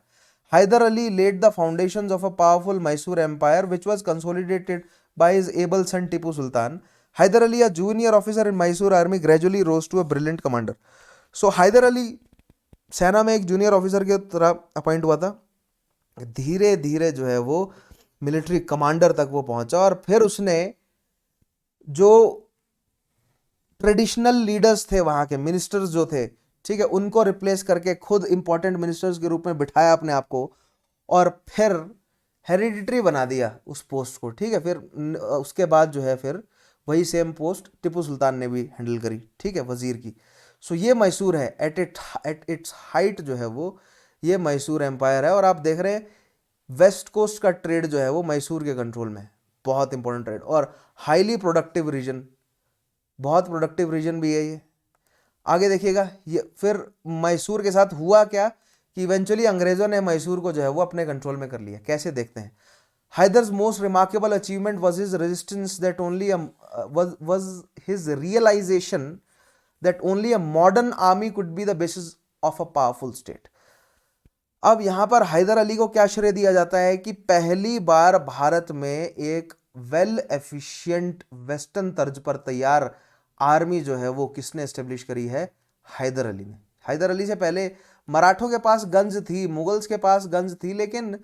Hyder Ali laid the foundations of a powerful Mysore empire which was consolidated by his able son Tipu Sultan. Hyder Ali, a junior officer in Mysore army, gradually rose to a brilliant commander. Hyder Ali सेना में एक junior officer की तरह appoint हुआ था, धीरे धीरे जो है वो मिलिट्री कमांडर तक वो पहुंचा, और फिर उसने जो ट्रेडिशनल लीडर्स थे वहां के, मिनिस्टर्स जो थे, ठीक है, उनको रिप्लेस करके खुद इंपॉर्टेंट मिनिस्टर्स के रूप में बिठाया अपने आप को, और फिर हेरिडिटरी बना दिया उस पोस्ट को। ठीक है, फिर उसके बाद जो है फिर वही सेम पोस्ट टिप्पू सुल्तान ने भी हैंडल करी, ठीक है, वजीर की। ये मैसूर है एट इट्स हाइट जो है वो, ये मैसूर एम्पायर है। और आप देख रहे हैं वेस्ट कोस्ट का ट्रेड जो है वो मैसूर के कंट्रोल में है, बहुत इंपॉर्टेंट ट्रेड, और हाईली प्रोडक्टिव रीजन, बहुत प्रोडक्टिव रीजन भी है ये। आगे देखिएगा, ये फिर मैसूर के साथ हुआ क्या कि इवेंचुअली अंग्रेजों ने मैसूर को जो है वो अपने कंट्रोल में कर लिया। कैसे, देखते हैं। Hyder's most remarkable achievement was his resistance that only was his realization that only a modern army could be the basis of a powerful state. अब यहां पर हैदर अली को क्या श्रेय दिया जाता है कि पहली बार भारत में एक वेल एफिशिएंट वेस्टर्न तर्ज पर तैयार आर्मी जो है वो किसने एस्टेब्लिश करी है, हैदर अली ने। हैदर अली से पहले मराठों के पास गन्स थी, मुगल्स के पास गन्स थी, लेकिन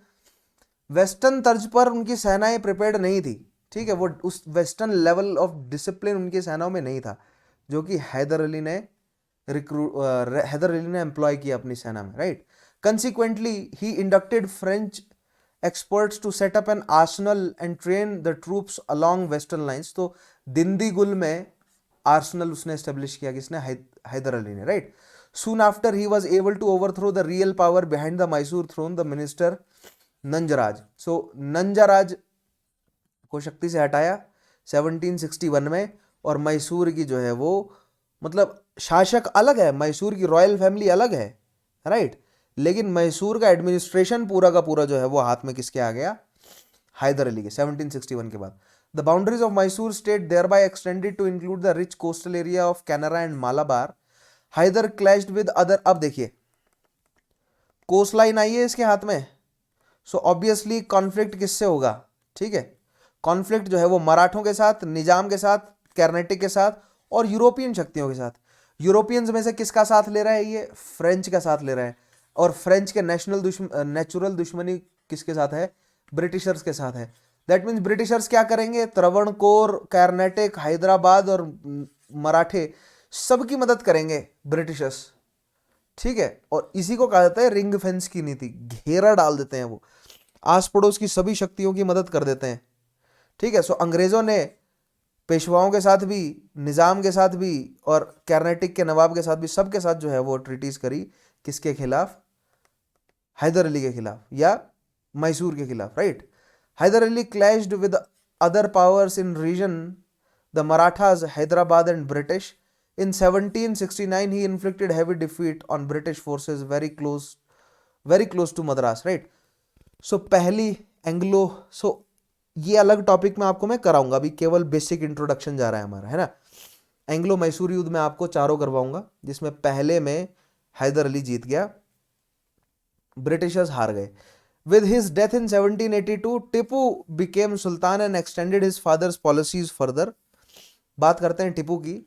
वेस्टर्न तर्ज पर उनकी सेनाएं प्रिपेयर्ड नहीं थी। ठीक है, वो उस वेस्टर्न लेवल ऑफ डिसिप्लिन उनकी सेनाओं में नहीं था, जो कि हैदर अली ने एम्प्लॉय किया अपनी सेना में, right. Consequently he inducted French experts to set up an arsenal and train the troops along western lines. तो दिंदीगुल में आर्सनल उसने एस्टेब्लिश किया, किसने, हैदर अली ने, right. Soon after he was able to overthrow the real power behind the Mysore throne, the minister Nanjaraj. Nanjaraj को शक्ति से हटाया 1761 में, और मैसूर की जो है वो, मतलब शासक अलग है, मैसूर की रॉयल फैमिली अलग है, राइट, लेकिन मैसूर का एडमिनिस्ट्रेशन पूरा का पूरा जो है वो हाथ में किसके आ गया, हैदर अली के, 1761 के बाद। The boundaries of Mysore state thereby extended to include the rich coastal area of Canara and Malabar. Hyder clashed with other, अब देखिए कोस्ट लाइन आई है इसके हाथ में, ऑब्वियसली कॉन्फ्लिक्ट किससे होगा, ठीक है, कॉन्फ्लिक्ट जो है वो मराठों के साथ, निजाम के साथ, कर्नाटक के साथ, और यूरोपियन शक्तियों के साथ। यूरोपियंस में से किसका साथ ले रहा है ये, फ्रेंच का साथ ले रहा है, और फ्रेंच के नेचुरल दुश्मनी किसके साथ है, ब्रिटिशर्स के साथ है। दैट मीन्स ब्रिटिशर्स क्या करेंगे, त्रावणकोर, कर्नाटक, हैदराबाद और मराठे सबकी मदद करेंगे ब्रिटिशर्स, ठीक है। और इसी को कहा जाता है रिंग फेंस की नीति, घेरा डाल देते हैं वो, आस पड़ोस की सभी शक्तियों की मदद कर देते हैं, ठीक है। अंग्रेजों ने पेशवाओं के साथ भी, निजाम के साथ भी, और कर्नाटक के नवाब के साथ भी, सबके साथ जो है वो ट्रीटीज करी, किसके खिलाफ, हैदर अली के खिलाफ या मैसूर के खिलाफ, right. Hyder Ali clashed with other powers in region, the Marathas, Hyderabad and British. In 1769 he inflicted heavy defeat on British forces very close to Madras, right. पहली एंग्लो, ये अलग टॉपिक में आपको मैं कराऊंगा, अभी केवल बेसिक इंट्रोडक्शन जा रहा है हमारा, है ना। एंग्लो मैसूर युद्ध में आपको चारों करवाऊंगा, जिसमें पहले में हैदर अली जीत गया, ब्रिटिशर्स हार गए। With his death in 1782, Tipu became Sultan and extended his father's policies further. बात करते हैं टिपू की।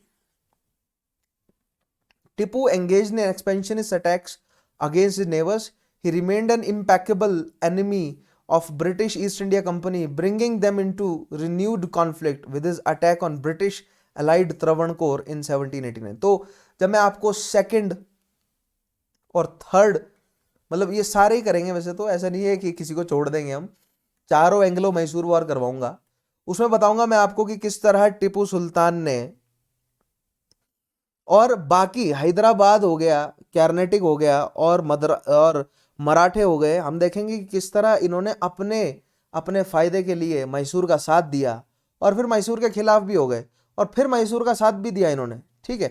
Tipu engaged in expansionist attacks against his neighbors. he remained an implacable enemy of British East India Company, bringing them into renewed conflict with his attack on British allied Travancore in 1789। तो जब मैं आपको second और third, मतलब ये सारे ही करेंगे, वैसे तो ऐसा नहीं है कि किसी को छोड़ देंगे, हम चारों एंग्लो मैसूर वॉर करवाऊंगा। उसमें बताऊंगा मैं आपको कि किस तरह टीपू सुल्तान ने, और बाकी हैदराबाद हो गया, कर्नाटक हो गया और मराठे हो गए, हम देखेंगे कि किस तरह इन्होंने अपने अपने फायदे के लिए मैसूर का साथ दिया और फिर मैसूर के खिलाफ भी हो गए और फिर मैसूर का साथ भी दिया इन्होंने। ठीक है,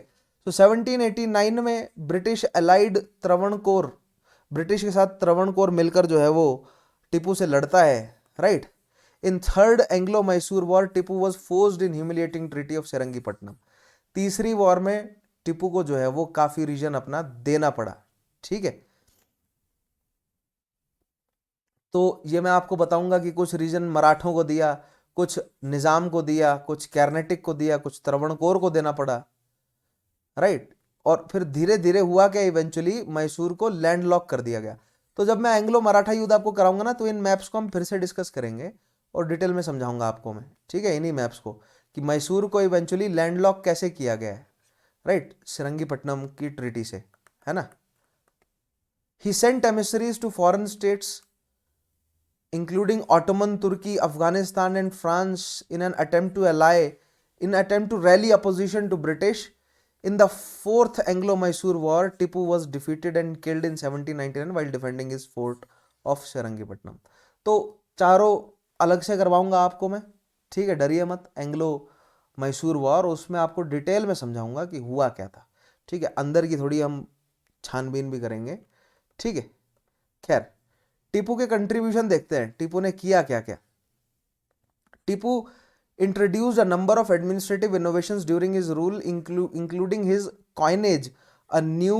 तो 1789 में ब्रिटिश अलाइड त्रावणकोर, ब्रिटिश के साथ त्रावणकोर मिलकर जो है वो टीपू से लड़ता है, right. In third Anglo Mysore war Tipu was forced in humiliating treaty of Seringapatam. तीसरी वॉर में टीपू को जो है वो काफी रीजन अपना देना पड़ा। ठीक है, तो ये मैं आपको बताऊंगा कि कुछ रीजन मराठों को दिया, कुछ निजाम को दिया, कुछ कर्नाटक को दिया, कुछ त्रावणकोर को देना पड़ा, राइट। और फिर धीरे धीरे हुआ क्या, इवेंचुअली मैसूर को लैंडलॉक कर दिया गया। तो जब मैं एंग्लो मराठा युद्ध आपको कराऊंगा ना, तो इन मैप्स को हम फिर से डिस्कस करेंगे और डिटेल में समझाऊंगा आपको मैं, ठीक है, इन्हीं मैप्स को, कि मैसूर को इवेंचुअली लैंडलॉक कैसे किया गया है, राइट, सेरंगीपट्टनम की ट्रीटी से, है ना। He sent emissaries to foreign states including Ottoman Turkey, Afghanistan and France in an attempt to rally opposition to British. In the fourth Anglo-Mysore War, Tipu was defeated and killed in 1799 while defending his fort of Seringapatnam। तो चारों अलग से करवाऊंगा आपको मैं, ठीक है, डरिए मत। एंग्लो मैसूर वॉर, उसमें आपको डिटेल में समझाऊंगा कि हुआ क्या था, ठीक है, अंदर की थोड़ी हम छानबीन भी करेंगे, ठीक है। खैर, टीपू के कंट्रीब्यूशन देखते हैं, टीपू ने किया क्या क्या। Tipu introduced a number of administrative innovations during his rule, including his coinage a new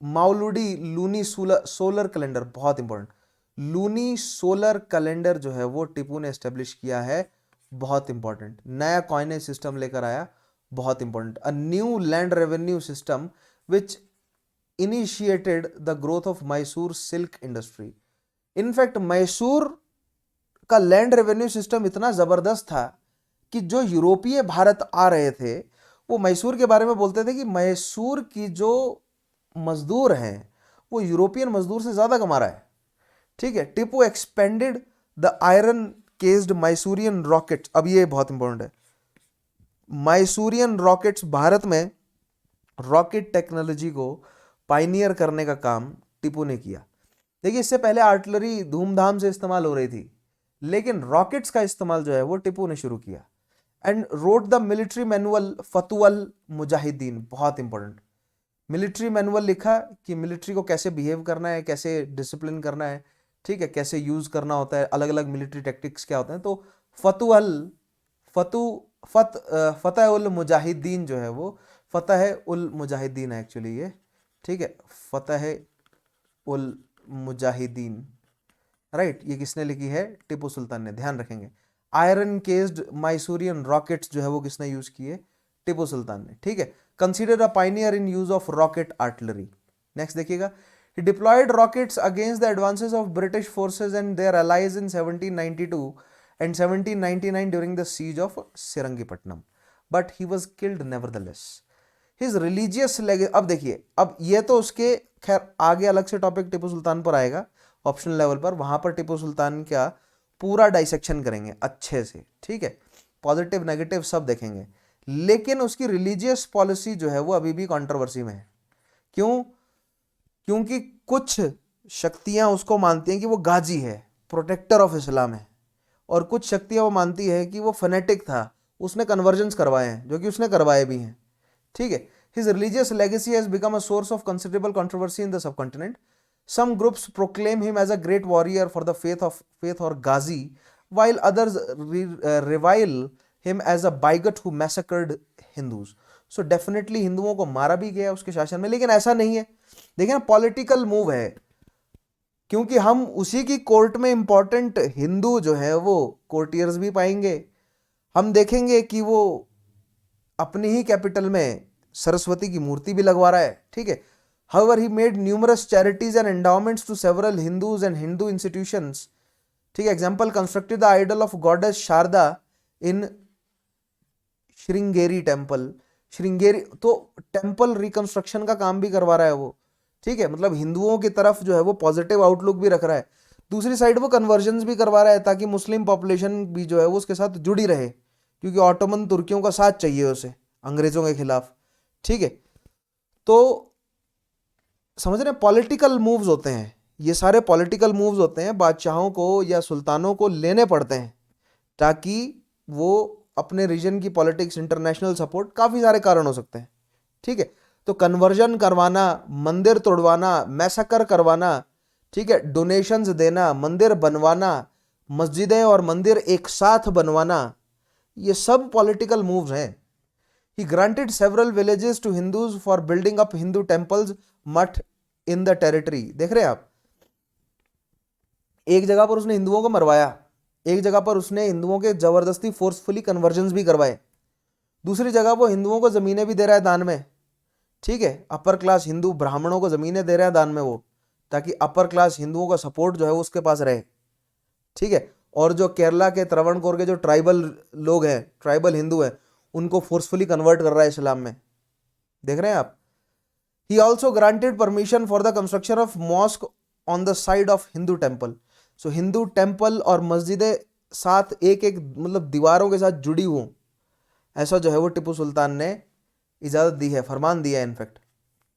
Mauludi lunisolar calendar, बहुत इंपॉर्टेंट, लूनी सोलर कैलेंडर जो है वो टीपू ने एस्टेब्लिश किया है, बहुत इंपॉर्टेंट, नया कॉइनेज सिस्टम लेकर आया, बहुत important. A new land revenue system which initiated the growth of Mysore silk industry. In fact Mysore का लैंड रेवेन्यू सिस्टम इतना जबरदस्त था कि जो यूरोपीय भारत आ रहे थे वो मैसूर के बारे में बोलते थे कि मैसूर की जो मजदूर हैं वो यूरोपियन मजदूर से ज्यादा कमा रहा है, ठीक है। Tipu expanded the iron cased Mysorean rockets, अब ये बहुत इंपॉर्टेंट है, मैसूरियन रॉकेट्स, भारत में रॉकेट टेक्नोलॉजी को पाइनियर करने का काम टीपू ने किया। देखिए, इससे पहले आर्टिलरी धूमधाम से इस्तेमाल हो रही थी, लेकिन रॉकेट्स का इस्तेमाल जो है वो टीपू ने शुरू किया। And wrote the military manual Fathul Mujahidin, बहुत इंपॉर्टेंट, मिलिट्री मैनुअल लिखा कि मिलिट्री को कैसे बिहेव करना है, कैसे डिसिप्लिन करना है, ठीक है, कैसे यूज करना होता है, अलग अलग मिलिट्री टेक्टिक्स क्या होते हैं। तो फतह उल मुजाहिदीन जो है वो फतह उल मुजाहिदीन है एक्चुअली ये, ठीक है, फतह उल मुजाहिदीन, राइट। ये किसने लिखी है, टीपू सुल्तान ने, ध्यान रखेंगे। आयरन केस्ड मैसूरियन रॉकेट्स जो है वो किसने यूज किए, टीपू सुल्तान ने, ठीक है। Consider a pioneer in use of rocket artillery. Next देखिएगा, he deployed rockets against the advances of British forces and their allies in 1792 and 1799 during the siege of Seringapatnam, but he was killed nevertheless. His religious legacy, अब देखिए, अब ये तो उसके, खैर आगे अलग से टॉपिक टीपू सुल्तान पर आएगा ऑप्शनल लेवल पर, वहां पर टीपू सुल्तान का पूरा डाइसेक्शन करेंगे अच्छे से, ठीक है, पॉजिटिव नेगेटिव सब देखेंगे। लेकिन उसकी रिलीजियस पॉलिसी जो है वो अभी भी कंट्रोवर्सी में है। क्यों? क्योंकि कुछ शक्तियां उसको मानती हैं कि वो गाजी है, प्रोटेक्टर ऑफ इस्लाम है, और कुछ शक्तियां वो मानती है कि वो फनेटिक था, उसने कन्वर्जन्स करवाए हैं, जो कि उसने करवाए भी हैं, ठीक है। His religious legacy has become a source of considerable controversy in the subcontinent. Some groups proclaim him as a great warrior for the faith or Ghazi, while others revile him as a bigot who massacred Hindus. So definitely हिंदुओं को मारा भी गया उसके शासन में, लेकिन ऐसा नहीं है। देखिए ना, पॉलिटिकल मूव है, क्योंकि हम उसी की कोर्ट में इंपॉर्टेंट हिंदू जो है वो कोर्टियर्स भी पाएंगे। हम देखेंगे कि वो अपनी ही कैपिटल में सरस्वती की मूर्ति भी लगवा रहा है, ठीक है। However, he made numerous charities and endowments to several Hindus and Hindu institutions. ठीक है, example, constructed the idol of goddess Sharada in Sringeri temple. Sringeri तो टेम्पल रिकंस्ट्रक्शन का काम भी करवा रहा है वो. ठीक है, मतलब हिंदुओं की तरफ जो है वो पॉजिटिव आउटलुक भी रख रहा है. दूसरी साइड वो कन्वर्जन्स भी करवा रहा है ताकि मुस्लिम पॉपुलेशन भी जो है वो उसके साथ जुड़ी रहे, क्योंकि ऑटोमन तुर्कियों का साथ चाहिए उसे अंग्रेजों के खिलाफ. ठीक है, तो समझ रहे हैं, पॉलिटिकल मूव्स होते हैं ये सारे, पॉलिटिकल मूव्स होते हैं, बादशाहों को या सुल्तानों को लेने पड़ते हैं ताकि वो अपने रीजन की पॉलिटिक्स, इंटरनेशनल सपोर्ट, काफ़ी सारे कारण हो सकते हैं. ठीक है, तो कन्वर्जन करवाना, मंदिर तोड़वाना, मैसेकर करवाना, ठीक है, डोनेशंस देना, मंदिर बनवाना, मस्जिदें और मंदिर एक साथ बनवाना, ये सब पॉलिटिकल मूव्स हैं. He granted several villages to Hindus for building up Hindu temples, मठ in the territory. देख रहे हैं आप, एक जगह पर उसने हिंदुओं को मरवाया, एक जगह पर उसने हिंदुओं के जबरदस्ती फोर्सफुली कन्वर्जन्स भी करवाए, दूसरी जगह वो हिंदुओं को ज़मीनें भी दे रहा है दान में. ठीक है, अपर क्लास हिंदू ब्राह्मणों को ज़मीनें दे रहा है दान में वो, ताकि अपर क्लास हिंदुओं का सपोर्ट जो है वो उसके पास रहे. ठीक है, और जो केरला के त्रावणकोर के जो ट्राइबल लोग हैं, ट्राइबल हिंदू हैं, उनको फोर्सफुली कन्वर्ट कर रहा है इस्लाम में. देख रहे हैं आप. He also granted permission for the construction of mosque on the side of Hindu temple. So Hindu temple और मस्जिदें साथ एक एक मतलब दीवारों के साथ जुड़ी हों, ऐसा जो है वो टिप्पू सुल्तान ने इजाज़त दी है, फरमान दिया है इनफैक्ट.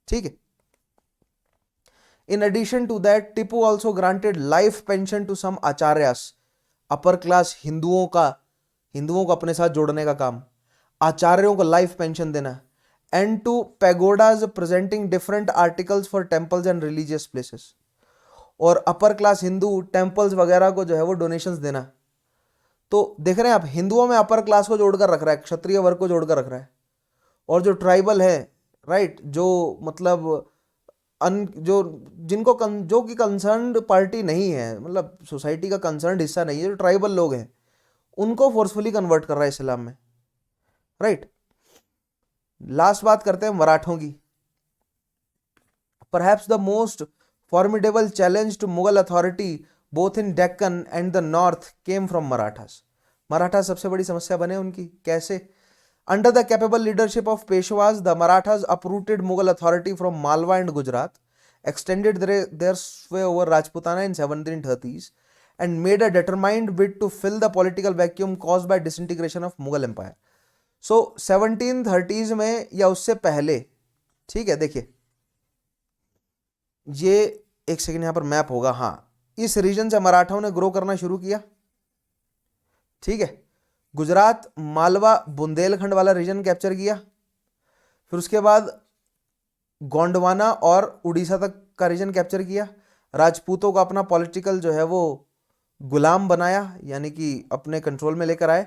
ठीक है, in addition to that Tipu also granted life pension to some acharyas. Upper class हिंदुओं को अपने साथ जोड़ने का काम, आचार्यों को लाइफ पेंशन देना. And to pagodas presenting different articles for temples and religious places. और अपर क्लास हिंदू टेम्पल्स वगैरह को जो है वो डोनेशंस देना. तो देख रहे हैं आप, हिंदुओं में अपर क्लास को जोड़कर रख रहा है, क्षत्रिय वर्ग को जोड़कर रख रहा है, और जो ट्राइबल है, राइट, जो मतलब जो जो कि कंसर्न्ड पार्टी नहीं है, मतलब सोसाइटी का कंसर्न्ड हिस्सा नहीं है, जो ट्राइबल लोग हैं, उनको फोर्सफुली कन्वर्ट कर रहा है इस्लाम में. राइट, लास्ट बात करते हैं मराठों की. Perhaps the most formidable challenge to Mughal authority both in Deccan and the north came from Marathas. Maratha सबसे बड़ी समस्या बने उनकी. कैसे? Under the capable leadership of Peshwas, the Marathas uprooted Mughal authority from Malwa and Gujarat, extended their sway over Rajputana in 1730s, and made a determined bid to fill the political vacuum caused by disintegration of Mughal Empire. So 1730s में या उससे पहले, ठीक है, देखिए ये एक second यहां पर मैप होगा. हाँ, इस रीजन से मराठाओं ने ग्रो करना शुरू किया. ठीक है, गुजरात, मालवा, बुंदेलखंड वाला रीजन कैप्चर किया. फिर उसके बाद गोंडवाना और उड़ीसा तक का रीजन कैप्चर किया. राजपूतों को अपना पॉलिटिकल जो है वो गुलाम बनाया, यानी कि अपने कंट्रोल में लेकर आए.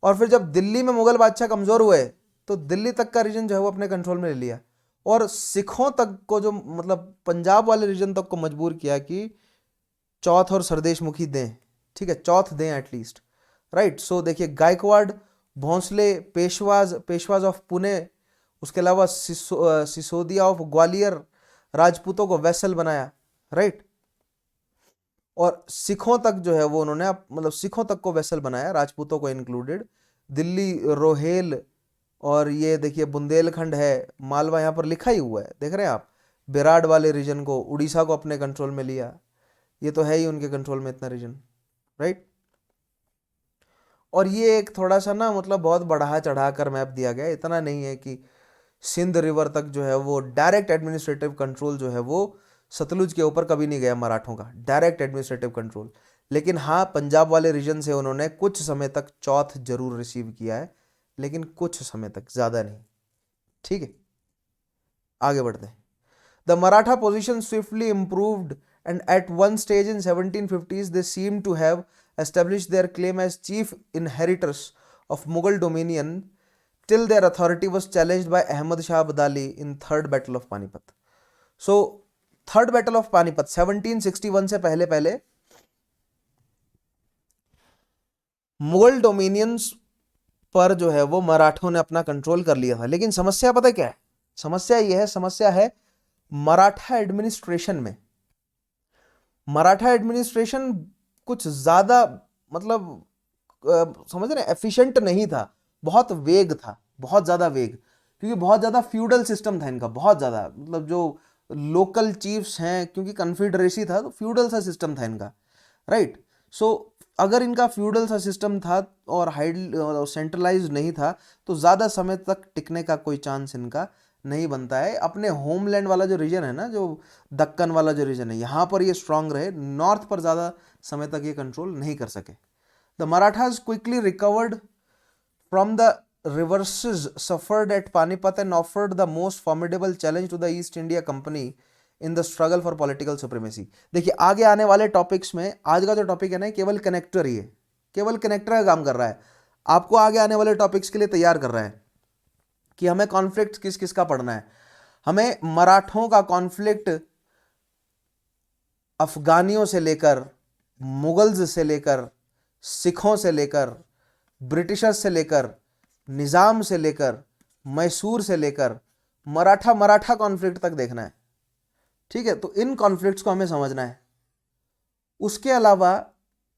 और फिर जब दिल्ली में मुगल बादशाह कमजोर हुए तो दिल्ली तक का रीजन जो है वो अपने कंट्रोल में ले लिया, और सिखों तक को, जो मतलब पंजाब वाले रीजन तक को मजबूर किया कि चौथ और सरदेश मुखी दें. ठीक है, चौथ दें एटलीस्ट. राइट, सो देखिए, गायकवाड़, भोंसले, पेशवाज ऑफ पुणे, उसके अलावा सिसोदिया ऑफ ग्वालियर, राजपूतों को वैसल बनाया. राइट, और सिखों तक जो है वो उन्होंने मतलब सिखों तक को वैसल बनाया, राजपूतों को इंक्लूडेड. दिल्ली, रोहेल, और ये देखिए बुंदेलखंड है, मालवा यहाँ पर लिखा ही हुआ है, देख रहे हैं आप. बेराड वाले रीजन को, उड़ीसा को अपने कंट्रोल में लिया. ये तो है ही उनके कंट्रोल में इतना रीजन. राइट, और ये एक थोड़ा सा ना मतलब बहुत बढ़ा चढ़ा कर मैप दिया गया, इतना नहीं है कि सिंध रिवर तक जो है वो डायरेक्ट एडमिनिस्ट्रेटिव कंट्रोल जो है वो सतलुज के ऊपर कभी नहीं गया मराठों का, डायरेक्ट एडमिनिस्ट्रेटिव कंट्रोल. लेकिन हाँ, पंजाब वाले रीजन से उन्होंने कुछ समय तक चौथ जरूर रिसीव किया है, लेकिन कुछ समय तक, ज़्यादा नहीं. ठीक है, आगे बढ़ते हैं. The Maratha position swiftly improved and at one stage in 1750s they seem to have established their claim as chief inheritors of Mughal dominion till their authority was challenged by Ahmad Shah Abdali in Third Battle of Panipat. So Third Battle of Panipat 1761 से पहले पहले Mughal dominions पर जो है वो मराठों ने अपना कंट्रोल कर लिया था. लेकिन समस्या पता क्या है? समस्या ये है, समस्या है मराठा एडमिनिस्ट्रेशन में, मराठा एडमिनिस्ट्रेशन कुछ ज्यादा मतलब समझ रहे, एफिशिएंट नहीं था, बहुत वेग था, बहुत ज्यादा वेग, क्योंकि बहुत ज्यादा फ्यूडल सिस्टम था इनका, बहुत ज्यादा, मतलब जो लोकल चीफ्स हैं, क्योंकि कन्फेडरेसी था तो फ्यूडल सा सिस्टम था इनका, राइट। सो अगर इनका फ्यूडल सा सिस्टम था और हाइड सेंट्रलाइज नहीं था तो ज़्यादा समय तक टिकने का कोई चांस इनका नहीं बनता है। अपने होमलैंड वाला जो रीजन है ना, जो दक्कन वाला जो रीजन है, यहाँ पर ये स्ट्रांग रहे, नॉर्थ पर ज़्यादा समय तक ये कंट्रोल नहीं कर सके। The Marathas quickly recovered from the reverses suffered at Panipat and offered the most formidable challenge to the East India Company in the struggle for political supremacy। देखिए आगे आने वाले टॉपिक्स में, आज का जो टॉपिक है ना केवल कनेक्टर ही है, केवल कनेक्टर का काम कर रहा है, आपको आगे आने वाले टॉपिक्स के लिए तैयार कर रहा है कि हमें कॉन्फ्लिक्ट किस किस का पढ़ना है। हमें मराठों का कॉन्फ्लिक्ट अफगानियों से लेकर, मुगल्स से लेकर, सिखों से लेकर, ब्रिटिशर्स से लेकर, निज़ाम से लेकर, मैसूर से लेकर, मराठा कॉन्फ्लिक्ट तक देखना है, ठीक है। तो इन कॉन्फ्लिक्ट्स को हमें समझना है। उसके अलावा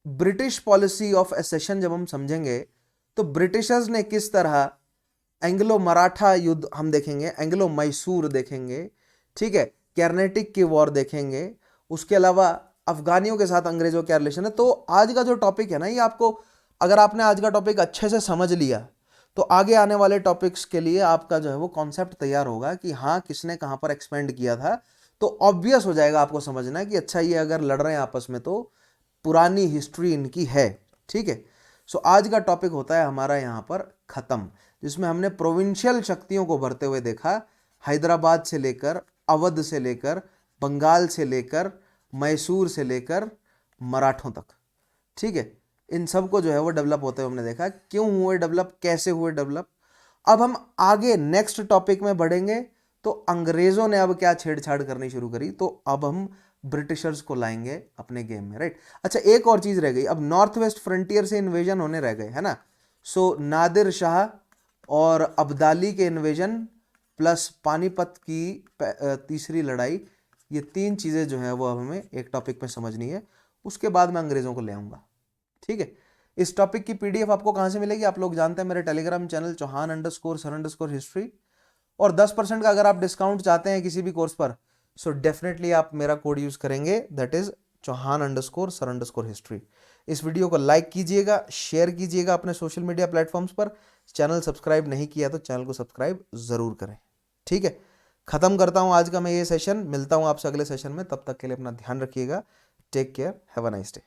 ब्रिटिश पॉलिसी ऑफ एसेशन जब हम समझेंगे तो ब्रिटिशर्स ने किस तरह एंग्लो मराठा युद्ध हम देखेंगे, एंग्लो मैसूर देखेंगे, ठीक है, कर्नाटिक की वॉर देखेंगे, उसके अलावा अफगानियों के साथ अंग्रेजों का रिलेशन है। तो आज का जो टॉपिक है ना, ये आपको, अगर आपने आज का टॉपिक अच्छे से समझ लिया तो आगे आने वाले टॉपिक्स के लिए आपका जो है वो कॉन्सेप्ट तैयार होगा कि हाँ किसने कहाँ पर एक्सपेंड किया था। तो ऑब्वियस हो जाएगा आपको समझना कि अच्छा ये अगर लड़ रहे हैं आपस में तो पुरानी हिस्ट्री इनकी है, ठीक है। सो आज का टॉपिक होता है हमारा यहाँ पर खत्म, जिसमें हमने प्रोविंशियल शक्तियों को बढ़ते हुए देखा, हैदराबाद से लेकर, अवध से लेकर, बंगाल से लेकर, मैसूर से लेकर मराठों तक, ठीक है। इन सब को जो है वो डेवलप होते हुए हमने देखा, क्यों हुए डेवलप, कैसे हुए डेवलप। अब हम आगे नेक्स्ट टॉपिक में बढ़ेंगे तो अंग्रेजों ने अब क्या छेड़छाड़ करनी शुरू करी, तो अब हम ब्रिटिशर्स को लाएंगे अपने गेम में, राइट। अच्छा एक और चीज रह गई, अब नॉर्थ वेस्ट फ्रंटियर से इन्वेजन होने रह गए, है ना। सो नादिर शाह और अब्दाली के इन्वेजन प्लस पानीपत की तीसरी लड़ाई, ये तीन चीजें जो है वो अब हमें एक टॉपिक में समझनी है। उसके बाद मैं अंग्रेजों को ले आऊंगा, ठीक है। इस टॉपिक की पीडीएफ आपको कहां से मिलेगी, आप लोग जानते हैं, मेरे टेलीग्राम चैनल चौहान_सर_हिस्ट्री। और 10% का अगर आप डिस्काउंट चाहते हैं किसी भी कोर्स पर, सो डेफिनेटली आप मेरा कोड यूज करेंगे, दैट इज चौहान_सर_हिस्ट्री। इस वीडियो को लाइक कीजिएगा, शेयर कीजिएगा अपने सोशल मीडिया प्लेटफॉर्म्स पर। चैनल सब्सक्राइब नहीं किया तो चैनल को सब्सक्राइब जरूर करें, ठीक है। खत्म करता हूं आज का मैं ये सेशन, मिलता हूं आपसे अगले सेशन में, तब तक के लिए अपना ध्यान रखिएगा। Take care, have a nice day.